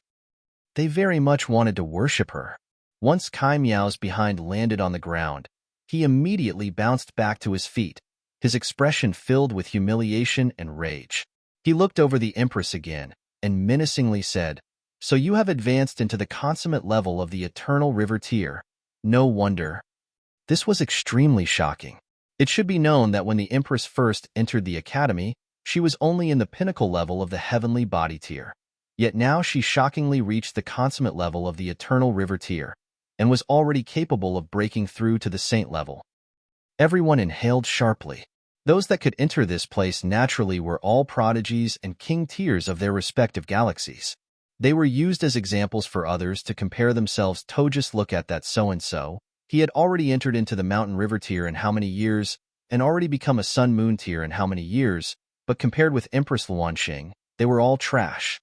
They very much wanted to worship her. Once Kai Miao's behind landed on the ground, he immediately bounced back to his feet, his expression filled with humiliation and rage. He looked over the Empress again, and menacingly said, "So you have advanced into the consummate level of the Eternal River tier. No wonder." This was extremely shocking. It should be known that when the Empress first entered the academy, she was only in the pinnacle level of the Heavenly Body tier. Yet now she shockingly reached the consummate level of the Eternal River tier, and was already capable of breaking through to the Saint level. Everyone inhaled sharply. Those that could enter this place naturally were all prodigies and king tiers of their respective galaxies. They were used as examples for others to compare themselves to. Just look at that so-and-so. He had already entered into the Mountain River tier in how many years, and already become a Sun Moon tier in how many years, but compared with Empress Luanxing, they were all trash.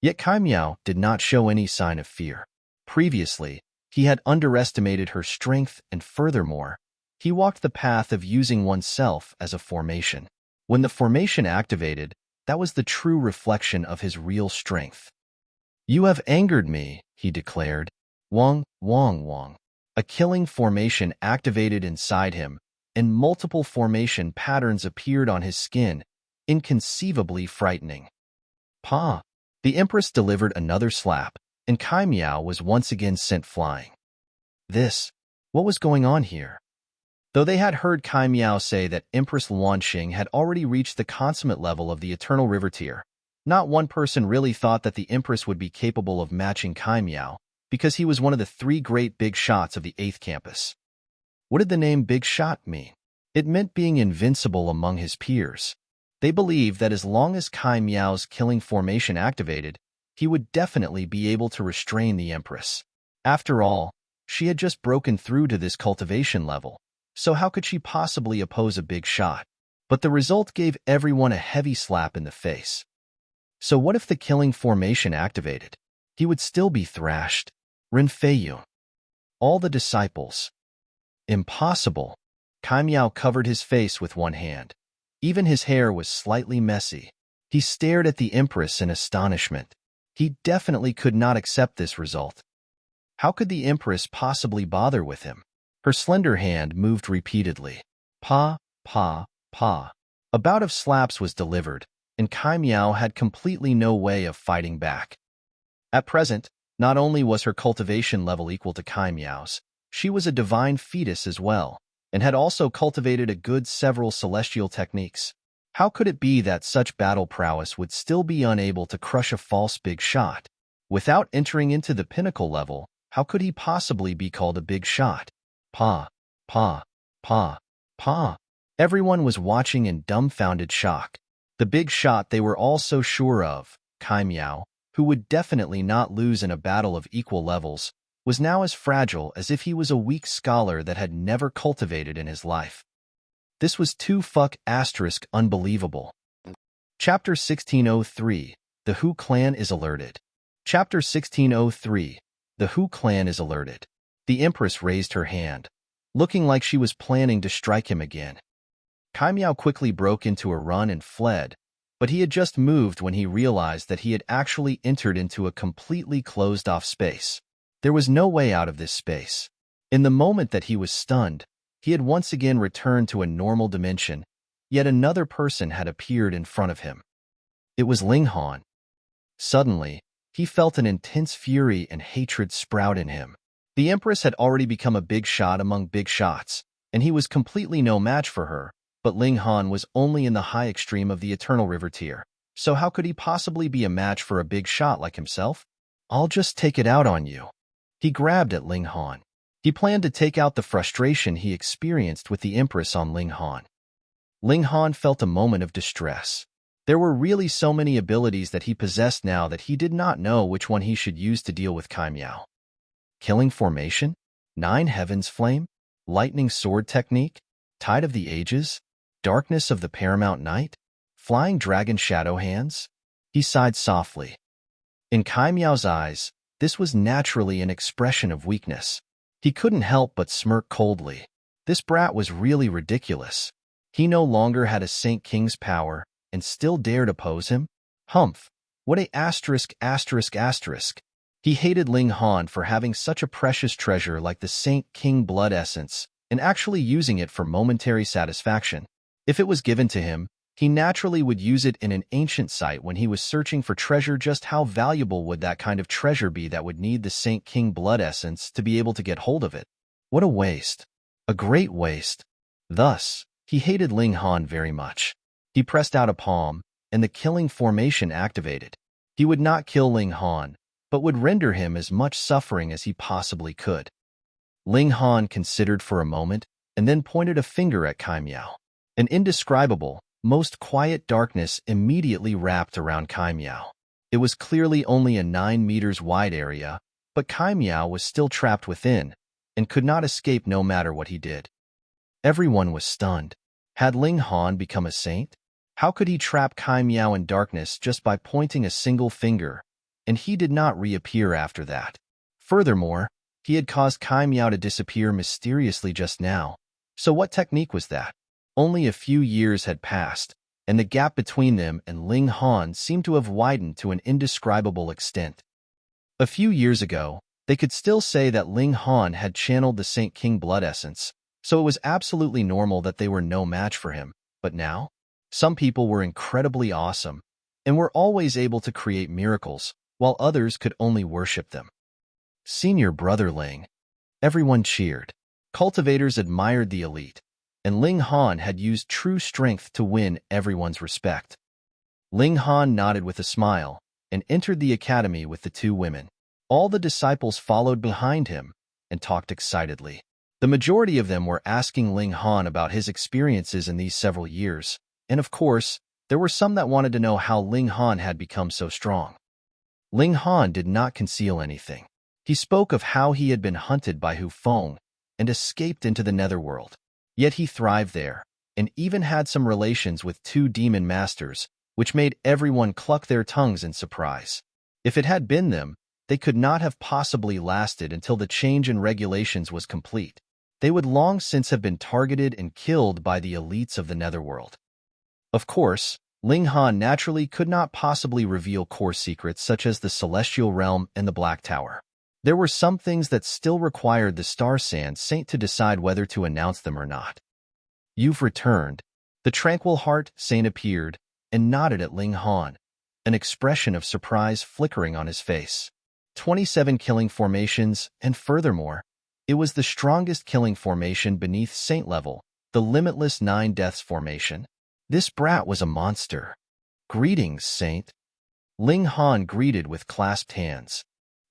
Yet Kai Miao did not show any sign of fear. Previously, he had underestimated her strength, and furthermore, he walked the path of using oneself as a formation. When the formation activated, that was the true reflection of his real strength. "You have angered me," he declared. Wong, Wong, Wong. A killing formation activated inside him, and multiple formation patterns appeared on his skin, inconceivably frightening. Pa! The Empress delivered another slap, and Kai Miao was once again sent flying. What was going on here? Though they had heard Kai Miao say that Empress Luanxing had already reached the consummate level of the Eternal River tier, not one person really thought that the Empress would be capable of matching Kai Miao, because he was one of the 3 great big shots of the 8th campus. What did the name Big Shot mean? It meant being invincible among his peers. They believed that as long as Kai Miao's killing formation activated, he would definitely be able to restrain the Empress. After all, she had just broken through to this cultivation level, so how could she possibly oppose a big shot? But the result gave everyone a heavy slap in the face. So what if the killing formation activated? He would still be thrashed. Renfeiyu. All the disciples. Impossible. Kai Miao covered his face with one hand. Even his hair was slightly messy. He stared at the Empress in astonishment. He definitely could not accept this result. How could the Empress possibly bother with him? Her slender hand moved repeatedly. Pa, pa, pa. A bout of slaps was delivered, and Kai Miao had completely no way of fighting back. At present, not only was her cultivation level equal to Kai Miao's, she was a divine fetus as well, and had also cultivated a good several celestial techniques. How could it be that such battle prowess would still be unable to crush a false big shot? Without entering into the pinnacle level, how could he possibly be called a big shot? Pa, pa, pa, pa. Everyone was watching in dumbfounded shock. The big shot they were all so sure of, Kai Miao, who would definitely not lose in a battle of equal levels, was now as fragile as if he was a weak scholar that had never cultivated in his life. This was unbelievable. Chapter 1603, The Hu Clan is Alerted. Chapter 1603, The Hu Clan is Alerted. The Empress raised her hand, looking like she was planning to strike him again. Kai Miao quickly broke into a run and fled, but he had just moved when he realized that he had actually entered into a completely closed-off space. There was no way out of this space. In the moment that he was stunned, he had once again returned to a normal dimension, yet another person had appeared in front of him. It was Ling Han. Suddenly, he felt an intense fury and hatred sprout in him. The Empress had already become a big shot among big shots, and he was completely no match for her, but Ling Han was only in the high extreme of the Eternal River tier, so how could he possibly be a match for a big shot like himself? I'll just take it out on you. He grabbed at Ling Han. He planned to take out the frustration he experienced with the Empress on Ling Han. Ling Han felt a moment of distress. There were really so many abilities that he possessed now that he did not know which one he should use to deal with Kai Miao. Killing Formation? 9 Heavens Flame? Lightning Sword Technique? Tide of the Ages? Darkness of the Paramount Night? Flying Dragon Shadow Hands? He sighed softly. In Kai Miao's eyes, this was naturally an expression of weakness. He couldn't help but smirk coldly. This brat was really ridiculous. He no longer had a Saint King's power and still dared oppose him? Humph! What a asterisk. He hated Ling Han for having such a precious treasure like the Saint King blood essence and actually using it for momentary satisfaction. If it was given to him, he naturally would use it in an ancient site when he was searching for treasure. Just how valuable would that kind of treasure be that would need the Saint King blood essence to be able to get hold of it? What a waste. A great waste. Thus, he hated Ling Han very much. He pressed out a palm, and the killing formation activated. He would not kill Ling Han, but would render him as much suffering as he possibly could. Ling Han considered for a moment, and then pointed a finger at Kai Miao. An indescribable, most quiet darkness immediately wrapped around Kai Miao. It was clearly only a 9 meters wide area, but Kai Miao was still trapped within, and could not escape no matter what he did. Everyone was stunned. Had Ling Han become a saint? How could he trap Kai Miao in darkness just by pointing a single finger, and he did not reappear after that? Furthermore, he had caused Kai Miao to disappear mysteriously just now. So what technique was that? Only a few years had passed, and the gap between them and Ling Han seemed to have widened to an indescribable extent. A few years ago, they could still say that Ling Han had channeled the Saint King blood essence, so it was absolutely normal that they were no match for him. But now, some people were incredibly awesome, and were always able to create miracles, while others could only worship them. Senior Brother Ling. Everyone cheered. Cultivators admired the elite, and Ling Han had used true strength to win everyone's respect. Ling Han nodded with a smile and entered the academy with the 2 women. All the disciples followed behind him and talked excitedly. The majority of them were asking Ling Han about his experiences in these several years, and of course, there were some that wanted to know how Ling Han had become so strong. Ling Han did not conceal anything. He spoke of how he had been hunted by Hu Feng and escaped into the Netherworld. Yet he thrived there, and even had some relations with 2 demon masters, which made everyone cluck their tongues in surprise. If it had been them, they could not have possibly lasted until the change in regulations was complete. They would long since have been targeted and killed by the elites of the Netherworld. Of course, Ling Han naturally could not possibly reveal core secrets such as the Celestial Realm and the Black Tower. There were some things that still required the Star Sand Saint to decide whether to announce them or not. "You've returned." The Tranquil Heart Saint appeared and nodded at Ling Han, an expression of surprise flickering on his face. 27 killing formations, and furthermore, it was the strongest killing formation beneath Saint level, the limitless 9 deaths formation. This brat was a monster. "Greetings, Saint." Ling Han greeted with clasped hands.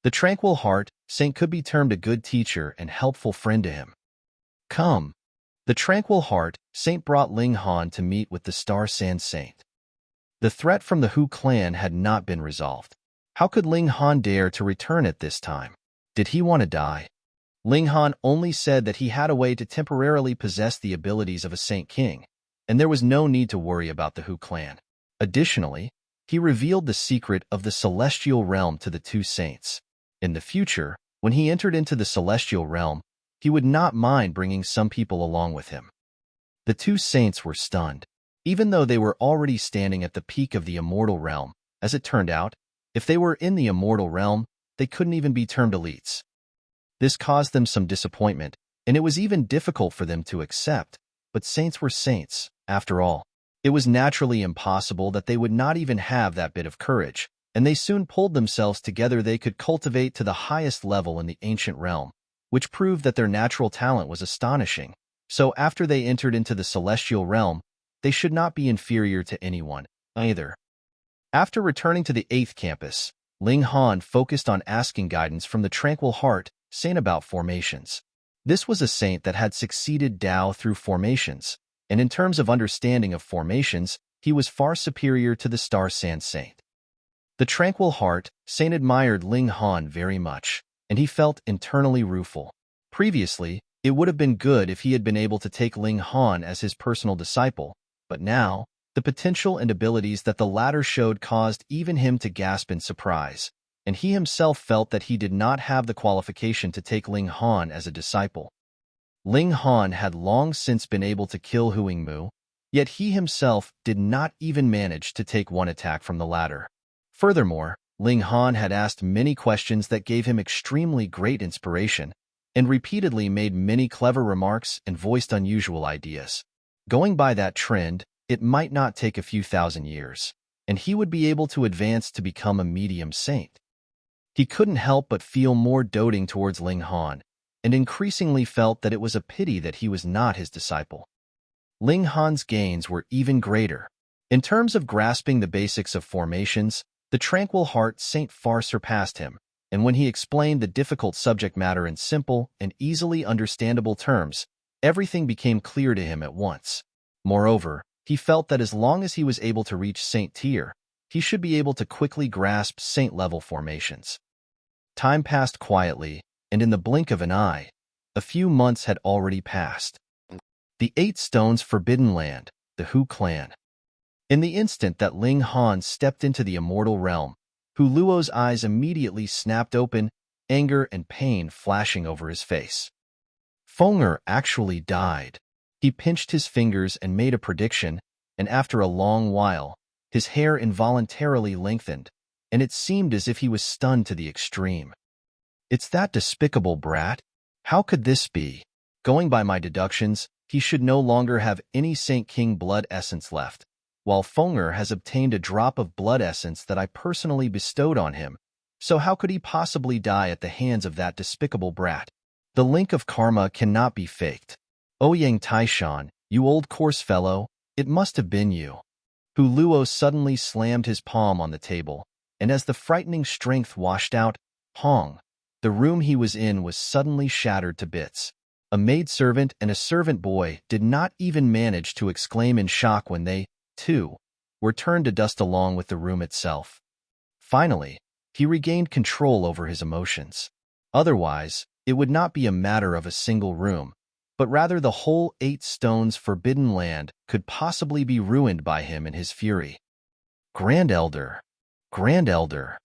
The Tranquil Heart Saint could be termed a good teacher and helpful friend to him. "Come." The Tranquil Heart Saint brought Ling Han to meet with the Star Sand Saint. The threat from the Hu clan had not been resolved. How could Ling Han dare to return at this time? Did he want to die? Ling Han only said that he had a way to temporarily possess the abilities of a Saint King, and there was no need to worry about the Hu clan. Additionally, he revealed the secret of the Celestial Realm to the 2 saints. In the future, when he entered into the Celestial Realm, he would not mind bringing some people along with him. The 2 saints were stunned. Even though they were already standing at the peak of the Immortal Realm, as it turned out, if they were in the Immortal Realm, they couldn't even be termed elites. This caused them some disappointment, and it was even difficult for them to accept, but saints were saints, after all. It was naturally impossible that they would not even have that bit of courage, and they soon pulled themselves together they could cultivate to the highest level in the ancient realm, which proved that their natural talent was astonishing. So after they entered into the Celestial Realm, they should not be inferior to anyone, either. After returning to the 8th campus, Ling Han focused on asking guidance from the Tranquil Heart Saint about formations. This was a saint that had succeeded Dao through formations, and in terms of understanding of formations, he was far superior to the Star Sand Saint. The Tranquil Heart Saint admired Ling Han very much, and he felt internally rueful. Previously, it would have been good if he had been able to take Ling Han as his personal disciple, but now, the potential and abilities that the latter showed caused even him to gasp in surprise, and he himself felt that he did not have the qualification to take Ling Han as a disciple. Ling Han had long since been able to kill Huangmu, yet he himself did not even manage to take one attack from the latter. Furthermore, Ling Han had asked many questions that gave him extremely great inspiration, and repeatedly made many clever remarks and voiced unusual ideas. Going by that trend, it might not take a few thousand years, and he would be able to advance to become a medium saint. He couldn't help but feel more doting towards Ling Han, and increasingly felt that it was a pity that he was not his disciple. Ling Han's gains were even greater. In terms of grasping the basics of formations, the Tranquil Heart Saint far surpassed him, and when he explained the difficult subject matter in simple and easily understandable terms, everything became clear to him at once. Moreover, he felt that as long as he was able to reach Saint tier, he should be able to quickly grasp Saint-level formations. Time passed quietly, and in the blink of an eye, a few months had already passed. The 8 Stones Forbidden Land, the Hu clan. In the instant that Ling Han stepped into the immortal realm, Hu Luo's eyes immediately snapped open, anger and pain flashing over his face. Fenger actually died. He pinched his fingers and made a prediction, and after a long while, his hair involuntarily lengthened, and it seemed as if he was stunned to the extreme. It's that despicable brat? How could this be? Going by my deductions, he should no longer have any Saint King blood essence left, while Fenger has obtained a drop of blood essence that I personally bestowed on him, so how could he possibly die at the hands of that despicable brat? The link of karma cannot be faked. Ouyang Taishan, you old coarse fellow, it must have been you. Hu Luo suddenly slammed his palm on the table, and as the frightening strength washed out, Hong. The room he was in was suddenly shattered to bits. A maidservant and a servant boy did not even manage to exclaim in shock when they, too, were turned to dust along with the room itself. Finally, he regained control over his emotions. Otherwise, it would not be a matter of a single room, but rather the whole 8 stones forbidden land could possibly be ruined by him in his fury. Grand Elder, Grand Elder,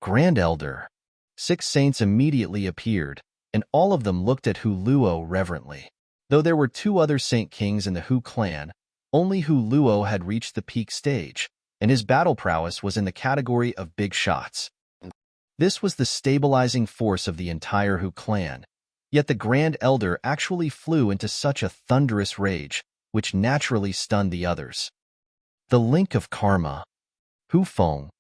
Grand Elder. 6 saints immediately appeared, and all of them looked at Hu Luo reverently. Though there were 2 other Saint Kings in the Hu clan, only Hu Luo had reached the peak stage, and his battle prowess was in the category of big shots. This was the stabilizing force of the entire Hu clan, yet the Grand Elder actually flew into such a thunderous rage, which naturally stunned the others. The link of karma. Hu Feng.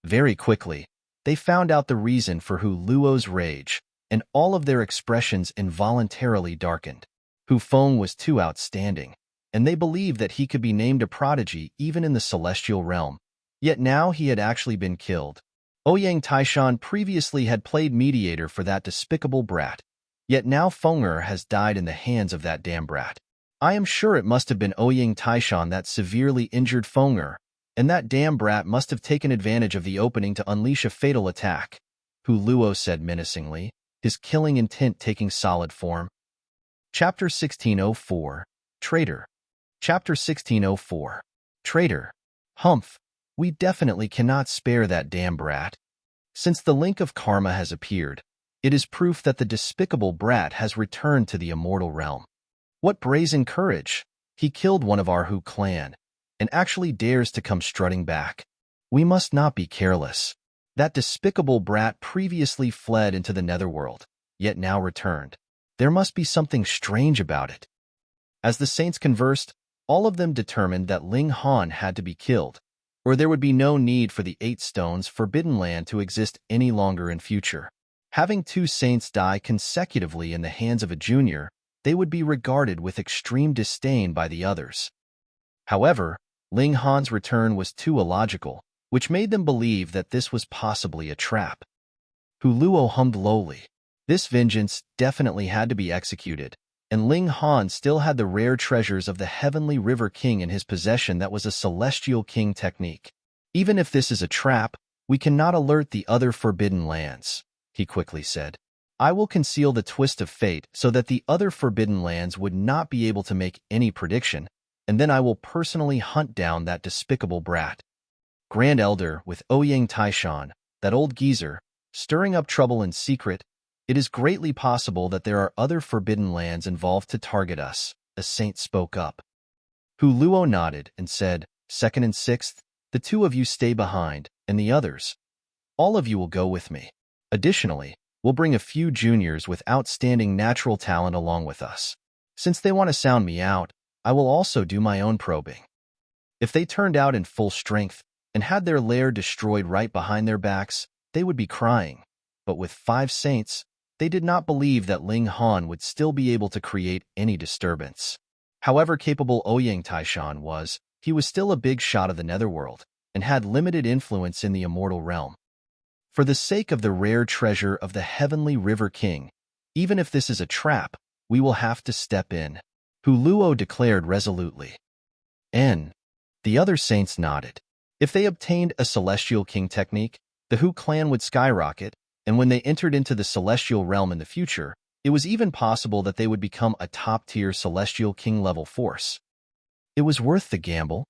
Very quickly, they found out the reason for Hu Luo's rage, and all of their expressions involuntarily darkened. Hu Feng was too outstanding, and they believed that he could be named a prodigy even in the celestial realm. Yet now he had actually been killed. Ouyang Taishan previously had played mediator for that despicable brat, yet now Fenger has died in the hands of that damn brat. I am sure it must have been Ouyang Taishan that severely injured Fenger, and that damn brat must have taken advantage of the opening to unleash a fatal attack, Hu Luo said menacingly, his killing intent taking solid form. Chapter 1604, Traitor. Chapter 1604, Traitor. Humph, we definitely cannot spare that damn brat. Since the link of karma has appeared, it is proof that the despicable brat has returned to the immortal realm. What brazen courage! He killed one of our Hu clan, and actually dares to come strutting back. We must not be careless. That despicable brat previously fled into the Netherworld, yet now returned. There must be something strange about it. As the saints conversed, all of them determined that Ling Han had to be killed, or there would be no need for the 8 stones forbidden land to exist any longer in future. Having 2 saints die consecutively in the hands of a junior, they would be regarded with extreme disdain by the others. However, Ling Han's return was too illogical, which made them believe that this was possibly a trap. Hu Luo hummed lowly. This vengeance definitely had to be executed, and Ling Han still had the rare treasures of the Heavenly River King in his possession that was a Celestial King technique. Even if this is a trap, we cannot alert the other forbidden lands, he quickly said. I will conceal the twist of fate so that the other forbidden lands would not be able to make any prediction, and then I will personally hunt down that despicable brat. Grand Elder with Ouyang Taishan, that old geezer, stirring up trouble in secret. It is greatly possible that there are other forbidden lands involved to target us, a saint spoke up. Hu Luo nodded and said, 2nd and 6th, the 2 of you stay behind, and the others. All of you will go with me. Additionally, we'll bring a few juniors with outstanding natural talent along with us. Since they want to sound me out, I will also do my own probing. If they turned out in full strength and had their lair destroyed right behind their backs, they would be crying. But with 5 saints, they did not believe that Ling Han would still be able to create any disturbance. However capable Ouyang Taishan was, he was still a big shot of the Netherworld and had limited influence in the immortal realm. For the sake of the rare treasure of the Heavenly River King, even if this is a trap, we will have to step in, Hu Luo declared resolutely. The other saints nodded. If they obtained a Celestial King technique, the Hu clan would skyrocket, and when they entered into the Celestial Realm in the future, it was even possible that they would become a top-tier Celestial King-level force. It was worth the gamble.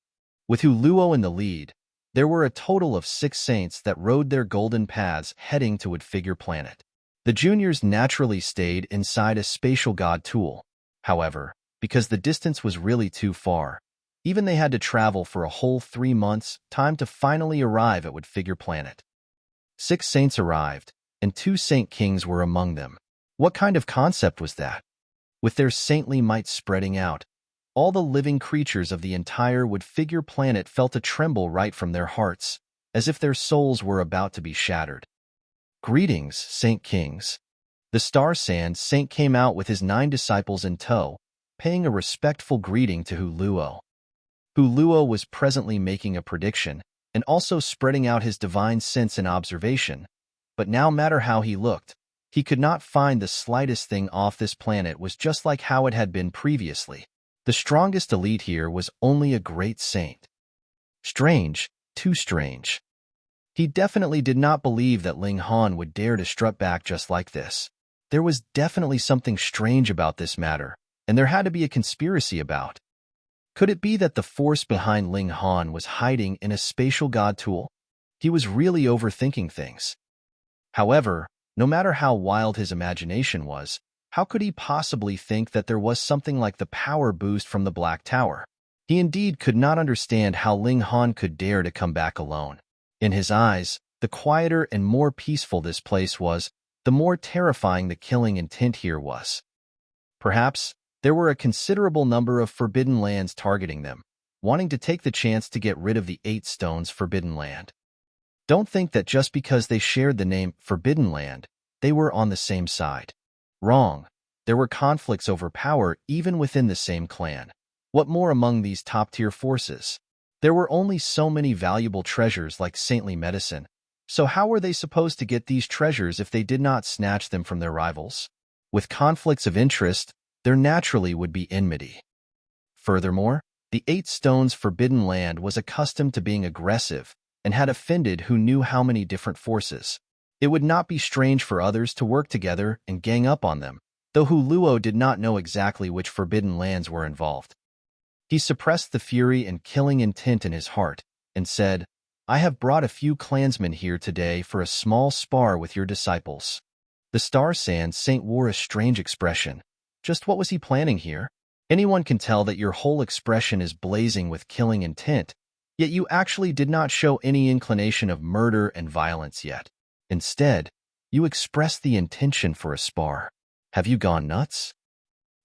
With Hu Luo in the lead, there were a total of 6 saints that rode their golden paths heading to Woodfigure Planet. The juniors naturally stayed inside a spatial god tool. However, because the distance was really too far, even they had to travel for a whole 3 months' time to finally arrive at Woodfigure Planet. 6 saints arrived, and 2 Saint Kings were among them. What kind of concept was that? With their saintly might spreading out, all the living creatures of the entire Woodfigure Planet felt a tremble right from their hearts, as if their souls were about to be shattered. Greetings, Saint Kings. The Star Sand Saint came out with his 9 disciples in tow, paying a respectful greeting to Hu Luo. Hu Luo was presently making a prediction, and also spreading out his divine sense and observation, but no matter how he looked, he could not find the slightest thing off this planet was just like how it had been previously. The strongest elite here was only a great saint. Strange, too strange. He definitely did not believe that Ling Han would dare to strut back just like this. There was definitely something strange about this matter, and there had to be a conspiracy about. Could it be that the force behind Ling Han was hiding in a spatial god tool? He was really overthinking things. However, no matter how wild his imagination was, how could he possibly think that there was something like the power boost from the Black Tower? He indeed could not understand how Ling Han could dare to come back alone. In his eyes, the quieter and more peaceful this place was, the more terrifying the killing intent here was. Perhaps there were a considerable number of forbidden lands targeting them, wanting to take the chance to get rid of the 8 stones forbidden land. Don't think that just because they shared the name Forbidden Land, they were on the same side. Wrong. There were conflicts over power even within the same clan. What more among these top-tier forces? There were only so many valuable treasures like saintly medicine, so how were they supposed to get these treasures if they did not snatch them from their rivals? With conflicts of interest, there naturally would be enmity. Furthermore, the 8 stones forbidden land was accustomed to being aggressive and had offended who knew how many different forces. It would not be strange for others to work together and gang up on them, though Hu Luo did not know exactly which forbidden lands were involved. He suppressed the fury and killing intent in his heart and said, "I have brought a few clansmen here today for a small spar with your disciples." The Star Sand Saint wore a strange expression. Just what was he planning here? Anyone can tell that your whole expression is blazing with killing intent, yet you actually did not show any inclination of murder and violence yet. Instead, you expressed the intention for a spar. Have you gone nuts?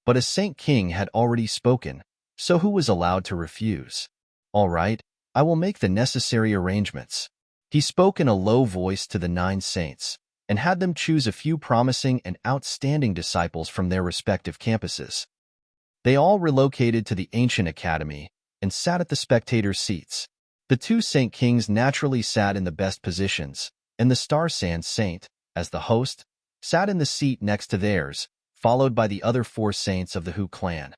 But a Saint King had already spoken, so who was allowed to refuse? All right, I will make the necessary arrangements. He spoke in a low voice to the 9 saints, and had them choose a few promising and outstanding disciples from their respective campuses. They all relocated to the ancient academy and sat at the spectator seats. The 2 Saint Kings naturally sat in the best positions, and the Star Sand Saint, as the host, sat in the seat next to theirs, followed by the other 4 saints of the Hu clan.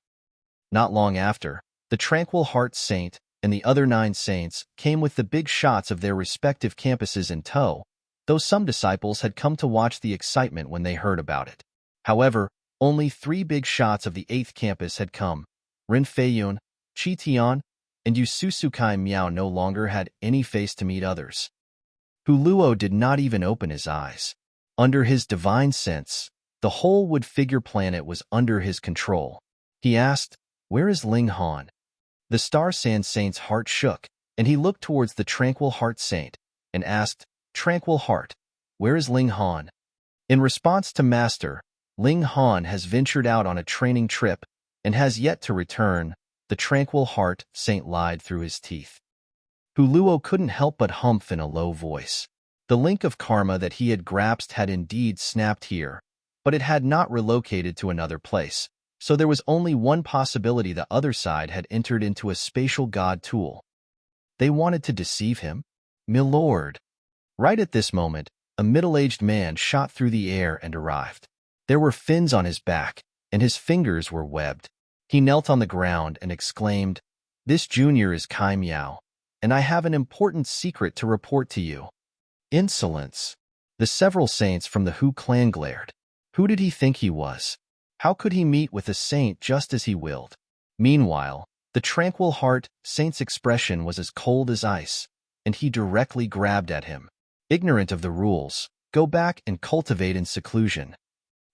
Not long after, the Tranquil Heart Saint and the other 9 saints came with the big shots of their respective campuses in tow, though some disciples had come to watch the excitement when they heard about it. However, only 3 big shots of the 8th campus had come. Rin Feiyun, Qi Tian, and Yususukai Miao no longer had any face to meet others. Hu Luo did not even open his eyes. Under his divine sense, the whole wood-figure planet was under his control. He asked, "Where is Ling Han?" The Star Sand Saint's heart shook, and he looked towards the Tranquil Heart Saint and asked, "Tranquil Heart, where is Ling Han?" In response to Master, Ling Han has ventured out on a training trip and has yet to return, the Tranquil Heart Saint lied through his teeth. Hu Luo couldn't help but humph in a low voice. The link of karma that he had grasped had indeed snapped here, but it had not relocated to another place, so there was only one possibility: the other side had entered into a spatial god tool. They wanted to deceive him? Milord. Right at this moment, a middle-aged man shot through the air and arrived. There were fins on his back, and his fingers were webbed. He knelt on the ground and exclaimed, "This junior is Kai Miao, and I have an important secret to report to you." Insolence. The several saints from the Hu clan glared. Who did he think he was? How could he meet with a saint just as he willed? Meanwhile, the Tranquil Heart Saint's expression was as cold as ice, and he directly grabbed at him. Ignorant of the rules, go back and cultivate in seclusion.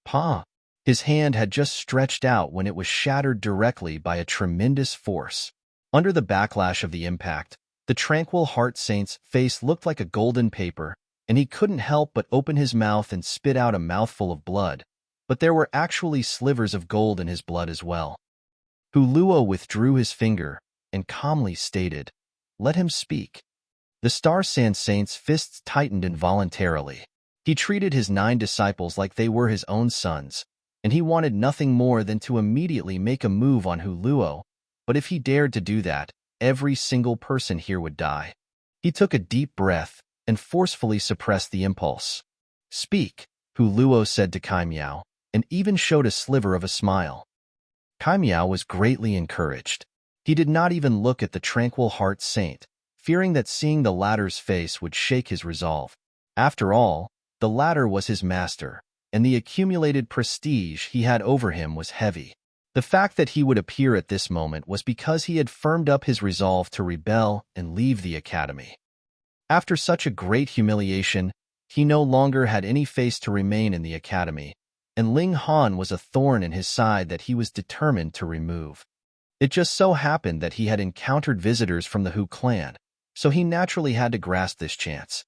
Pa! His hand had just stretched out when it was shattered directly by a tremendous force. Under the backlash of the impact, the Tranquil Heart Saint's face looked like a golden paper, and he couldn't help but open his mouth and spit out a mouthful of blood, but there were actually slivers of gold in his blood as well. Hu Luo withdrew his finger and calmly stated, "Let him speak." The Star Sand Saint's fists tightened involuntarily. He treated his 9 disciples like they were his own sons, and he wanted nothing more than to immediately make a move on Hu Luo, but if he dared to do that, every single person here would die. He took a deep breath and forcefully suppressed the impulse. "Speak," Hu Luo said to Kai Miao, and even showed a sliver of a smile. Kai Miao was greatly encouraged. He did not even look at the tranquil heart saint, fearing that seeing the latter's face would shake his resolve. After all, the latter was his master, and the accumulated prestige he had over him was heavy. The fact that he would appear at this moment was because he had firmed up his resolve to rebel and leave the academy. After such a great humiliation, he no longer had any face to remain in the academy, and Ling Han was a thorn in his side that he was determined to remove. It just so happened that he had encountered visitors from the Hu clan, so he naturally had to grasp this chance.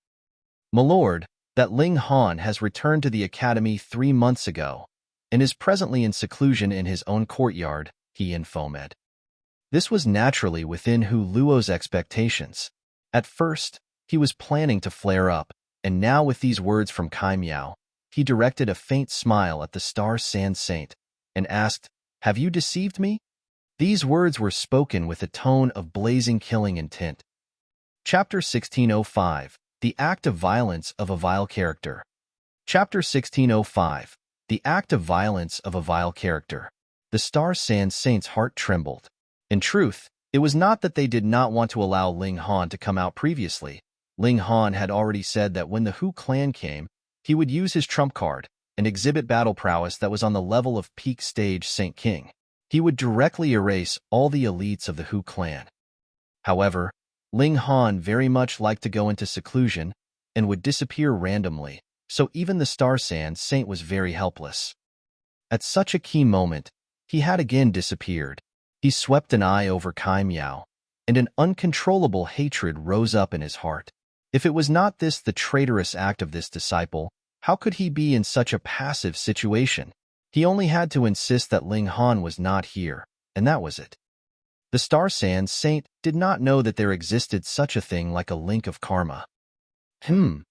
"My lord, that Ling Han has returned to the academy 3 months ago, and is presently in seclusion in his own courtyard," he informed. This was naturally within Hu Luo's expectations. At first, he was planning to flare up, and now with these words from Kai Miao, he directed a faint smile at the Star Sand Saint, and asked, "Have you deceived me?" These words were spoken with a tone of blazing killing intent. Chapter 1605, The Act of Violence of a Vile Character. Chapter 1605, The Act of Violence of a Vile Character. The Star Sand Saint's heart trembled. In truth, it was not that they did not want to allow Ling Han to come out previously. Ling Han had already said that when the Hu clan came, he would use his trump card and exhibit battle prowess that was on the level of peak stage Saint King. He would directly erase all the elites of the Hu clan. However, Ling Han very much liked to go into seclusion and would disappear randomly, so even the Star Sand Saint was very helpless. At such a key moment, he had again disappeared. He swept an eye over Kai Miao, and an uncontrollable hatred rose up in his heart. If it was not this the traitorous act of this disciple, how could he be in such a passive situation? He only had to insist that Ling Han was not here, and that was it. The Star Sand Saint did not know that there existed such a thing like a link of karma. Hu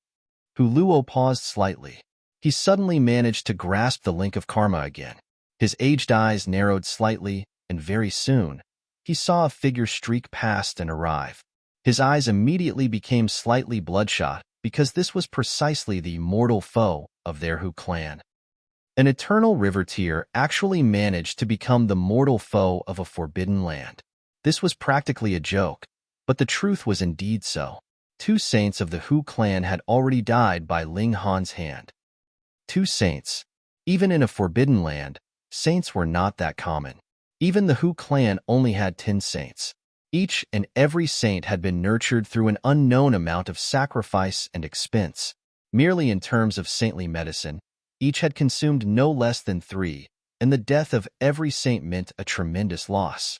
Luo paused slightly. He suddenly managed to grasp the link of karma again. His aged eyes narrowed slightly, and very soon, he saw a figure streak past and arrive. His eyes immediately became slightly bloodshot, because this was precisely the mortal foe of their Hu clan. An eternal river-tier actually managed to become the mortal foe of a forbidden land. This was practically a joke, but the truth was indeed so. 2 saints of the Hu clan had already died by Ling Han's hand. 2 saints. Even in a forbidden land, saints were not that common. Even the Hu clan only had 10 saints. Each and every saint had been nurtured through an unknown amount of sacrifice and expense. Merely in terms of saintly medicine, each had consumed no less than 3, and the death of every saint meant a tremendous loss.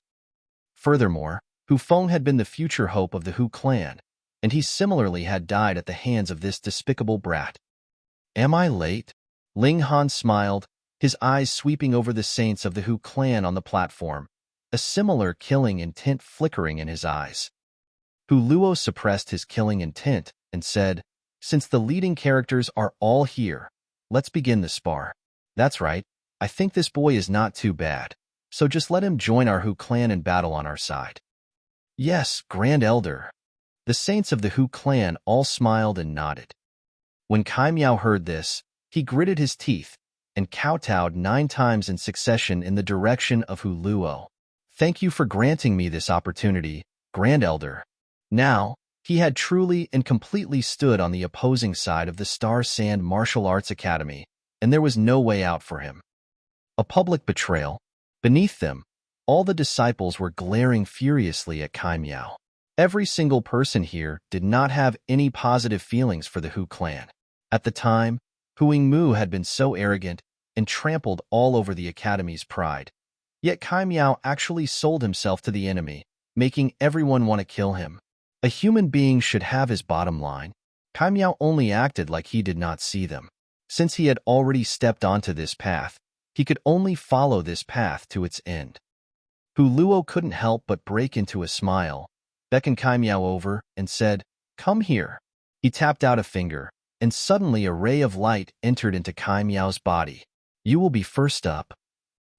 Furthermore, Hu Feng had been the future hope of the Hu clan, and he similarly had died at the hands of this despicable brat. "Am I late?" Ling Han smiled, his eyes sweeping over the saints of the Hu clan on the platform, a similar killing intent flickering in his eyes. Hu Luo suppressed his killing intent and said, "Since the leading characters are all here, let's begin the spar. That's right, I think this boy is not too bad, so just let him join our Hu clan in battle on our side." "Yes, Grand Elder." The saints of the Hu clan all smiled and nodded. When Kai Miao heard this, he gritted his teeth and kowtowed 9 times in succession in the direction of Hu Luo. "Thank you for granting me this opportunity, Grand Elder." Now, he had truly and completely stood on the opposing side of the Star Sand Martial Arts Academy, and there was no way out for him. A public betrayal. Beneath them, all the disciples were glaring furiously at Kai Miao. Every single person here did not have any positive feelings for the Hu clan. At the time, Huang Mu had been so arrogant and trampled all over the academy's pride. Yet Kai Miao actually sold himself to the enemy, making everyone want to kill him. A human being should have his bottom line. Kai Miao only acted like he did not see them. Since he had already stepped onto this path, he could only follow this path to its end. Hu Luo couldn't help but break into a smile, beckoned Kai Miao over, and said, "Come here." He tapped out a finger, and suddenly a ray of light entered into Kai Miao's body. "You will be first up."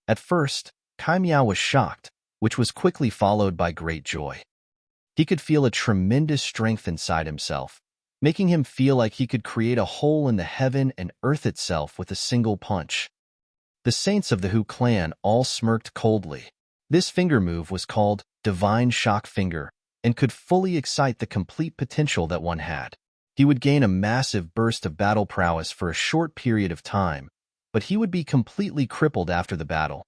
At first, Kai Miao was shocked, which was quickly followed by great joy. He could feel a tremendous strength inside himself, making him feel like he could create a hole in the heaven and earth itself with a single punch. The saints of the Hu clan all smirked coldly. This finger move was called Divine Shock Finger and could fully excite the complete potential that one had. He would gain a massive burst of battle prowess for a short period of time, but he would be completely crippled after the battle.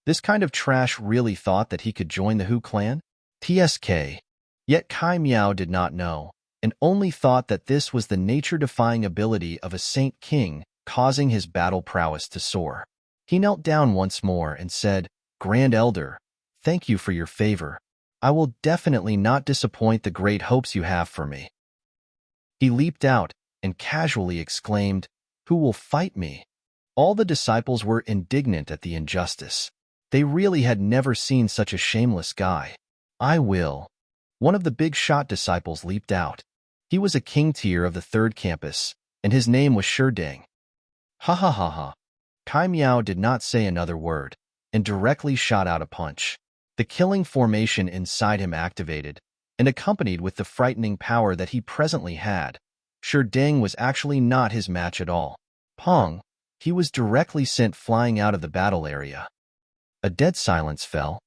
This kind of trash really thought that he could join the Hu clan? TSK. Yet Kai Miao did not know, and only thought that this was the nature-defying ability of a Saint King, causing his battle prowess to soar. He knelt down once more and said, "Grand Elder, thank you for your favor. I will definitely not disappoint the great hopes you have for me." He leaped out and casually exclaimed, "Who will fight me?" All the disciples were indignant at the injustice. They really had never seen such a shameless guy. "I will." One of the big shot disciples leaped out. He was a king tier of the third campus, and his name was Sherdang. Ha ha ha ha. Kai Miao did not say another word, and directly shot out a punch. The killing formation inside him activated, and accompanied with the frightening power that he presently had, Sherdang was actually not his match at all. Pong! He was directly sent flying out of the battle area. A dead silence fell.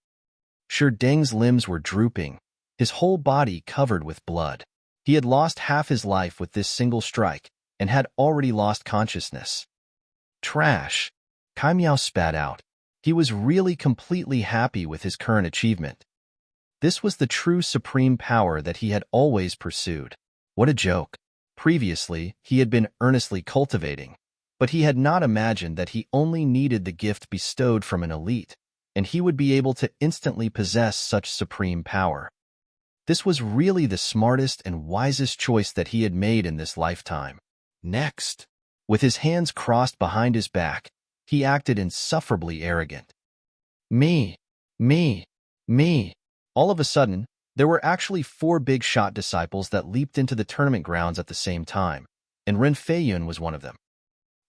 Sherdang's limbs were drooping, his whole body covered with blood. He had lost half his life with this single strike, and had already lost consciousness. Trash! Kai Miao spat out. He was really completely happy with his current achievement. This was the true supreme power that he had always pursued. What a joke. Previously, he had been earnestly cultivating, but he had not imagined that he only needed the gift bestowed from an elite, and he would be able to instantly possess such supreme power. This was really the smartest and wisest choice that he had made in this lifetime. Next, with his hands crossed behind his back, he acted insufferably arrogant. Me. All of a sudden, there were actually 4 big shot disciples that leaped into the tournament grounds at the same time, and Ren Feiyun was one of them.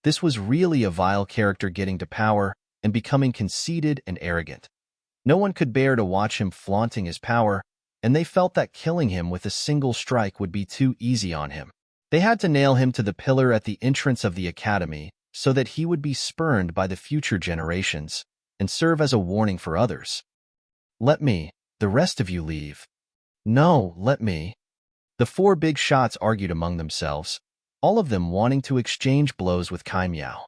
This was really a vile character getting to power and becoming conceited and arrogant. No one could bear to watch him flaunting his power, and they felt that killing him with a single strike would be too easy on him. They had to nail him to the pillar at the entrance of the academy so that he would be spurned by the future generations and serve as a warning for others. "Let me, the rest of you leave." "No, let me." The 4 big shots argued among themselves, all of them wanting to exchange blows with Kai Miao.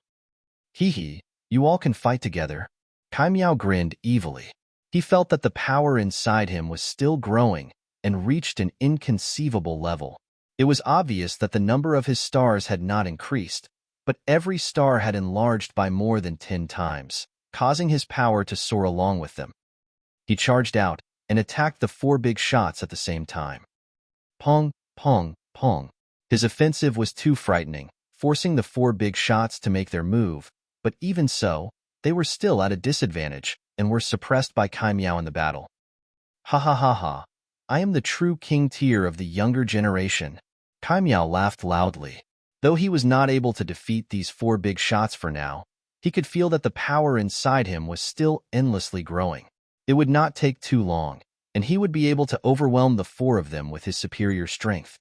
"Hee, you all can fight together." Kai Miao grinned evilly. He felt that the power inside him was still growing and reached an inconceivable level. It was obvious that the number of his stars had not increased, but every star had enlarged by more than 10 times, causing his power to soar along with them. He charged out and attacked the 4 big shots at the same time. Pong, pong, pong. His offensive was too frightening, forcing the 4 big shots to make their move, but even so, they were still at a disadvantage and were suppressed by Kai Miao in the battle. Ha ha ha ha. I am the true king tier of the younger generation. Kai Miao laughed loudly. Though he was not able to defeat these 4 big shots for now, he could feel that the power inside him was still endlessly growing. It would not take too long, and he would be able to overwhelm the 4 of them with his superior strength.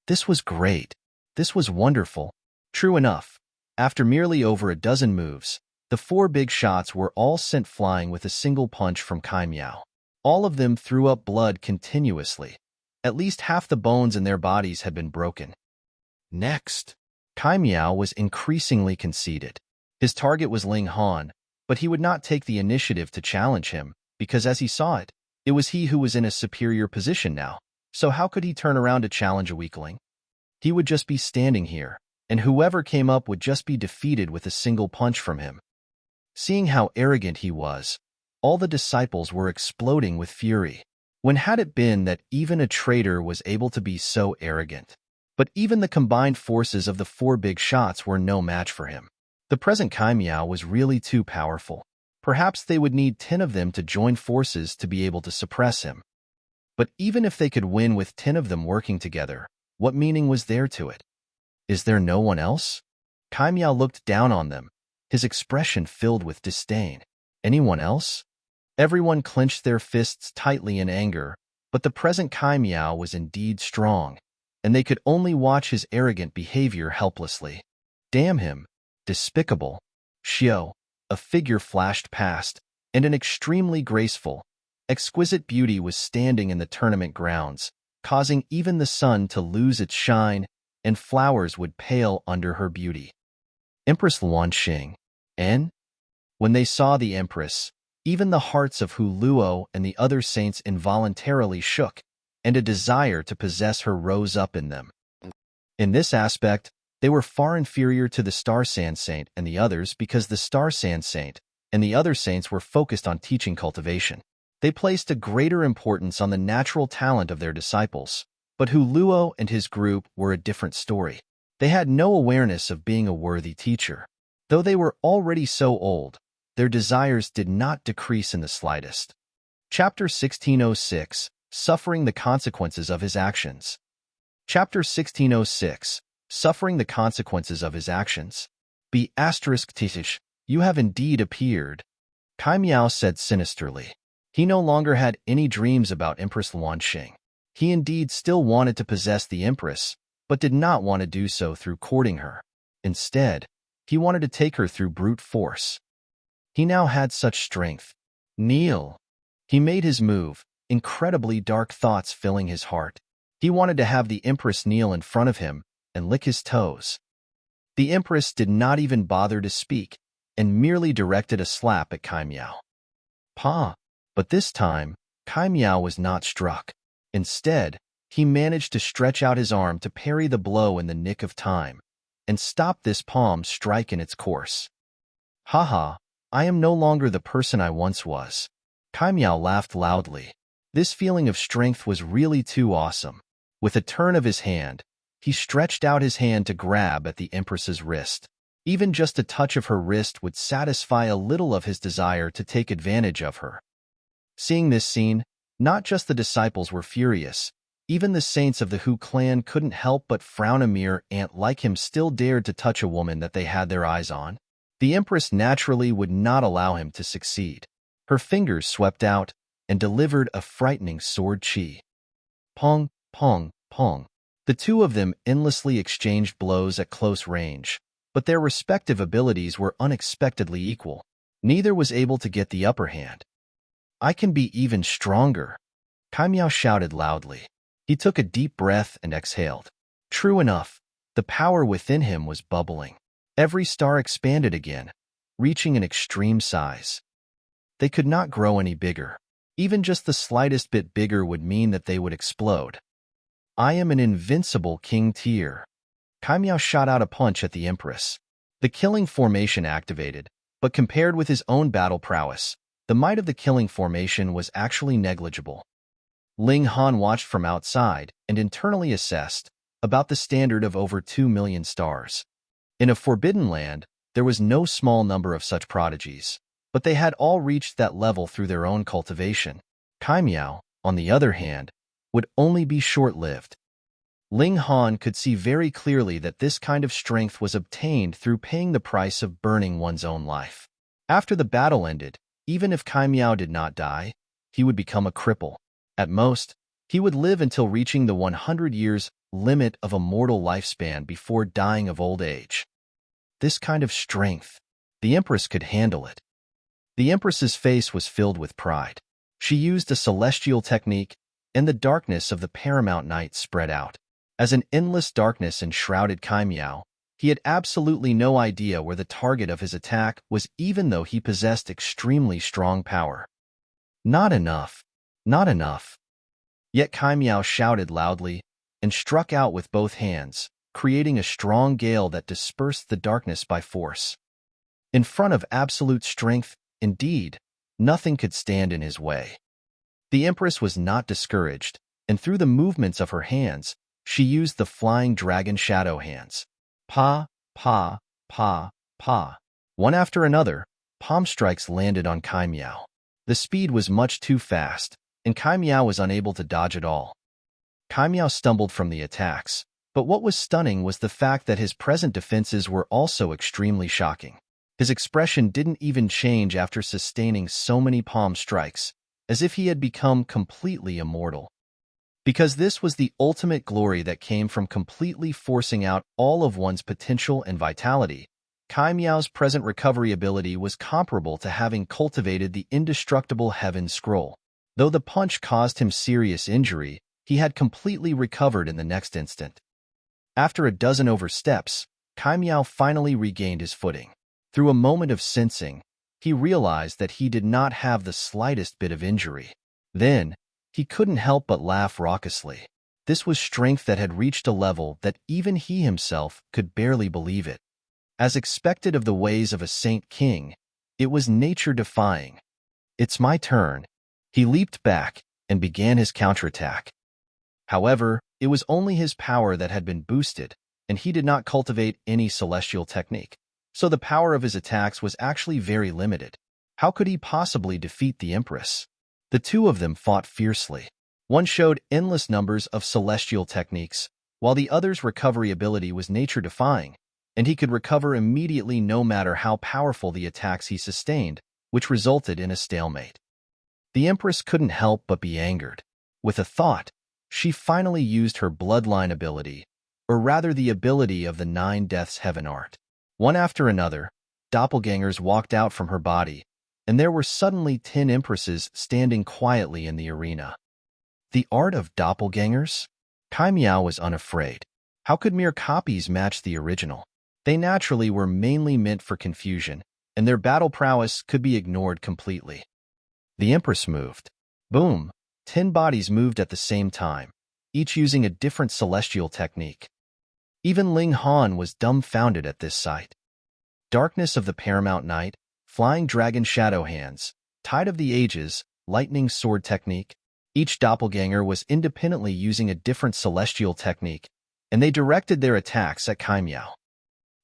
This was great. This was wonderful. True enough, after merely over a dozen moves, the 4 big shots were all sent flying with a single punch from Kai Miao. All of them threw up blood continuously. At least half the bones in their bodies had been broken. Next, Kai Miao was increasingly conceited. His target was Ling Han, but he would not take the initiative to challenge him, because as he saw it, it was he who was in a superior position now. So how could he turn around to challenge a weakling? He would just be standing here, and whoever came up would just be defeated with a single punch from him. Seeing how arrogant he was, all the disciples were exploding with fury. When had it been that even a traitor was able to be so arrogant? But even the combined forces of the 4 big shots were no match for him. The present Kai Miao was really too powerful. Perhaps they would need 10 of them to join forces to be able to suppress him. But even if they could win with 10 of them working together, what meaning was there to it? Is there no one else? Kai Miao looked down on them, his expression filled with disdain. Anyone else? Everyone clenched their fists tightly in anger, but the present Kai Miao was indeed strong, and they could only watch his arrogant behavior helplessly. Damn him! Despicable! Xiao, a figure flashed past, and an extremely graceful, exquisite beauty was standing in the tournament grounds, causing even the sun to lose its shine, and flowers would pale under her beauty. Empress Luanxing. And when they saw the Empress, even the hearts of Hu Luo and the other saints involuntarily shook, and a desire to possess her rose up in them. In this aspect, they were far inferior to the Star Sand Saint and the others because the Star Sand Saint and the other saints were focused on teaching cultivation. They placed a greater importance on the natural talent of their disciples, but Hu Luo and his group were a different story. They had no awareness of being a worthy teacher. Though they were already so old, their desires did not decrease in the slightest. Chapter 1606, Suffering the Consequences of His Actions. Chapter 1606, Suffering the Consequences of His Actions. Be asterisk titish, you have indeed appeared, Kai Miao said sinisterly. He no longer had any dreams about Empress Luanxing. He indeed still wanted to possess the Empress, but did not want to do so through courting her. Instead, he wanted to take her through brute force. He now had such strength. Kneel. He made his move, incredibly dark thoughts filling his heart. He wanted to have the Empress kneel in front of him and lick his toes. The Empress did not even bother to speak and merely directed a slap at Kai Miao. Pa! But this time, Kai Miao was not struck. Instead, he managed to stretch out his arm to parry the blow in the nick of time and stop this palm strike in its course. Haha, I am no longer the person I once was. Kai Miao laughed loudly. This feeling of strength was really too awesome. With a turn of his hand, he stretched out his hand to grab at the Empress's wrist. Even just a touch of her wrist would satisfy a little of his desire to take advantage of her. Seeing this scene, not just the disciples were furious, even the saints of the Hu clan couldn't help but frown. A mere ant like him still dared to touch a woman that they had their eyes on. The Empress naturally would not allow him to succeed. Her fingers swept out and delivered a frightening sword chi. Pong, pong, pong. The two of them endlessly exchanged blows at close range, but their respective abilities were unexpectedly equal. Neither was able to get the upper hand. I can be even stronger, Kai Miao shouted loudly. He took a deep breath and exhaled. True enough, the power within him was bubbling. Every star expanded again, reaching an extreme size. They could not grow any bigger. Even just the slightest bit bigger would mean that they would explode. I am an invincible king tier. Kai Miao shot out a punch at the Empress. The killing formation activated, but compared with his own battle prowess, the might of the killing formation was actually negligible. Ling Han watched from outside and internally assessed, about the standard of over 2 million stars. In a forbidden land, there was no small number of such prodigies, but they had all reached that level through their own cultivation. Kai Miao, on the other hand, would only be short-lived. Ling Han could see very clearly that this kind of strength was obtained through paying the price of burning one's own life. After the battle ended, even if Kai Miao did not die, he would become a cripple. At most, he would live until reaching the 100 years limit of a mortal lifespan before dying of old age. This kind of strength, the Empress could handle it. The Empress's face was filled with pride. She used a celestial technique, and the darkness of the paramount night spread out. As an endless darkness enshrouded Kai Miao, he had absolutely no idea where the target of his attack was, even though he possessed extremely strong power. Not enough. Not enough. Yet Kai Miao shouted loudly and struck out with both hands, creating a strong gale that dispersed the darkness by force. In front of absolute strength, indeed, nothing could stand in his way. The Empress was not discouraged, and through the movements of her hands, she used the flying dragon shadow hands. Pa, pa, pa, pa. One after another, palm strikes landed on Kai Miao. The speed was much too fast, and Kai Miao was unable to dodge it all. Kai Miao stumbled from the attacks, but what was stunning was the fact that his present defenses were also extremely shocking. His expression didn't even change after sustaining so many palm strikes, as if he had become completely immortal. Because this was the ultimate glory that came from completely forcing out all of one's potential and vitality. Kai Miao's present recovery ability was comparable to having cultivated the indestructible Heaven Scroll. Though the punch caused him serious injury, he had completely recovered in the next instant. After a dozen oversteps, Kai Miao finally regained his footing. Through a moment of sensing, he realized that he did not have the slightest bit of injury. Then, he couldn't help but laugh raucously. This was strength that had reached a level that even he himself could barely believe it. As expected of the ways of a Saint King, it was nature-defying. "It's my turn." He leaped back and began his counterattack. However, it was only his power that had been boosted, and he did not cultivate any celestial technique, so the power of his attacks was actually very limited. How could he possibly defeat the Empress? The two of them fought fiercely. One showed endless numbers of celestial techniques, while the other's recovery ability was nature-defying, and he could recover immediately no matter how powerful the attacks he sustained, which resulted in a stalemate. The Empress couldn't help but be angered. With a thought, she finally used her bloodline ability, or rather the ability of the 9 Deaths Heaven art. One after another, doppelgangers walked out from her body, and there were suddenly 10 Empresses standing quietly in the arena. The art of doppelgangers? Kai Miao was unafraid. How could mere copies match the original? They naturally were mainly meant for confusion, and their battle prowess could be ignored completely. The Empress moved. Boom! 10 bodies moved at the same time, each using a different celestial technique. Even Ling Han was dumbfounded at this sight. Darkness of the Paramount Night, Flying Dragon Shadow Hands, Tide of the Ages, Lightning Sword Technique. Each doppelganger was independently using a different celestial technique, and they directed their attacks at Kai Miao.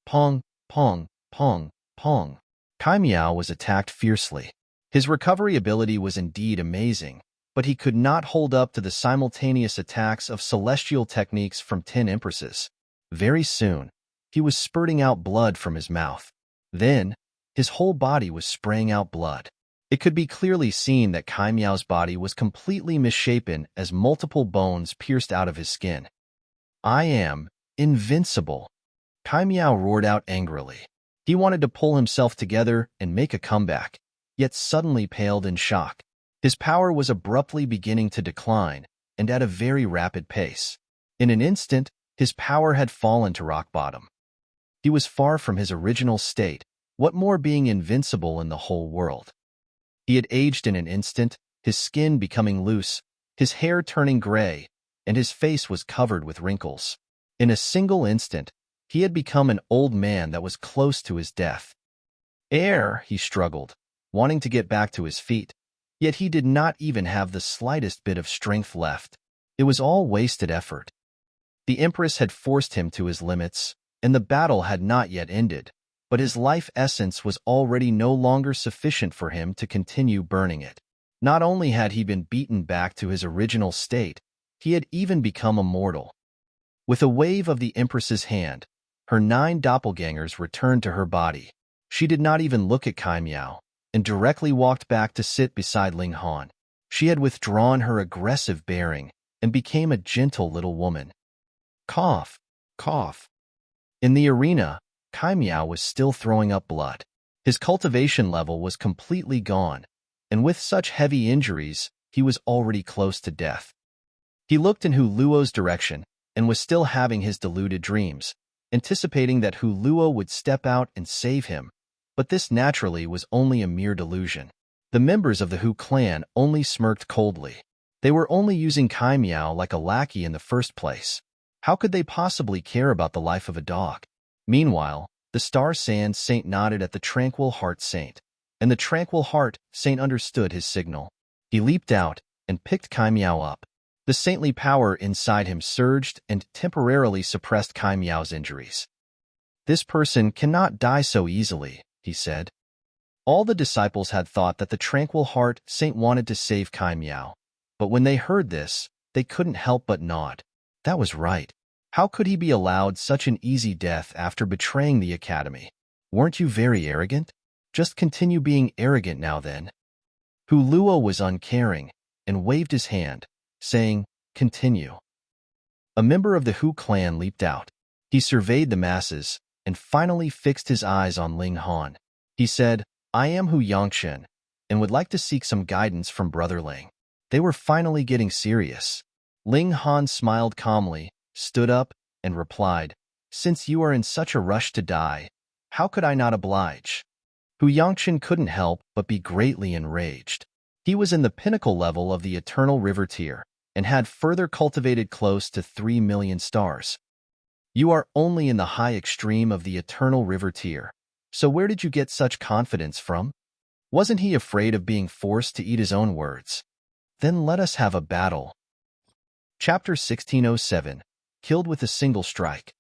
Pong, pong, pong, pong. Kai Miao was attacked fiercely. His recovery ability was indeed amazing, but he could not hold up to the simultaneous attacks of celestial techniques from 10 Empresses. Very soon, he was spurting out blood from his mouth. Then, his whole body was spraying out blood. It could be clearly seen that Kai Miao's body was completely misshapen as multiple bones pierced out of his skin. "I am invincible," Kai Miao roared out angrily. He wanted to pull himself together and make a comeback, yet suddenly paled in shock. His power was abruptly beginning to decline, and at a very rapid pace. In an instant, his power had fallen to rock bottom. He was far from his original state, what more being invincible in the whole world. He had aged in an instant, his skin becoming loose, his hair turning gray, and his face was covered with wrinkles. In a single instant, he had become an old man that was close to his death. "Air," he struggled, wanting to get back to his feet, yet he did not even have the slightest bit of strength left. It was all wasted effort. The Empress had forced him to his limits, and the battle had not yet ended, but his life essence was already no longer sufficient for him to continue burning it. Not only had he been beaten back to his original state, he had even become immortal. With a wave of the Empress's hand, her 9 doppelgangers returned to her body. She did not even look at Kai Miao, and directly walked back to sit beside Ling Han. She had withdrawn her aggressive bearing and became a gentle little woman. Cough, cough. In the arena, Kai Miao was still throwing up blood. His cultivation level was completely gone, and with such heavy injuries, he was already close to death. He looked in Hu Luo's direction and was still having his deluded dreams, anticipating that Hu Luo would step out and save him, but this naturally was only a mere delusion. The members of the Hu clan only smirked coldly. They were only using Kai Miao like a lackey in the first place. How could they possibly care about the life of a dog? Meanwhile, the Star Sand Saint nodded at the Tranquil Heart Saint, and the Tranquil Heart Saint understood his signal. He leaped out and picked Kai Miao up. The saintly power inside him surged and temporarily suppressed Kai Miao's injuries. "This person cannot die so easily," he said. All the disciples had thought that the Tranquil Heart Saint wanted to save Kai Miao, but when they heard this, they couldn't help but nod. That was right. How could he be allowed such an easy death after betraying the academy? "Weren't you very arrogant? Just continue being arrogant now then." Hu Luo was uncaring and waved his hand, saying, Continue. A member of the Hu clan leaped out. He surveyed the masses and finally fixed his eyes on Ling Han. He said, I am Hu Yongchen and would like to seek some guidance from Brother Ling. They were finally getting serious. Ling Han smiled calmly, stood up, and replied, Since you are in such a rush to die, how could I not oblige? Hu Yongchen couldn't help but be greatly enraged. He was in the pinnacle level of the Eternal River tier and had further cultivated close to 3 million stars. You are only in the high extreme of the Eternal River tier, so where did you get such confidence from? Wasn't he afraid of being forced to eat his own words? Then let us have a battle. Chapter 1607, Killed with a Single Strike.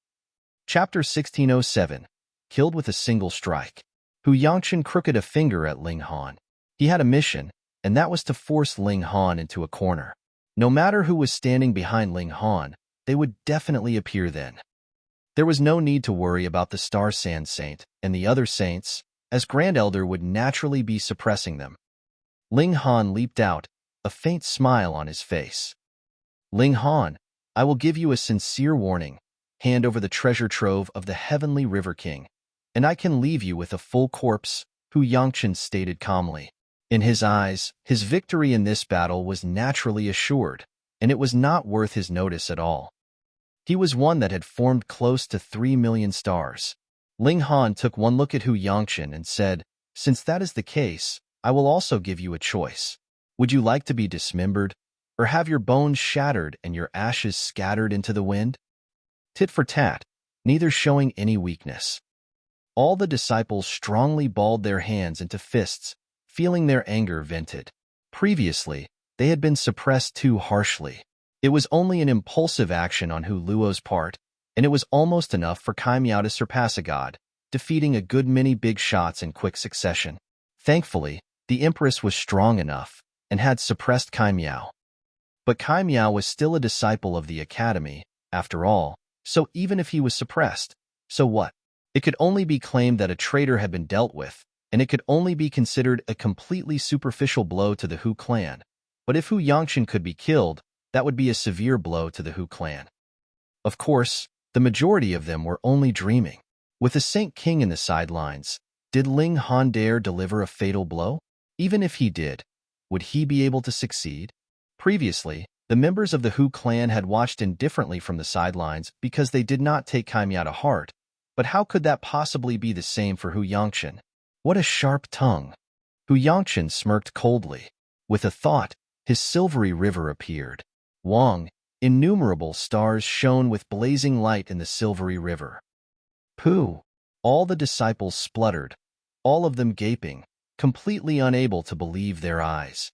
Chapter 1607, Killed with a Single Strike. Hu Yongchen crooked a finger at Ling Han. He had a mission, and that was to force Ling Han into a corner. No matter who was standing behind Ling Han, they would definitely appear then. There was no need to worry about the Star Sand Saint and the other saints, as Grand Elder would naturally be suppressing them. Ling Han leaped out, a faint smile on his face. Ling Han, I will give you a sincere warning. Hand over the treasure trove of the Heavenly River King, and I can leave you with a full corpse, Hu Yongchen stated calmly. In his eyes, his victory in this battle was naturally assured, and it was not worth his notice at all. He was one that had formed close to 3 million stars. Ling Han took one look at Hu Yongchen and said, Since that is the case, I will also give you a choice. Would you like to be dismembered, or have your bones shattered and your ashes scattered into the wind? Tit for tat, neither showing any weakness. All the disciples strongly balled their hands into fists, feeling their anger vented. Previously, they had been suppressed too harshly. It was only an impulsive action on Hu Luo's part, and it was almost enough for Kai Miao to surpass a god, defeating a good many big shots in quick succession. Thankfully, the Empress was strong enough and had suppressed Kai Miao. But Kai Miao was still a disciple of the Academy, after all, so even if he was suppressed, so what? It could only be claimed that a traitor had been dealt with, and it could only be considered a completely superficial blow to the Hu clan. But if Hu Yongchen could be killed, that would be a severe blow to the Hu clan. Of course, the majority of them were only dreaming. With the Saint King in the sidelines, did Ling Han dare deliver a fatal blow? Even if he did, would he be able to succeed? Previously, the members of the Hu clan had watched indifferently from the sidelines because they did not take Kai Miao to heart, but how could that possibly be the same for Hu Yongchen? What a sharp tongue! Hu Yongchen smirked coldly. With a thought, his silvery river appeared. Wang, innumerable stars shone with blazing light in the silvery river. Pooh! All the disciples spluttered, all of them gaping, completely unable to believe their eyes.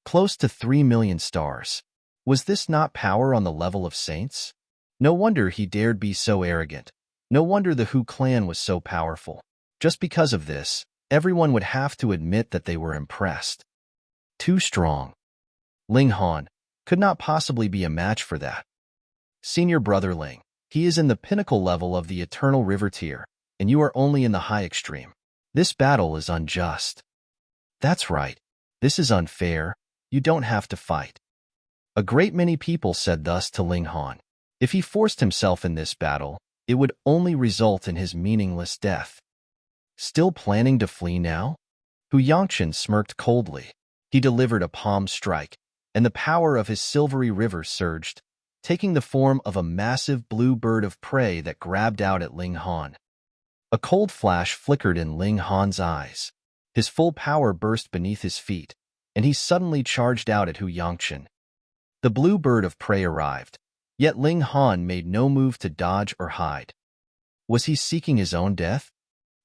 Close to 3 million stars. Was this not power on the level of saints? No wonder he dared be so arrogant. No wonder the Hu clan was so powerful. Just because of this, everyone would have to admit that they were impressed. Too strong. Ling Han could not possibly be a match for that. Senior Brother Ling, he is in the pinnacle level of the Eternal River tier, and you are only in the high extreme. This battle is unjust. That's right. This is unfair. You don't have to fight. A great many people said thus to Ling Han. If he forced himself in this battle, it would only result in his meaningless death. Still planning to flee now? Hu Yongchen smirked coldly. He delivered a palm strike, and the power of his silvery river surged, taking the form of a massive blue bird of prey that grabbed out at Ling Han. A cold flash flickered in Ling Han's eyes. His full power burst beneath his feet, and he suddenly charged out at Hu Yongchen. The blue bird of prey arrived, yet Ling Han made no move to dodge or hide. Was he seeking his own death?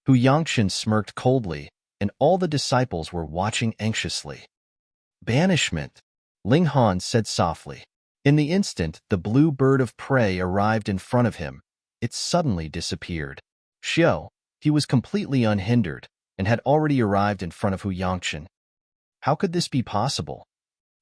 Hu Yongchen smirked coldly, and all the disciples were watching anxiously. Banishment, Ling Han said softly. In the instant the blue bird of prey arrived in front of him, it suddenly disappeared. Xiao, he was completely unhindered, and had already arrived in front of Hu Yongchen. How could this be possible?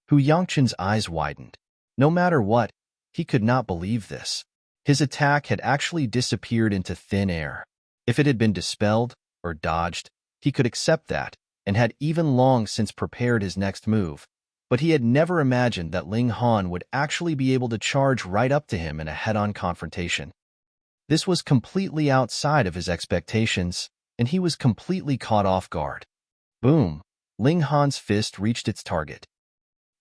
Hu Yongchen's eyes widened. No matter what, he could not believe this. His attack had actually disappeared into thin air. If it had been dispelled or dodged, he could accept that, and had even long since prepared his next move. but he had never imagined that Ling Han would actually be able to charge right up to him in a head-on confrontation. This was completely outside of his expectations, and he was completely caught off guard. Boom! Ling Han's fist reached its target.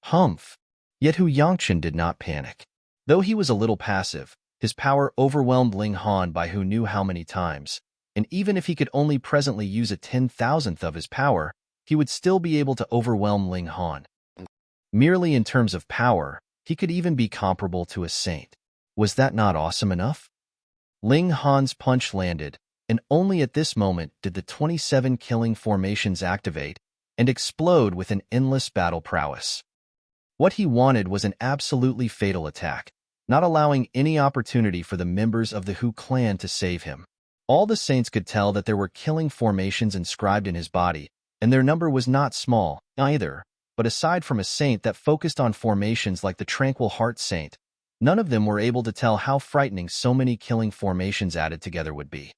Humph! Yet Hu Yongchen did not panic. Though he was a little passive, his power overwhelmed Ling Han by who knew how many times, and even if he could only presently use a 10,000th of his power, he would still be able to overwhelm Ling Han. Merely in terms of power, he could even be comparable to a saint. Was that not awesome enough? Ling Han's punch landed, and only at this moment did the 27 killing formations activate and explode with an endless battle prowess. What he wanted was an absolutely fatal attack, not allowing any opportunity for the members of the Hu clan to save him. All the saints could tell that there were killing formations inscribed in his body, and their number was not small, either, but aside from a saint that focused on formations like the Tranquil Heart Saint, none of them were able to tell how frightening so many killing formations added together would be.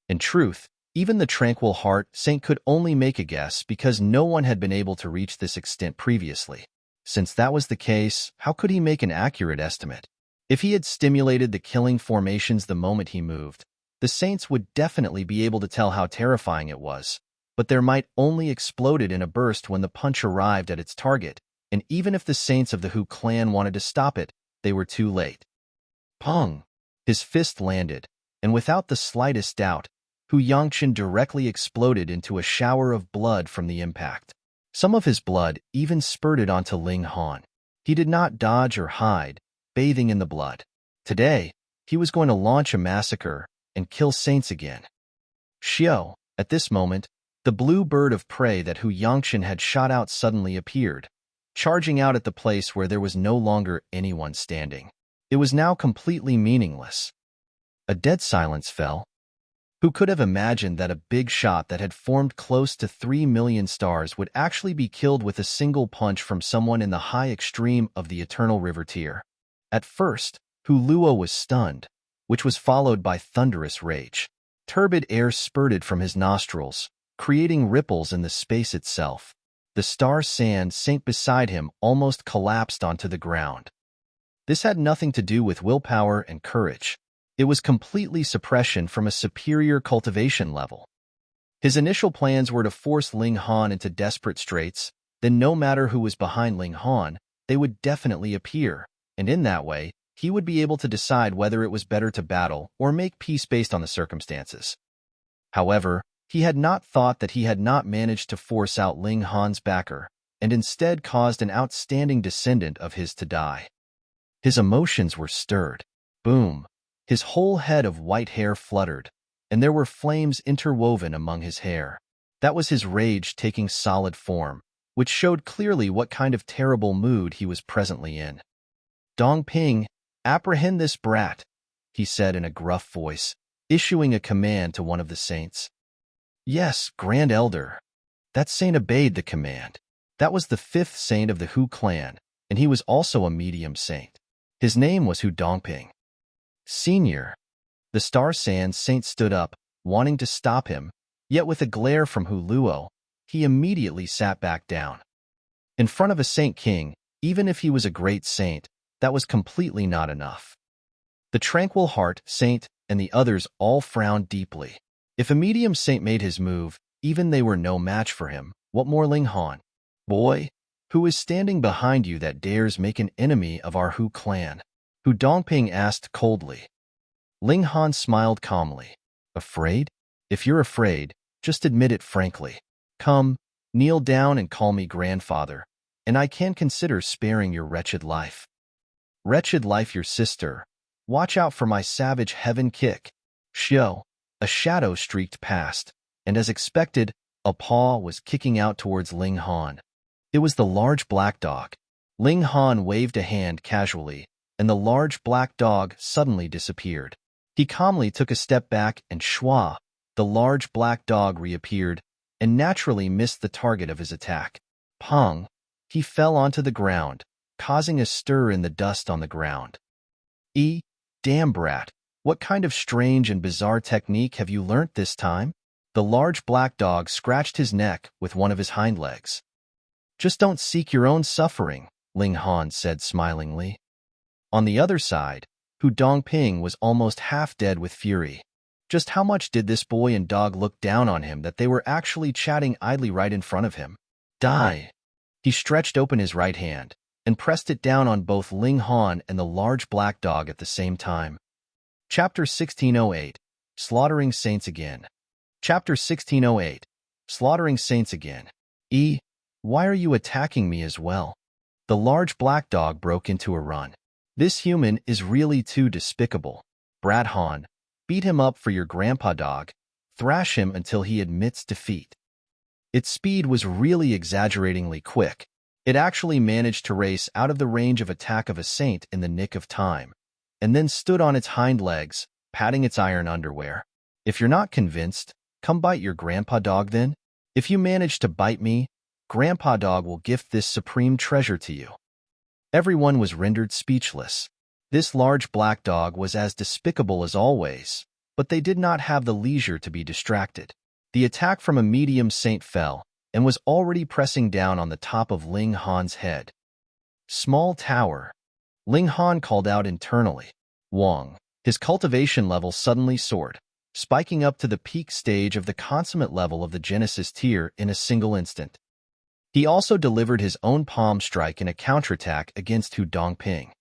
In truth, even the Tranquil Heart Saint could only make a guess because no one had been able to reach this extent previously. Since that was the case, how could he make an accurate estimate? If he had stimulated the killing formations the moment he moved, the saints would definitely be able to tell how terrifying it was, but their might only exploded in a burst when the punch arrived at its target, and even if the saints of the Hu clan wanted to stop it, they were too late. Pong! His fist landed, and without the slightest doubt, Hu Yongchen directly exploded into a shower of blood from the impact. Some of his blood even spurted onto Ling Han. He did not dodge or hide, bathing in the blood. Today, he was going to launch a massacre and kill saints again. Xiao, at this moment, the blue bird of prey that Hu Yongchen had shot out suddenly appeared, charging out at the place where there was no longer anyone standing. It was now completely meaningless. A dead silence fell. Who could have imagined that a big shot that had formed close to 3 million stars would actually be killed with a single punch from someone in the high extreme of the Eternal River tier? At first, Hu Luo was stunned, which was followed by thunderous rage. Turbid air spurted from his nostrils, creating ripples in the space itself. The star sand saint beside him almost collapsed onto the ground. This had nothing to do with willpower and courage. It was completely suppression from a superior cultivation level. His initial plans were to force Ling Han into desperate straits, then no matter who was behind Ling Han, they would definitely appear, and in that way, he would be able to decide whether it was better to battle or make peace based on the circumstances. However, he had not thought that he had not managed to force out Ling Han's backer, and instead caused an outstanding descendant of his to die. His emotions were stirred. Boom! His whole head of white hair fluttered, and there were flames interwoven among his hair. That was his rage taking solid form, which showed clearly what kind of terrible mood he was presently in. Dongping, apprehend this brat, he said in a gruff voice, issuing a command to one of the saints. Yes, Grand Elder. That saint obeyed the command. That was the 5th saint of the Hu clan, and he was also a medium saint. His name was Hu Dongping. Senior. The Star Sand Saint stood up, wanting to stop him, yet with a glare from Hu Luo, he immediately sat back down. In front of a Saint King, even if he was a great saint, that was completely not enough. The Tranquil Heart Saint and the others all frowned deeply. If a medium saint made his move, even they were no match for him. What more Ling Han? Boy, who is standing behind you that dares make an enemy of our Hu clan? Hu Dongping asked coldly. Ling Han smiled calmly. Afraid? If you're afraid, just admit it frankly. Come, kneel down and call me grandfather, and I can consider sparing your wretched life. Wretched life your sister. Watch out for my savage heaven kick. Xiao. A shadow streaked past, and as expected, a paw was kicking out towards Ling Han. It was the large black dog. Ling Han waved a hand casually, and the large black dog suddenly disappeared. He calmly took a step back and shwa, the large black dog reappeared, and naturally missed the target of his attack. Pong! He fell onto the ground, causing a stir in the dust on the ground. Damn brat, what kind of strange and bizarre technique have you learnt this time? The large black dog scratched his neck with one of his hind legs. Just don't seek your own suffering, Ling Han said smilingly. On the other side, Hu Dongping was almost half dead with fury. Just how much did this boy and dog look down on him that they were actually chatting idly right in front of him? Die! He stretched open his right hand and pressed it down on both Ling Han and the large black dog at the same time. Chapter 1608, Slaughtering Saints Again. Chapter 1608, Slaughtering Saints Again. Why are you attacking me as well? The large black dog broke into a run. This human is really too despicable. Brat Han, beat him up for your grandpa dog. Thrash him until he admits defeat. Its speed was really exaggeratingly quick. It actually managed to race out of the range of attack of a saint in the nick of time, and then stood on its hind legs, patting its iron underwear. If you're not convinced, come bite your grandpa dog then. If you manage to bite me, Grandpa Dog will gift this supreme treasure to you. Everyone was rendered speechless. This large black dog was as despicable as always, but they did not have the leisure to be distracted. The attack from a medium saint fell and was already pressing down on the top of Ling Han's head. Small tower. Ling Han called out internally. Wong. His cultivation level suddenly soared, spiking up to the peak stage of the consummate level of the Genesis tier in a single instant. He also delivered his own palm strike in a counterattack against Hu Dongping.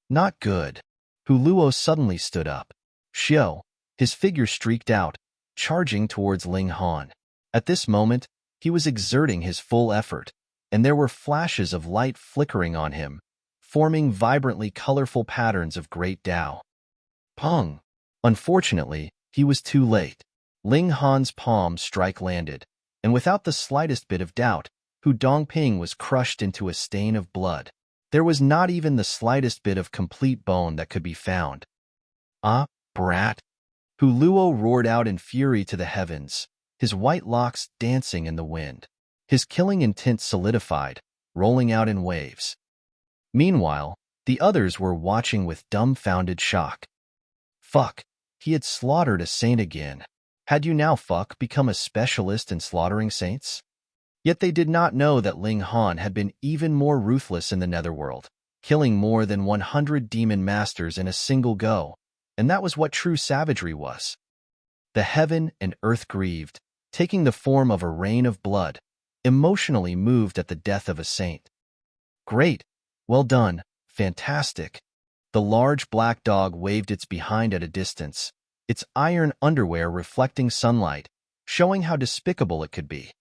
Not good. Hu Luo suddenly stood up. Xiao, his figure streaked out, charging towards Ling Han. At this moment, he was exerting his full effort, and there were flashes of light flickering on him, forming vibrantly colorful patterns of great Tao. Pong! Unfortunately, he was too late. Ling Han's palm strike landed, and without the slightest bit of doubt, Hu Dongping was crushed into a stain of blood. There was not even the slightest bit of complete bone that could be found. Ah, brat! Hu Luo roared out in fury to the heavens, his white locks dancing in the wind. His killing intent solidified, rolling out in waves. Meanwhile, the others were watching with dumbfounded shock. Fuck, he had slaughtered a saint again. Had you now become a specialist in slaughtering saints? Yet they did not know that Ling Han had been even more ruthless in the Netherworld, killing more than 100 demon masters in a single go, and that was what true savagery was. The heaven and earth grieved, taking the form of a rain of blood, emotionally moved at the death of a saint. Great, well done, fantastic. The large black dog waved its behind at a distance, its iron underwear reflecting sunlight, showing how despicable it could be.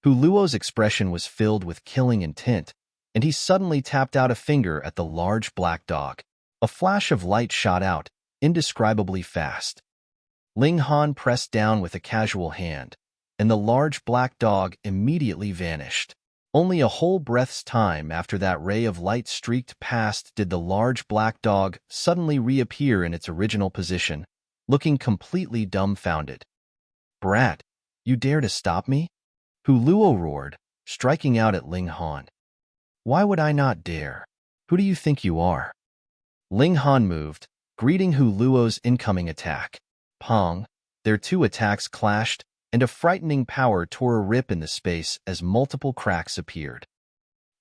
Hu Luo's expression was filled with killing intent, and he suddenly tapped out a finger at the large black dog. A flash of light shot out, indescribably fast. Ling Han pressed down with a casual hand, and the large black dog immediately vanished. Only a whole breath's time after that ray of light streaked past did the large black dog suddenly reappear in its original position, looking completely dumbfounded. Brat, you dare to stop me? Hu Luo roared, striking out at Ling Han. Why would I not dare? Who do you think you are? Ling Han moved, greeting Hu Luo's incoming attack. Pong! Their two attacks clashed, and a frightening power tore a rip in the space as multiple cracks appeared.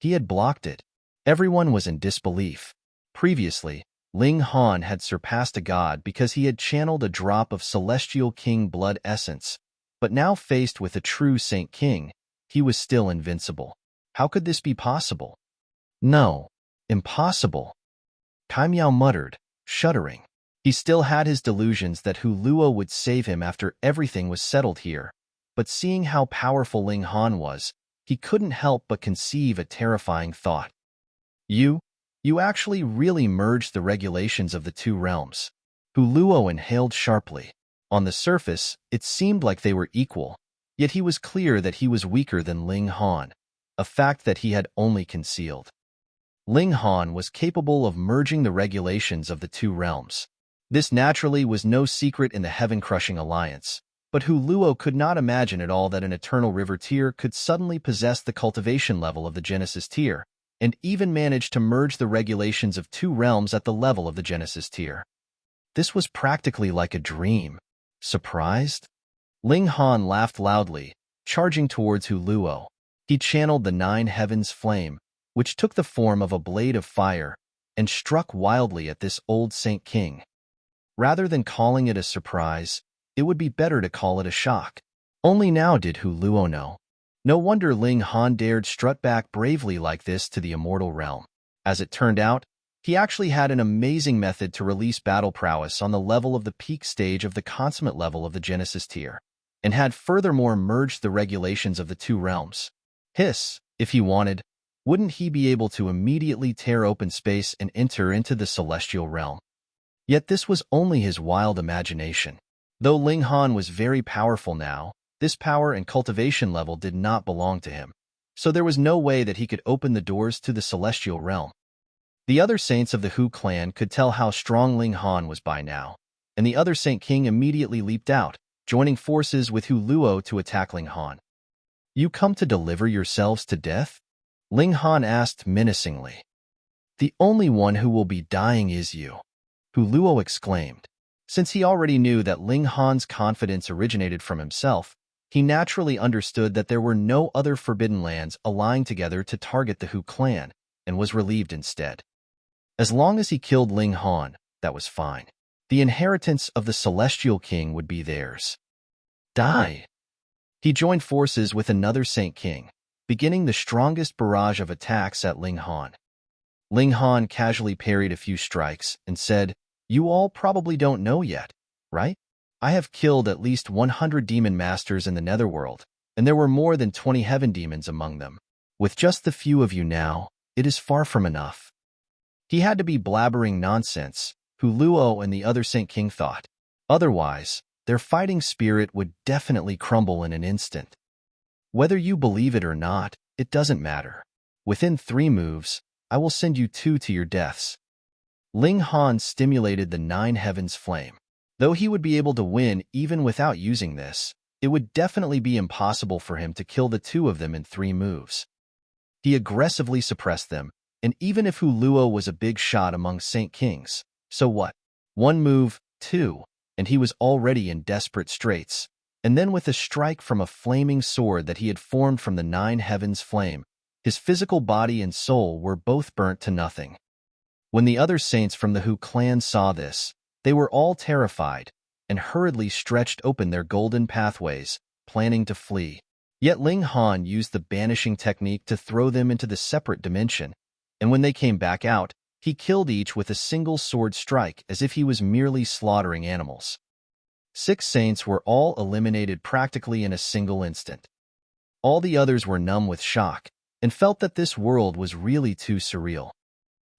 He had blocked it. Everyone was in disbelief. Previously, Ling Han had surpassed a god because he had channeled a drop of Celestial King blood essence, but now faced with a true Saint King, he was still invincible. How could this be possible? No, impossible. Kai Miao muttered, shuddering. He still had his delusions that Hu Luo would save him after everything was settled here, but seeing how powerful Ling Han was, he couldn't help but conceive a terrifying thought. You actually really merged the regulations of the two realms. Hu Luo inhaled sharply. On the surface, it seemed like they were equal, yet he was clear that he was weaker than Ling Han, a fact that he had only concealed. Ling Han was capable of merging the regulations of the two realms. This naturally was no secret in the heaven-crushing alliance, but Hu Luo could not imagine at all that an Eternal River tier could suddenly possess the cultivation level of the Genesis tier, and even manage to merge the regulations of two realms at the level of the Genesis tier. This was practically like a dream. Surprised? Ling Han laughed loudly, charging towards Hu Luo. He channeled the 9 heavens flame, which took the form of a blade of fire, and struck wildly at this old Saint King. Rather than calling it a surprise, it would be better to call it a shock. Only now did Hu Luo know. No wonder Ling Han dared strut back bravely like this to the immortal realm. As it turned out, he actually had an amazing method to release battle prowess on the level of the peak stage of the consummate level of the Genesis tier, and had furthermore merged the regulations of the two realms. If he wanted, wouldn't he be able to immediately tear open space and enter into the celestial realm? Yet this was only his wild imagination. Though Ling Han was very powerful now, this power and cultivation level did not belong to him, so there was no way that he could open the doors to the celestial realm. The other saints of the Hu clan could tell how strong Ling Han was by now, and the other Saint King immediately leaped out, joining forces with Hu Luo to attack Ling Han. "You come to deliver yourselves to death?" Ling Han asked menacingly. "The only one who will be dying is you," Hu Luo exclaimed. Since he already knew that Ling Han's confidence originated from himself, he naturally understood that there were no other forbidden lands allying together to target the Hu clan, and was relieved instead. As long as he killed Ling Han, that was fine. The inheritance of the Celestial King would be theirs. Die! He joined forces with another Saint King, beginning the strongest barrage of attacks at Ling Han. Ling Han casually parried a few strikes and said, "You all probably don't know yet, right? I have killed at least 100 demon masters in the Netherworld, and there were more than 20 heaven demons among them. With just the few of you now, it is far from enough." He had to be blabbering nonsense, Hu Luo and the other Saint King thought. Otherwise, their fighting spirit would definitely crumble in an instant. Whether you believe it or not, it doesn't matter. Within 3 moves, I will send you 2 to your deaths. Ling Han stimulated the 9 heavens flame. Though he would be able to win even without using this, it would definitely be impossible for him to kill the 2 of them in 3 moves. He aggressively suppressed them, and even if Hu Luo was a big shot among Saint Kings, so what? 1 move, 2, and he was already in desperate straits. And then with a strike from a flaming sword that he had formed from the 9 heavens flame, his physical body and soul were both burnt to nothing. When the other saints from the Hu clan saw this, they were all terrified, and hurriedly stretched open their golden pathways, planning to flee. Yet Ling Han used the banishing technique to throw them into the separate dimension, and when they came back out, he killed each with a single sword strike as if he was merely slaughtering animals. 6 saints were all eliminated practically in a single instant. All the others were numb with shock, and felt that this world was really too surreal.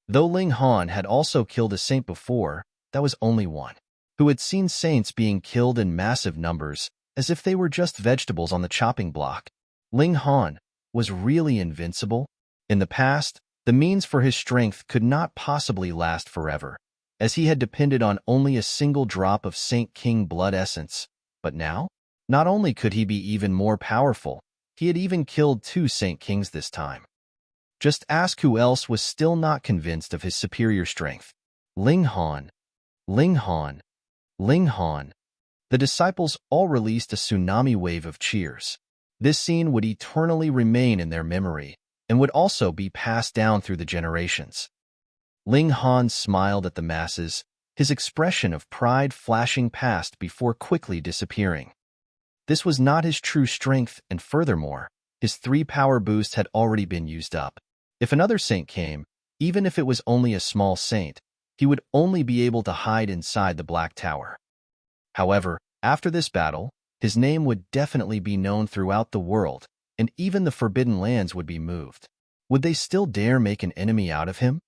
Though Ling Han had also killed a saint before, that was only one, who had seen saints being killed in massive numbers, as if they were just vegetables on the chopping block. Ling Han was really invincible. In the past, the means for his strength could not possibly last forever, as he had depended on only a single drop of Saint King blood essence. But now, not only could he be even more powerful, he had even killed 2 Saint Kings this time. Just ask who else was still not convinced of his superior strength. Ling Han. Ling Han. Ling Han. The disciples all released a tsunami wave of cheers. This scene would eternally remain in their memory, and would also be passed down through the generations. Ling Han smiled at the masses, his expression of pride flashing past before quickly disappearing. This was not his true strength, and furthermore, his 3 power boosts had already been used up. If another saint came, even if it was only a small saint, he would only be able to hide inside the Black Tower. However, after this battle, his name would definitely be known throughout the world, and even the Forbidden Lands would be moved. Would they still dare make an enemy out of him?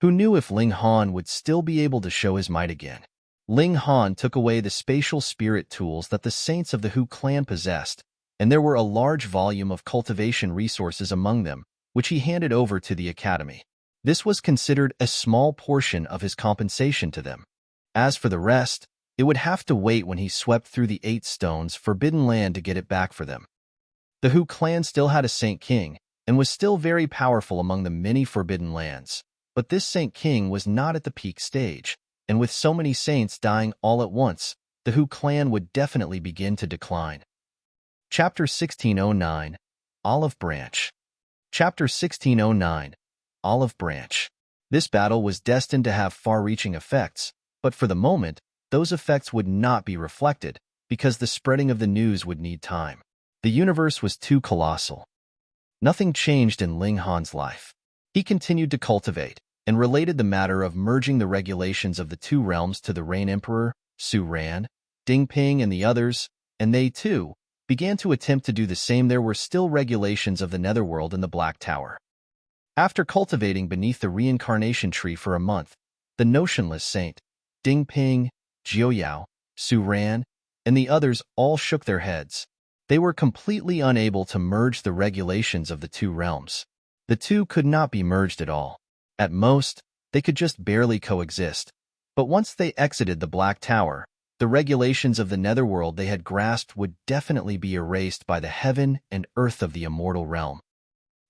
Who knew if Ling Han would still be able to show his might again? Ling Han took away the spatial spirit tools that the saints of the Hu clan possessed, and there were a large volume of cultivation resources among them, which he handed over to the academy. This was considered a small portion of his compensation to them. As for the rest, it would have to wait when he swept through the 8 stones forbidden land to get it back for them. The Hu clan still had a Saint King, and was still very powerful among the many forbidden lands. But this Saint King was not at the peak stage, and with so many saints dying all at once, the Hu clan would definitely begin to decline. Chapter 1609. Olive Branch. Chapter 1609, Olive Branch. This battle was destined to have far-reaching effects, but for the moment, those effects would not be reflected, because the spreading of the news would need time. The universe was too colossal. Nothing changed in Ling Han's life. He continued to cultivate, and related the matter of merging the regulations of the two realms to the Rain Emperor, Su Ran, Ding Ping, and the others, and they, too, began to attempt to do the same. There were still regulations of the Netherworld in the Black Tower. After cultivating beneath the reincarnation tree for a month, the notionless saint, Ding Ping, Jiao, Su Ran, and the others all shook their heads. They were completely unable to merge the regulations of the two realms. The two could not be merged at all. At most, they could just barely coexist. But once they exited the Black Tower, the regulations of the Netherworld they had grasped would definitely be erased by the heaven and earth of the immortal realm.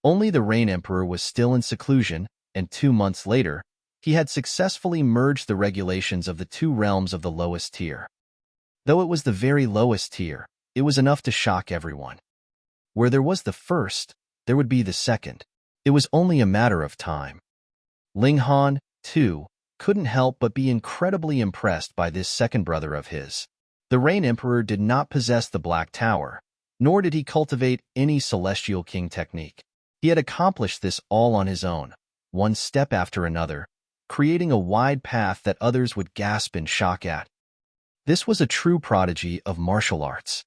Only the Rain Emperor was still in seclusion, and 2 months later, he had successfully merged the regulations of the two realms of the lowest tier. Though it was the very lowest tier, it was enough to shock everyone. Where there was the first, there would be the second. It was only a matter of time. Ling Han, too, couldn't help but be incredibly impressed by this second brother of his. The Rain Emperor did not possess the Black Tower, nor did he cultivate any Celestial King technique. He had accomplished this all on his own, one step after another, creating a wide path that others would gasp in shock at. This was a true prodigy of martial arts.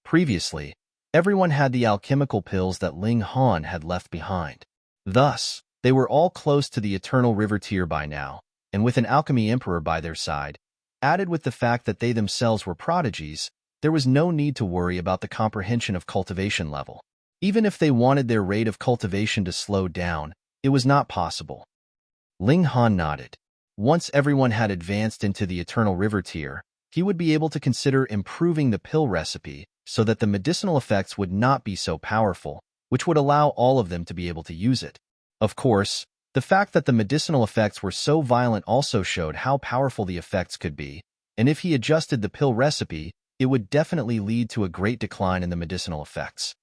Previously, everyone had the alchemical pills that Ling Han had left behind. Thus, they were all close to the Eternal River tier by now, and with an Alchemy Emperor by their side, added with the fact that they themselves were prodigies, there was no need to worry about the comprehension of cultivation level. Even if they wanted their rate of cultivation to slow down, it was not possible. Ling Han nodded. Once everyone had advanced into the Eternal River tier, he would be able to consider improving the pill recipe so that the medicinal effects would not be so powerful, which would allow all of them to be able to use it. Of course, the fact that the medicinal effects were so violent also showed how powerful the effects could be, and if he adjusted the pill recipe, it would definitely lead to a great decline in the medicinal effects.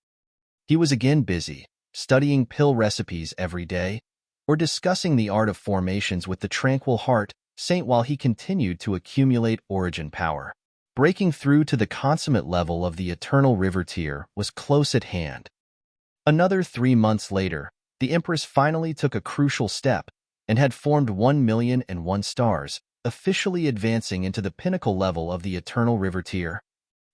He was again busy, studying pill recipes every day, or discussing the art of formations with the Tranquil Heart Saint while he continued to accumulate origin power. Breaking through to the consummate level of the Eternal River tier was close at hand. Another 3 months later, the Empress finally took a crucial step and had formed 1,000,001 stars, officially advancing into the pinnacle level of the Eternal River tier.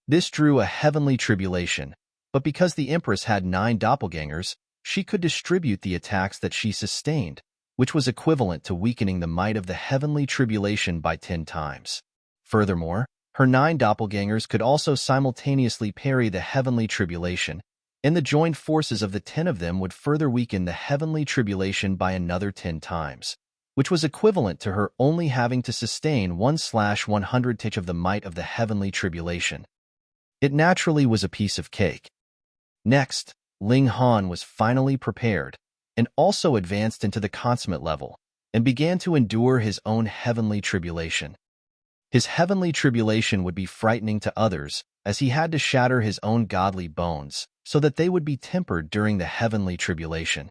This drew a heavenly tribulation, but because the Empress had 9 doppelgangers, she could distribute the attacks that she sustained, which was equivalent to weakening the might of the heavenly tribulation by 10 times. Furthermore, her 9 doppelgangers could also simultaneously parry the heavenly tribulation, and the joined forces of the 10 of them would further weaken the heavenly tribulation by another 10 times, which was equivalent to her only having to sustain 1/100th of the might of the heavenly tribulation. It naturally was a piece of cake. Next, Ling Han was finally prepared, and also advanced into the consummate level, and began to endure his own heavenly tribulation. His heavenly tribulation would be frightening to others, as he had to shatter his own godly bones, so that they would be tempered during the heavenly tribulation.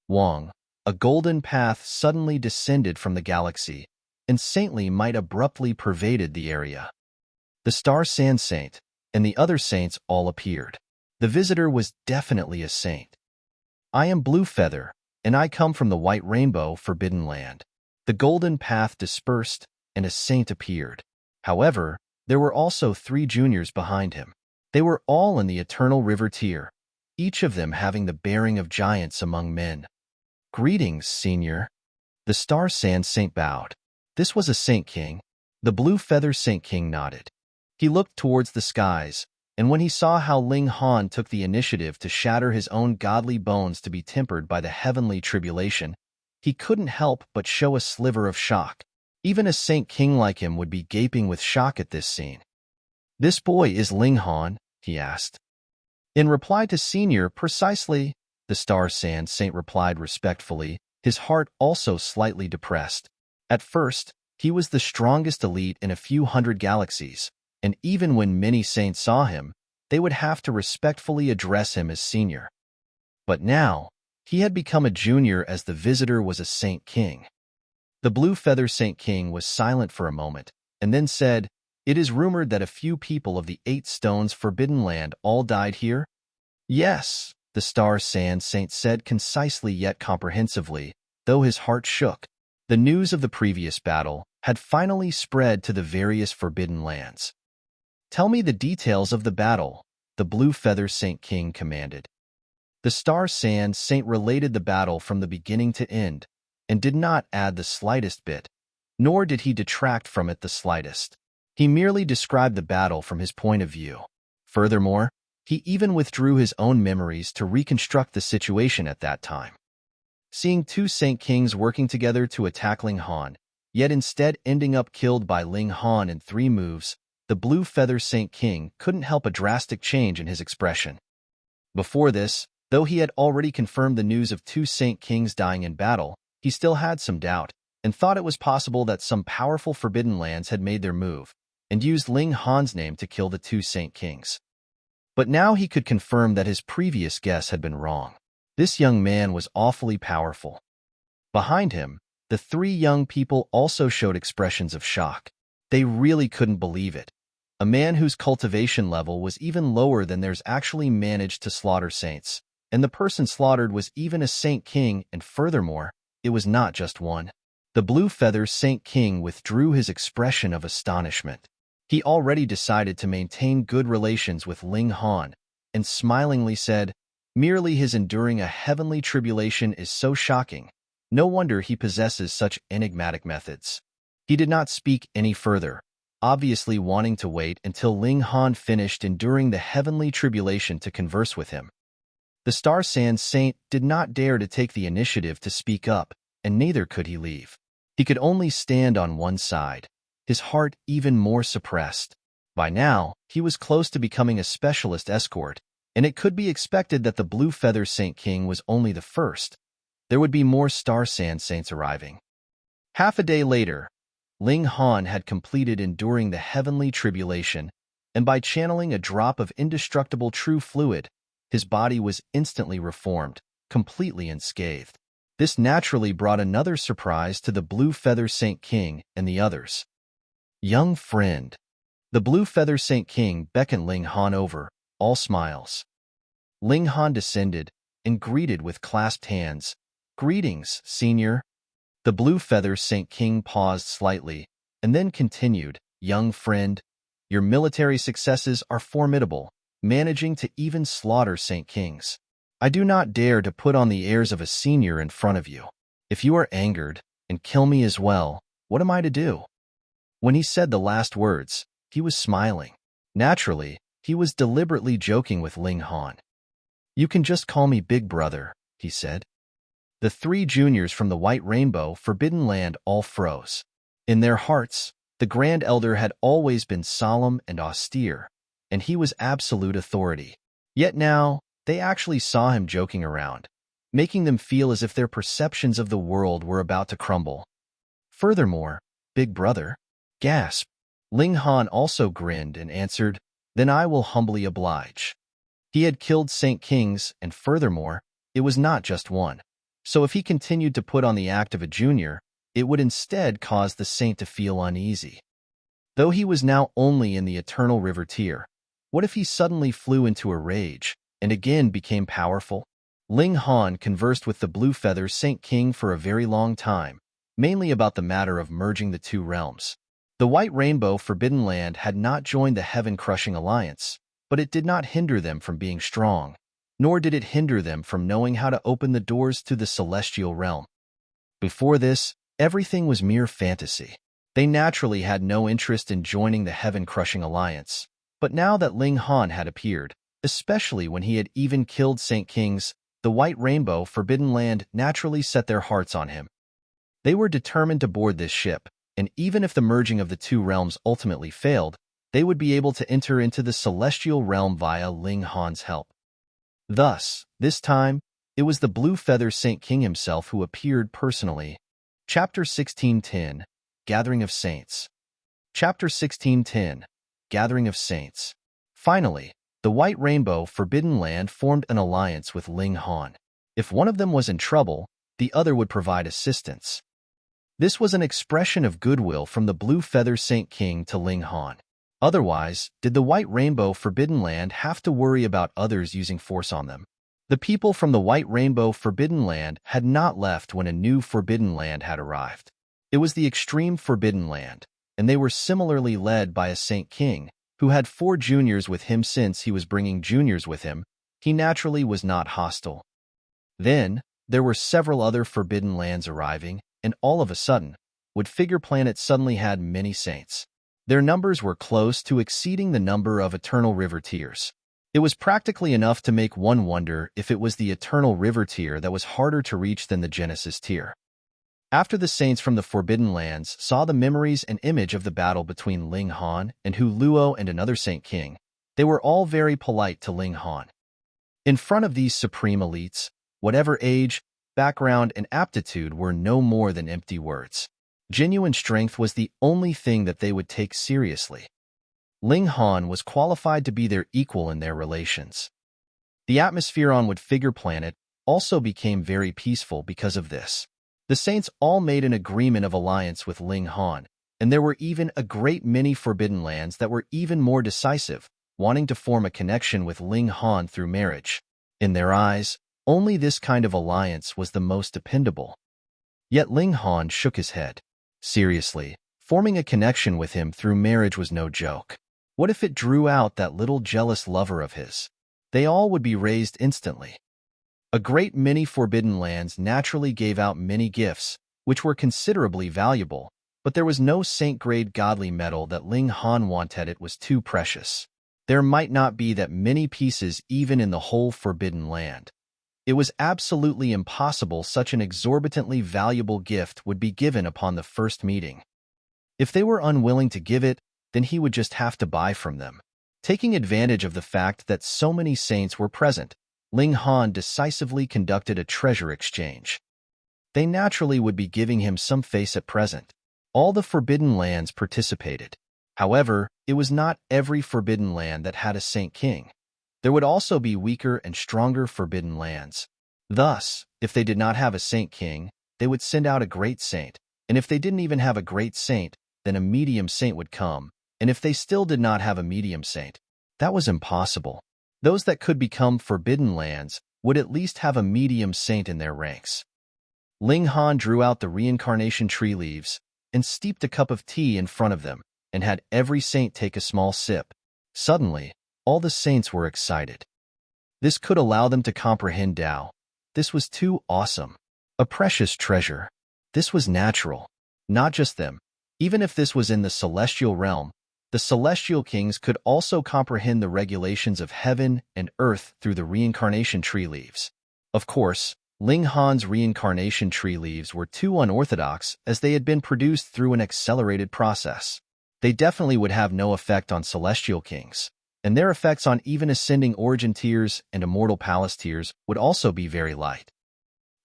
Wang, a golden path suddenly descended from the galaxy, and saintly might abruptly pervaded the area. The Star Sand Saint and the other saints all appeared. The visitor was definitely a saint. "I am Blue Feather, and I come from the White Rainbow Forbidden Land." The golden path dispersed, and a saint appeared. However, there were also 3 juniors behind him. They were all in the Eternal River tier, each of them having the bearing of giants among men. "Greetings, Senior." The Star Sand Saint bowed. This was a Saint King. The Blue Feather Saint King nodded. He looked towards the skies, and when he saw how Ling Han took the initiative to shatter his own godly bones to be tempered by the heavenly tribulation, he couldn't help but show a sliver of shock. Even a Saint King like him would be gaping with shock at this scene. "This boy is Ling Han?" he asked. In reply to Senior, "Precisely," the Star Sand Saint replied respectfully, his heart also slightly depressed. At first, he was the strongest elite in a few hundred galaxies, and even when many saints saw him, they would have to respectfully address him as Senior. But now, he had become a junior as the visitor was a Saint King. The Blue Feather Saint King was silent for a moment, and then said, "It is rumored that a few people of the 8 Stones Forbidden Land all died here?" "Yes," the Star Sand Saint said concisely yet comprehensively, though his heart shook. The news of the previous battle had finally spread to the various Forbidden Lands. "Tell me the details of the battle," the Blue Feather Saint King commanded. The Star Sand Saint related the battle from the beginning to end, and did not add the slightest bit, nor did he detract from it the slightest. He merely described the battle from his point of view. Furthermore, he even withdrew his own memories to reconstruct the situation at that time. Seeing 2 Saint Kings working together to attack Ling Han, yet instead ending up killed by Ling Han in 3 moves, the Blue Feather Saint King couldn't help a drastic change in his expression. Before this, though he had already confirmed the news of 2 Saint Kings dying in battle, he still had some doubt, and thought it was possible that some powerful Forbidden Lands had made their move, and used Ling Han's name to kill the 2 Saint Kings. But now he could confirm that his previous guess had been wrong. This young man was awfully powerful. Behind him, the 3 young people also showed expressions of shock. They really couldn't believe it. A man whose cultivation level was even lower than theirs actually managed to slaughter saints, and the person slaughtered was even a Saint King, and furthermore, it was not just one. The Blue Feather Saint King withdrew his expression of astonishment. He already decided to maintain good relations with Ling Han, and smilingly said, "Merely his enduring a heavenly tribulation is so shocking. No wonder he possesses such enigmatic methods." He did not speak any further, obviously wanting to wait until Ling Han finished enduring the heavenly tribulation to converse with him. The Star Sand Saint did not dare to take the initiative to speak up, and neither could he leave. He could only stand on one side, his heart even more suppressed. By now, he was close to becoming a specialist escort, and it could be expected that the Blue Feather Saint King was only the first. There would be more Star Sand Saints arriving. Half a day later, Ling Han had completed enduring the heavenly tribulation, and by channeling a drop of indestructible true fluid, his body was instantly reformed, completely unscathed. This naturally brought another surprise to the Blue Feather Saint King and the others. "Young friend." The Blue Feather Saint King beckoned Ling Han over, all smiles. Ling Han descended and greeted with clasped hands. "Greetings, senior." The Blue Feather Saint King paused slightly, and then continued, "Young friend, your military successes are formidable, managing to even slaughter Saint Kings. I do not dare to put on the airs of a senior in front of you. If you are angered, and kill me as well, what am I to do?" When he said the last words, he was smiling. Naturally, he was deliberately joking with Ling Han. "You can just call me Big Brother," he said. The 3 juniors from the White Rainbow Forbidden Land all froze. In their hearts, the Grand Elder had always been solemn and austere, and he was absolute authority. Yet now, they actually saw him joking around, making them feel as if their perceptions of the world were about to crumble. Furthermore, "Big Brother?" Gasp. Ling Han also grinned and answered, "Then I will humbly oblige." He had killed Saint Kings, and furthermore, it was not just one. So if he continued to put on the act of a junior, it would instead cause the saint to feel uneasy. Though he was now only in the Eternal River tier, what if he suddenly flew into a rage, and again became powerful? Ling Han conversed with the Blue Feather Saint King for a very long time, mainly about the matter of merging the 2 realms. The White Rainbow Forbidden Land had not joined the Heaven-Crushing Alliance, but it did not hinder them from being strong, nor did it hinder them from knowing how to open the doors to the Celestial Realm. Before this, everything was mere fantasy. They naturally had no interest in joining the Heaven-Crushing Alliance, but now that Ling Han had appeared, especially when he had even killed Saint Kings, the White Rainbow Forbidden Land naturally set their hearts on him. They were determined to board this ship, and even if the merging of the 2 realms ultimately failed, they would be able to enter into the Celestial Realm via Ling Han's help. Thus, this time, it was the Blue Feather Saint King himself who appeared personally. Chapter 1610, Gathering of Saints. Chapter 1610, Gathering of Saints. Finally, the White Rainbow Forbidden Land formed an alliance with Ling Han. If one of them was in trouble, the other would provide assistance. This was an expression of goodwill from the Blue Feather Saint King to Ling Han. Otherwise, did the White Rainbow Forbidden Land have to worry about others using force on them? The people from the White Rainbow Forbidden Land had not left when a new Forbidden Land had arrived. It was the Extreme Forbidden Land, and they were similarly led by a Saint King, who had 4 juniors with him. Since he was bringing juniors with him, he naturally was not hostile. Then, there were several other Forbidden Lands arriving, and all of a sudden, Wood Figure Planet suddenly had many saints. Their numbers were close to exceeding the number of Eternal River Tiers. It was practically enough to make one wonder if it was the Eternal River Tier that was harder to reach than the Genesis Tier. After the saints from the Forbidden Lands saw the memories and image of the battle between Ling Han and Hu Luo and another Saint King, they were all very polite to Ling Han. In front of these supreme elites, whatever age, background, and aptitude were no more than empty words. Genuine strength was the only thing that they would take seriously. Ling Han was qualified to be their equal in their relations. The atmosphere on Wood Figure Planet also became very peaceful because of this. The saints all made an agreement of alliance with Ling Han, and there were even a great many Forbidden Lands that were even more decisive, wanting to form a connection with Ling Han through marriage. In their eyes, only this kind of alliance was the most dependable. Yet Ling Han shook his head. Seriously, forming a connection with him through marriage was no joke. What if it drew out that little jealous lover of his? They all would be raised instantly. A great many Forbidden Lands naturally gave out many gifts, which were considerably valuable, but there was no saint-grade godly metal that Ling Han wanted. It was too precious. There might not be that many pieces even in the whole Forbidden Land. It was absolutely impossible such an exorbitantly valuable gift would be given upon the first meeting. If they were unwilling to give it, then he would just have to buy from them. Taking advantage of the fact that so many saints were present, Ling Han decisively conducted a treasure exchange. They naturally would be giving him some face at present. All the Forbidden Lands participated. However, it was not every Forbidden Land that had a Saint King. There would also be weaker and stronger Forbidden Lands. Thus, if they did not have a Saint King, they would send out a Great Saint, and if they didn't even have a Great Saint, then a Medium Saint would come, and if they still did not have a Medium Saint, that was impossible. Those that could become Forbidden Lands would at least have a Medium Saint in their ranks. Ling Han drew out the reincarnation tree leaves and steeped a cup of tea in front of them and had every saint take a small sip. Suddenly, all the saints were excited. This could allow them to comprehend Tao. This was too awesome. A precious treasure. This was natural. Not just them. Even if this was in the celestial realm, the celestial kings could also comprehend the regulations of heaven and earth through the reincarnation tree leaves. Of course, Ling Han's reincarnation tree leaves were too unorthodox as they had been produced through an accelerated process. They definitely would have no effect on celestial kings, and their effects on even ascending origin tiers and immortal palace tiers would also be very light.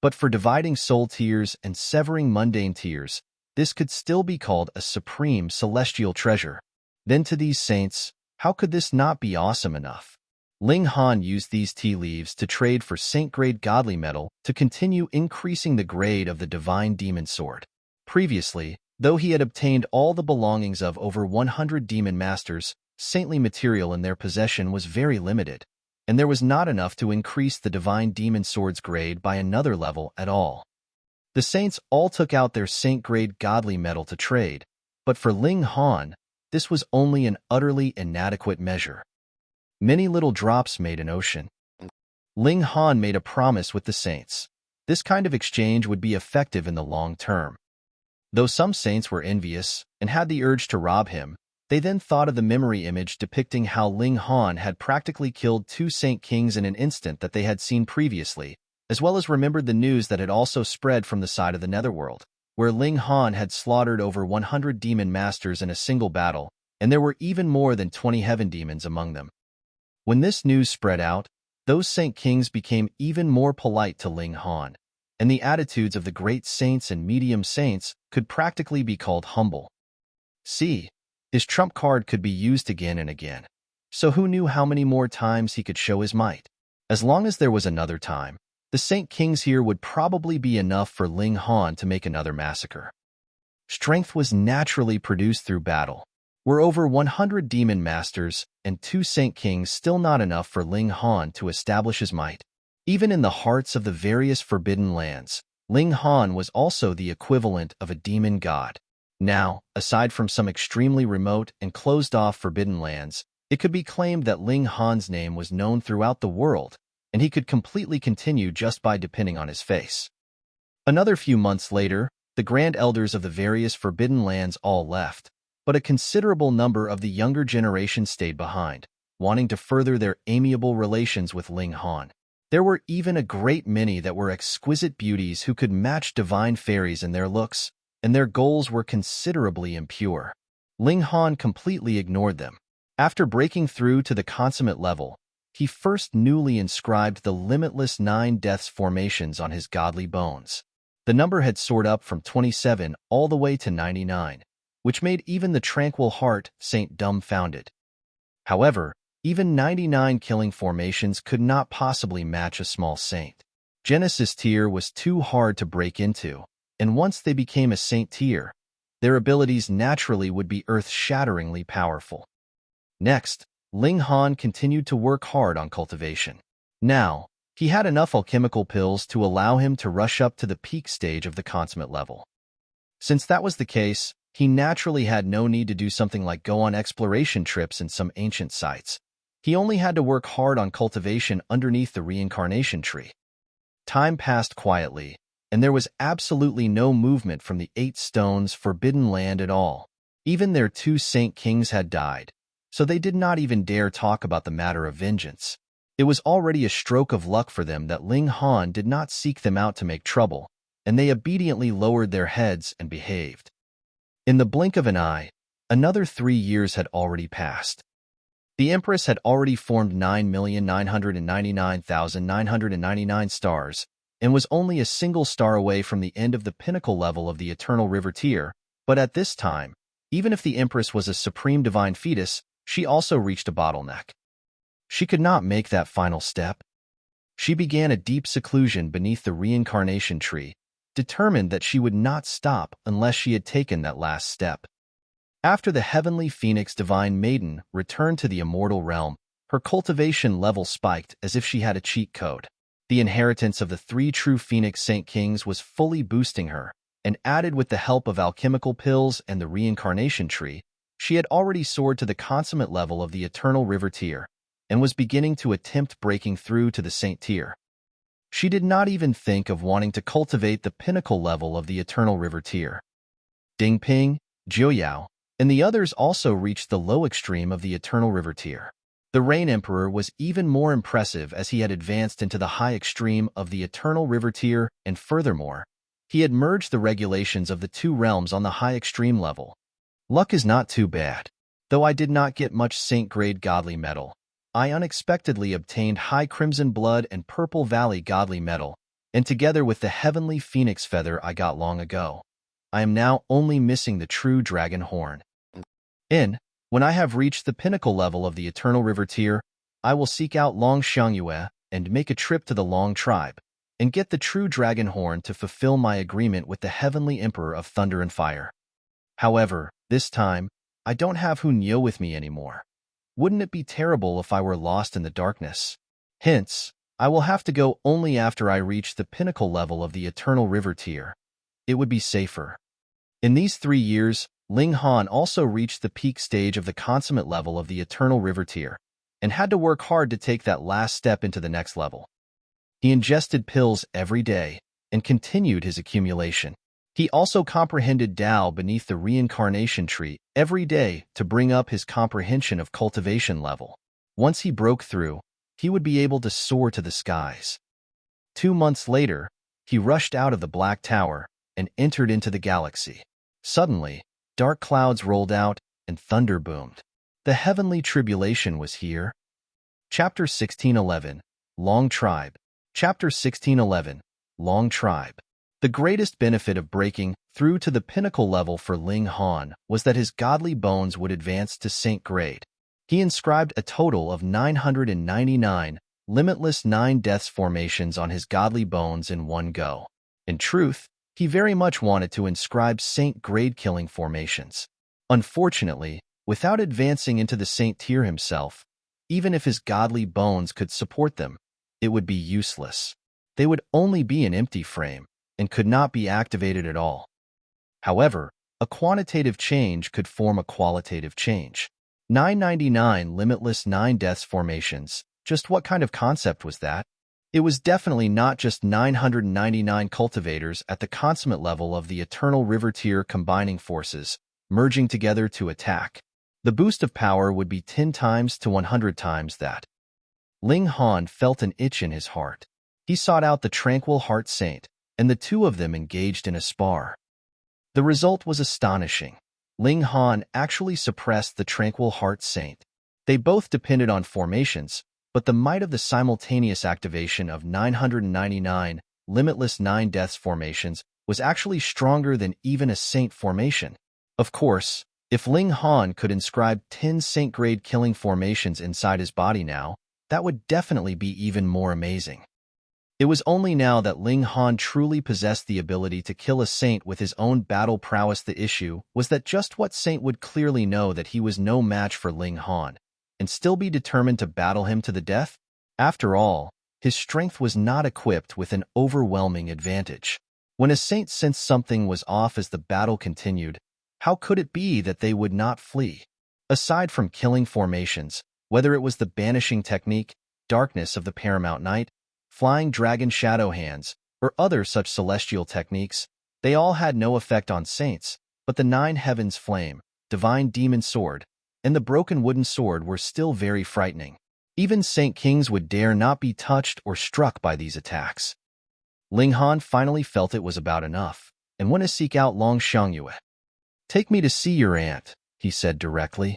But for dividing soul tiers and severing mundane tiers, this could still be called a supreme celestial treasure. Then to these saints, how could this not be awesome enough? Ling Han used these tea leaves to trade for saint-grade godly metal to continue increasing the grade of the divine demon sword. Previously, though he had obtained all the belongings of over 100 demon masters, saintly material in their possession was very limited, and there was not enough to increase the divine demon sword's grade by another level at all. The saints all took out their saint-grade godly metal to trade, but for Ling Han, this was only an utterly inadequate measure. Many little drops made an ocean. Ling Han made a promise with the saints. This kind of exchange would be effective in the long term. Though some saints were envious and had the urge to rob him, they then thought of the memory image depicting how Ling Han had practically killed 2 Saint Kings in an instant that they had seen previously, as well as remembered the news that had also spread from the side of the Netherworld, where Ling Han had slaughtered over 100 demon masters in a single battle, and there were even more than 20 heaven demons among them. When this news spread out, those Saint Kings became even more polite to Ling Han, and the attitudes of the great saints and medium saints could practically be called humble. See, his trump card could be used again and again. So who knew how many more times he could show his might? As long as there was another time, the Saint Kings here would probably be enough for Ling Han to make another massacre. Strength was naturally produced through battle. Were over 100 demon masters and 2 Saint Kings still not enough for Ling Han to establish his might? Even in the hearts of the various forbidden lands, Ling Han was also the equivalent of a demon god. Now, aside from some extremely remote and closed-off forbidden lands, it could be claimed that Ling Han's name was known throughout the world, and he could completely continue just by depending on his face. Another few months later, the Grand Elders of the various forbidden lands all left, but a considerable number of the younger generation stayed behind, wanting to further their amiable relations with Ling Han. There were even a great many that were exquisite beauties who could match divine fairies in their looks, and their goals were considerably impure. Ling Han completely ignored them. After breaking through to the consummate level, he first newly inscribed the limitless 9 deaths formations on his godly bones. The number had soared up from 27 all the way to 99, which made even the tranquil heart saint dumbfounded. However, even 99 killing formations could not possibly match a small saint. Genesis tier was too hard to break into, and once they became a saint tier, their abilities naturally would be earth-shatteringly powerful. Next, Ling Han continued to work hard on cultivation. Now, he had enough alchemical pills to allow him to rush up to the peak stage of the consummate level. Since that was the case, he naturally had no need to do something like go on exploration trips in some ancient sites. He only had to work hard on cultivation underneath the reincarnation tree. Time passed quietly, and there was absolutely no movement from the 8 stones forbidden land at all. Even their 2 Saint Kings had died, so they did not even dare talk about the matter of vengeance. It was already a stroke of luck for them that Ling Han did not seek them out to make trouble, and they obediently lowered their heads and behaved. In the blink of an eye, another 3 years had already passed. The Empress had already formed 9,999,999 stars, and was only a single star away from the end of the pinnacle level of the Eternal River tier, but at this time, even if the Empress was a supreme divine fetus, she also reached a bottleneck. She could not make that final step. She began a deep seclusion beneath the reincarnation tree, determined that she would not stop unless she had taken that last step. After the heavenly phoenix divine maiden returned to the immortal realm, her cultivation level spiked as if she had a cheat code. The inheritance of the 3 true phoenix Saint Kings was fully boosting her, and added with the help of alchemical pills and the reincarnation tree, she had already soared to the consummate level of the Eternal River tier, and was beginning to attempt breaking through to the Saint tier. She did not even think of wanting to cultivate the pinnacle level of the Eternal River tier. Ding Ping, Jiuyao, and the others also reached the low extreme of the Eternal River tier. The Rain Emperor was even more impressive as he had advanced into the high extreme of the Eternal River tier, and furthermore, he had merged the regulations of the 2 realms on the high extreme level. Luck is not too bad. Though I did not get much Saint-grade godly metal, I unexpectedly obtained high Crimson Blood and Purple Valley godly metal, and together with the heavenly phoenix feather I got long ago, I am now only missing the true dragon horn. When I have reached the pinnacle level of the Eternal River tier, I will seek out Long Xiangyue and make a trip to the Long tribe, and get the true dragon horn to fulfill my agreement with the heavenly Emperor of Thunder and Fire. However, this time, I don't have Hunyo with me anymore. Wouldn't it be terrible if I were lost in the darkness? Hence, I will have to go only after I reach the pinnacle level of the Eternal River tier. It would be safer. In these 3 years, Ling Han also reached the peak stage of the consummate level of the Eternal River tier, and had to work hard to take that last step into the next level. He ingested pills every day, and continued his accumulation. He also comprehended Tao beneath the reincarnation tree every day to bring up his comprehension of cultivation level. Once he broke through, he would be able to soar to the skies. 2 months later, he rushed out of the Black Tower and entered into the galaxy. Suddenly, dark clouds rolled out and thunder boomed. The heavenly tribulation was here. Chapter 1611, Long Tribe. Chapter 1611, Long Tribe. The greatest benefit of breaking through to the pinnacle level for Ling Han was that his godly bones would advance to Saint grade. He inscribed a total of 999 limitless 9 deaths formations on his godly bones in one go. In truth, he very much wanted to inscribe saint-grade killing formations. Unfortunately, without advancing into the saint tier himself, even if his godly bones could support them, it would be useless. They would only be an empty frame and could not be activated at all. However, a quantitative change could form a qualitative change. 999 limitless 9 deaths formations. Just what kind of concept was that? It was definitely not just 999 cultivators at the consummate level of the Eternal River tier combining forces, merging together to attack. The boost of power would be 10 times to 100 times that. Ling Han felt an itch in his heart. He sought out the Tranquil Heart Saint, and the two of them engaged in a spar. The result was astonishing. Ling Han actually suppressed the Tranquil Heart Saint. They both depended on formations, but the might of the simultaneous activation of 999 limitless 9 deaths formations was actually stronger than even a saint formation. Of course, if Ling Han could inscribe 10 saint-grade killing formations inside his body now, that would definitely be even more amazing. It was only now that Ling Han truly possessed the ability to kill a saint with his own battle prowess. The issue was that just what saint would clearly know that he was no match for Ling Han, and still be determined to battle him to the death? After all, his strength was not equipped with an overwhelming advantage. When a saint sensed something was off as the battle continued, how could it be that they would not flee? Aside from killing formations, whether it was the Banishing technique, Darkness of the Paramount Night, Flying Dragon Shadow Hands, or other such celestial techniques, they all had no effect on saints, but the 9 Heavens Flame, Divine Demon Sword, and the broken wooden sword were still very frightening. Even Saint Kings would dare not be touched or struck by these attacks. Ling Han finally felt it was about enough, and went to seek out Long Xiangyue. "Take me to see your aunt," he said directly.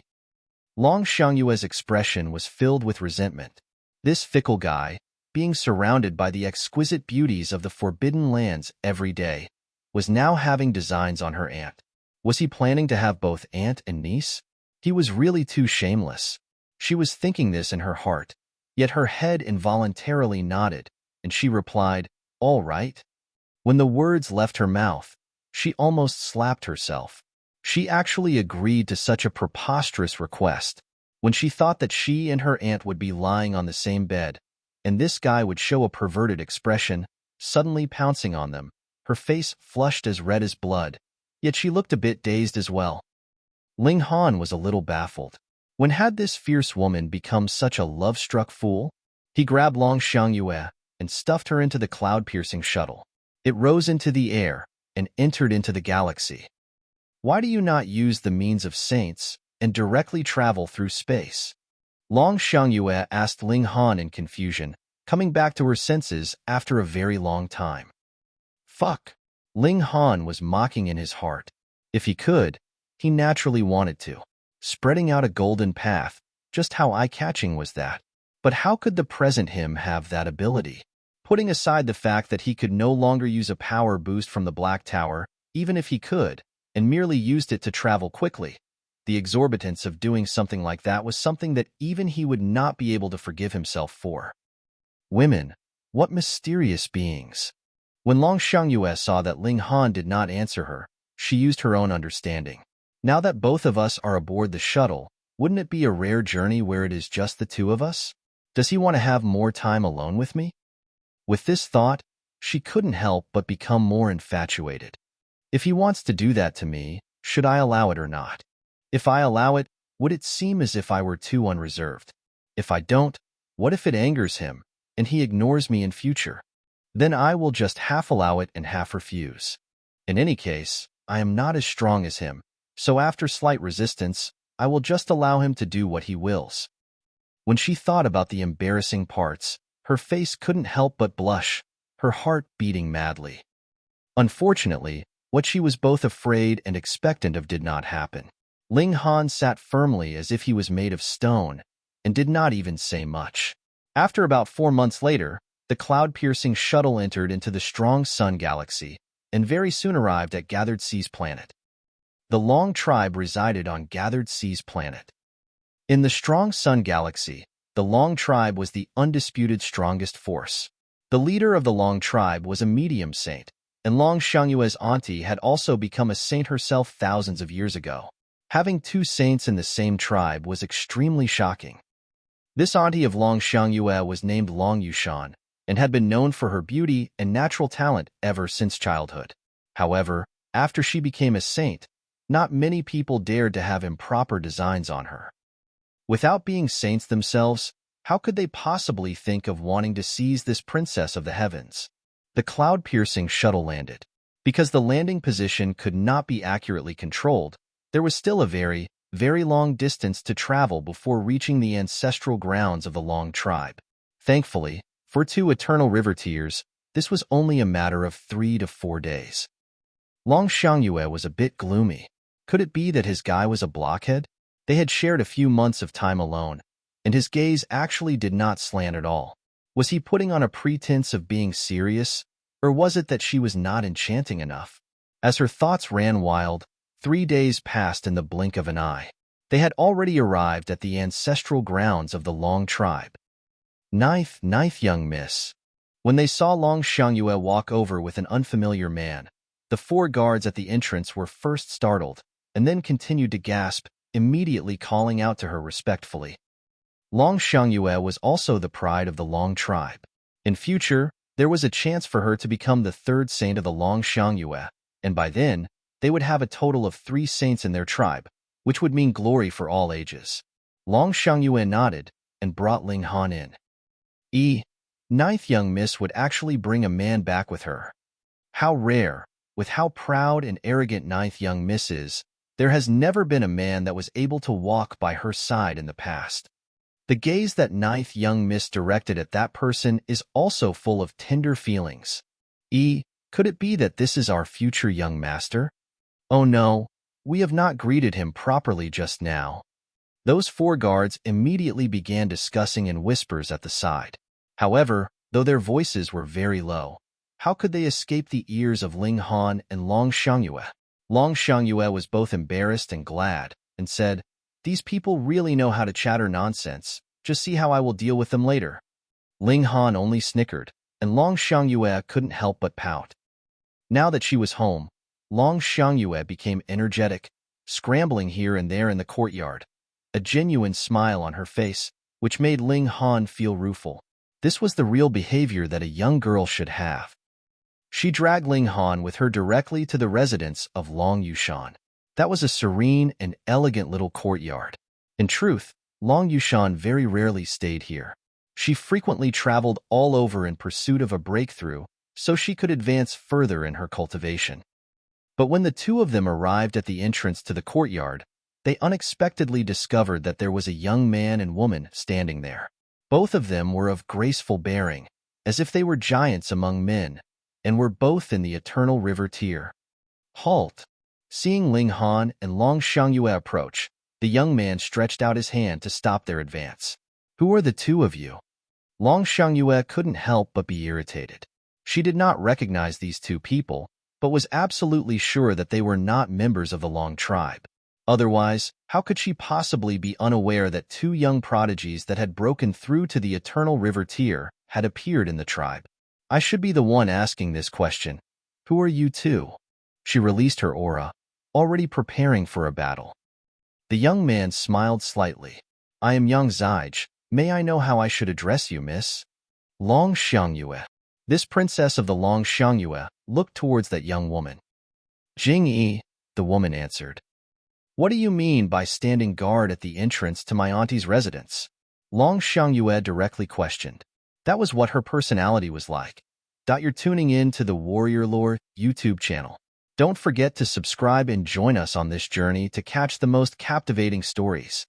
Long Xiangyue's expression was filled with resentment. This fickle guy, being surrounded by the exquisite beauties of the Forbidden Lands every day, was now having designs on her aunt. Was he planning to have both aunt and niece? He was really too shameless. She was thinking this in her heart, yet her head involuntarily nodded, and she replied, "All right." When the words left her mouth, she almost slapped herself. She actually agreed to such a preposterous request when she thought that she and her aunt would be lying on the same bed, and this guy would show a perverted expression, suddenly pouncing on them, her face flushed as red as blood, yet she looked a bit dazed as well. Ling Han was a little baffled. When had this fierce woman become such a love-struck fool? He grabbed Long Xiangyue and stuffed her into the cloud-piercing shuttle. It rose into the air and entered into the galaxy. "Why do you not use the means of saints and directly travel through space?" Long Xiangyue asked Ling Han in confusion, coming back to her senses after a very long time. "Fuck." Ling Han was mocking in his heart. If he could, he naturally wanted to. Spreading out a golden path, just how eye-catching was that? But how could the present him have that ability? Putting aside the fact that he could no longer use a power boost from the Black Tower, even if he could, and merely used it to travel quickly, the exorbitance of doing something like that was something that even he would not be able to forgive himself for. Women, what mysterious beings. When Long Xiangyue saw that Ling Han did not answer her, she used her own understanding. "Now that both of us are aboard the shuttle, wouldn't it be a rare journey where it is just the two of us? Does he want to have more time alone with me?" With this thought, she couldn't help but become more infatuated. If he wants to do that to me, should I allow it or not? If I allow it, would it seem as if I were too unreserved? If I don't, what if it angers him, and he ignores me in future? Then I will just half allow it and half refuse. In any case, I am not as strong as him, so after slight resistance, I will just allow him to do what he wills. When she thought about the embarrassing parts, her face couldn't help but blush, her heart beating madly. Unfortunately, what she was both afraid and expectant of did not happen. Ling Han sat firmly as if he was made of stone, and did not even say much. After about 4 months later, the cloud-piercing shuttle entered into the strong sun galaxy, and very soon arrived at Gathered Sea's planet. The Long tribe resided on Gathered Sea's planet. In the strong Sun Galaxy, the Long Tribe was the undisputed strongest force. The leader of the Long Tribe was a medium saint, and Long Xiangyue's auntie had also become a saint herself thousands of years ago. Having two saints in the same tribe was extremely shocking. This auntie of Long Xiangyue was named Long Yushan, and had been known for her beauty and natural talent ever since childhood. However, after she became a saint, not many people dared to have improper designs on her. Without being saints themselves, how could they possibly think of wanting to seize this princess of the heavens? The cloud-piercing shuttle landed. Because the landing position could not be accurately controlled, there was still a very, very long distance to travel before reaching the ancestral grounds of the Long Tribe. Thankfully, for two eternal river tiers, this was only a matter of 3 to 4 days. Long Xiangyue was a bit gloomy. Could it be that his guy was a blockhead? They had shared a few months of time alone, and his gaze actually did not slant at all. Was he putting on a pretense of being serious, or was it that she was not enchanting enough? As her thoughts ran wild, 3 days passed in the blink of an eye. They had already arrived at the ancestral grounds of the Long Tribe. Ninth, young miss. When they saw Long Xiangyue walk over with an unfamiliar man, the 4 guards at the entrance were first startled, and then continued to gasp, immediately calling out to her respectfully. Long Xiangyue was also the pride of the Long Tribe. In future, there was a chance for her to become the 3rd saint of the Long Xiangyue, and by then, they would have a total of 3 saints in their tribe, which would mean glory for all ages. Long Xiangyue nodded and brought Ling Han in. Ninth young miss would actually bring a man back with her. How rare, with how proud and arrogant ninth young miss is, there has never been a man that was able to walk by her side in the past. The gaze that ninth young miss directed at that person is also full of tender feelings. Could it be that this is our future young master? Oh no, we have not greeted him properly just now. Those 4 guards immediately began discussing in whispers at the side. However, though their voices were very low, how could they escape the ears of Ling Han and Long Xiangyue? Long Xiangyue was both embarrassed and glad, and said, "These people really know how to chatter nonsense. Just see how I will deal with them later." Ling Han only snickered, and Long Xiangyue couldn't help but pout. Now that she was home, Long Xiangyue became energetic, scrambling here and there in the courtyard, a genuine smile on her face, which made Ling Han feel rueful. This was the real behavior that a young girl should have. She dragged Ling Han with her directly to the residence of Long Yushan. That was a serene and elegant little courtyard. In truth, Long Yushan very rarely stayed here. She frequently traveled all over in pursuit of a breakthrough so she could advance further in her cultivation. But when the 2 of them arrived at the entrance to the courtyard, they unexpectedly discovered that there was a young man and woman standing there. Both of them were of graceful bearing, as if they were giants among men, and were both in the eternal river tier. Halt! Seeing Ling Han and Long Xiangyue approach, the young man stretched out his hand to stop their advance. Who are the 2 of you? Long Xiangyue couldn't help but be irritated. She did not recognize these 2 people, but was absolutely sure that they were not members of the Long Tribe. Otherwise, how could she possibly be unaware that 2 young prodigies that had broken through to the eternal river tier had appeared in the tribe? I should be the one asking this question. Who are you 2? She released her aura, already preparing for a battle. The young man smiled slightly. I am Yang Zijie. May I know how I should address you, miss? Long Xiangyue. This princess of the Long Xiangyue looked towards that young woman. Jing, the woman answered. What do you mean by standing guard at the entrance to my auntie's residence? Long Xiangyue directly questioned. That was what her personality was like. You're tuning in to the Warrior Lore YouTube channel. Don't forget to subscribe and join us on this journey to catch the most captivating stories.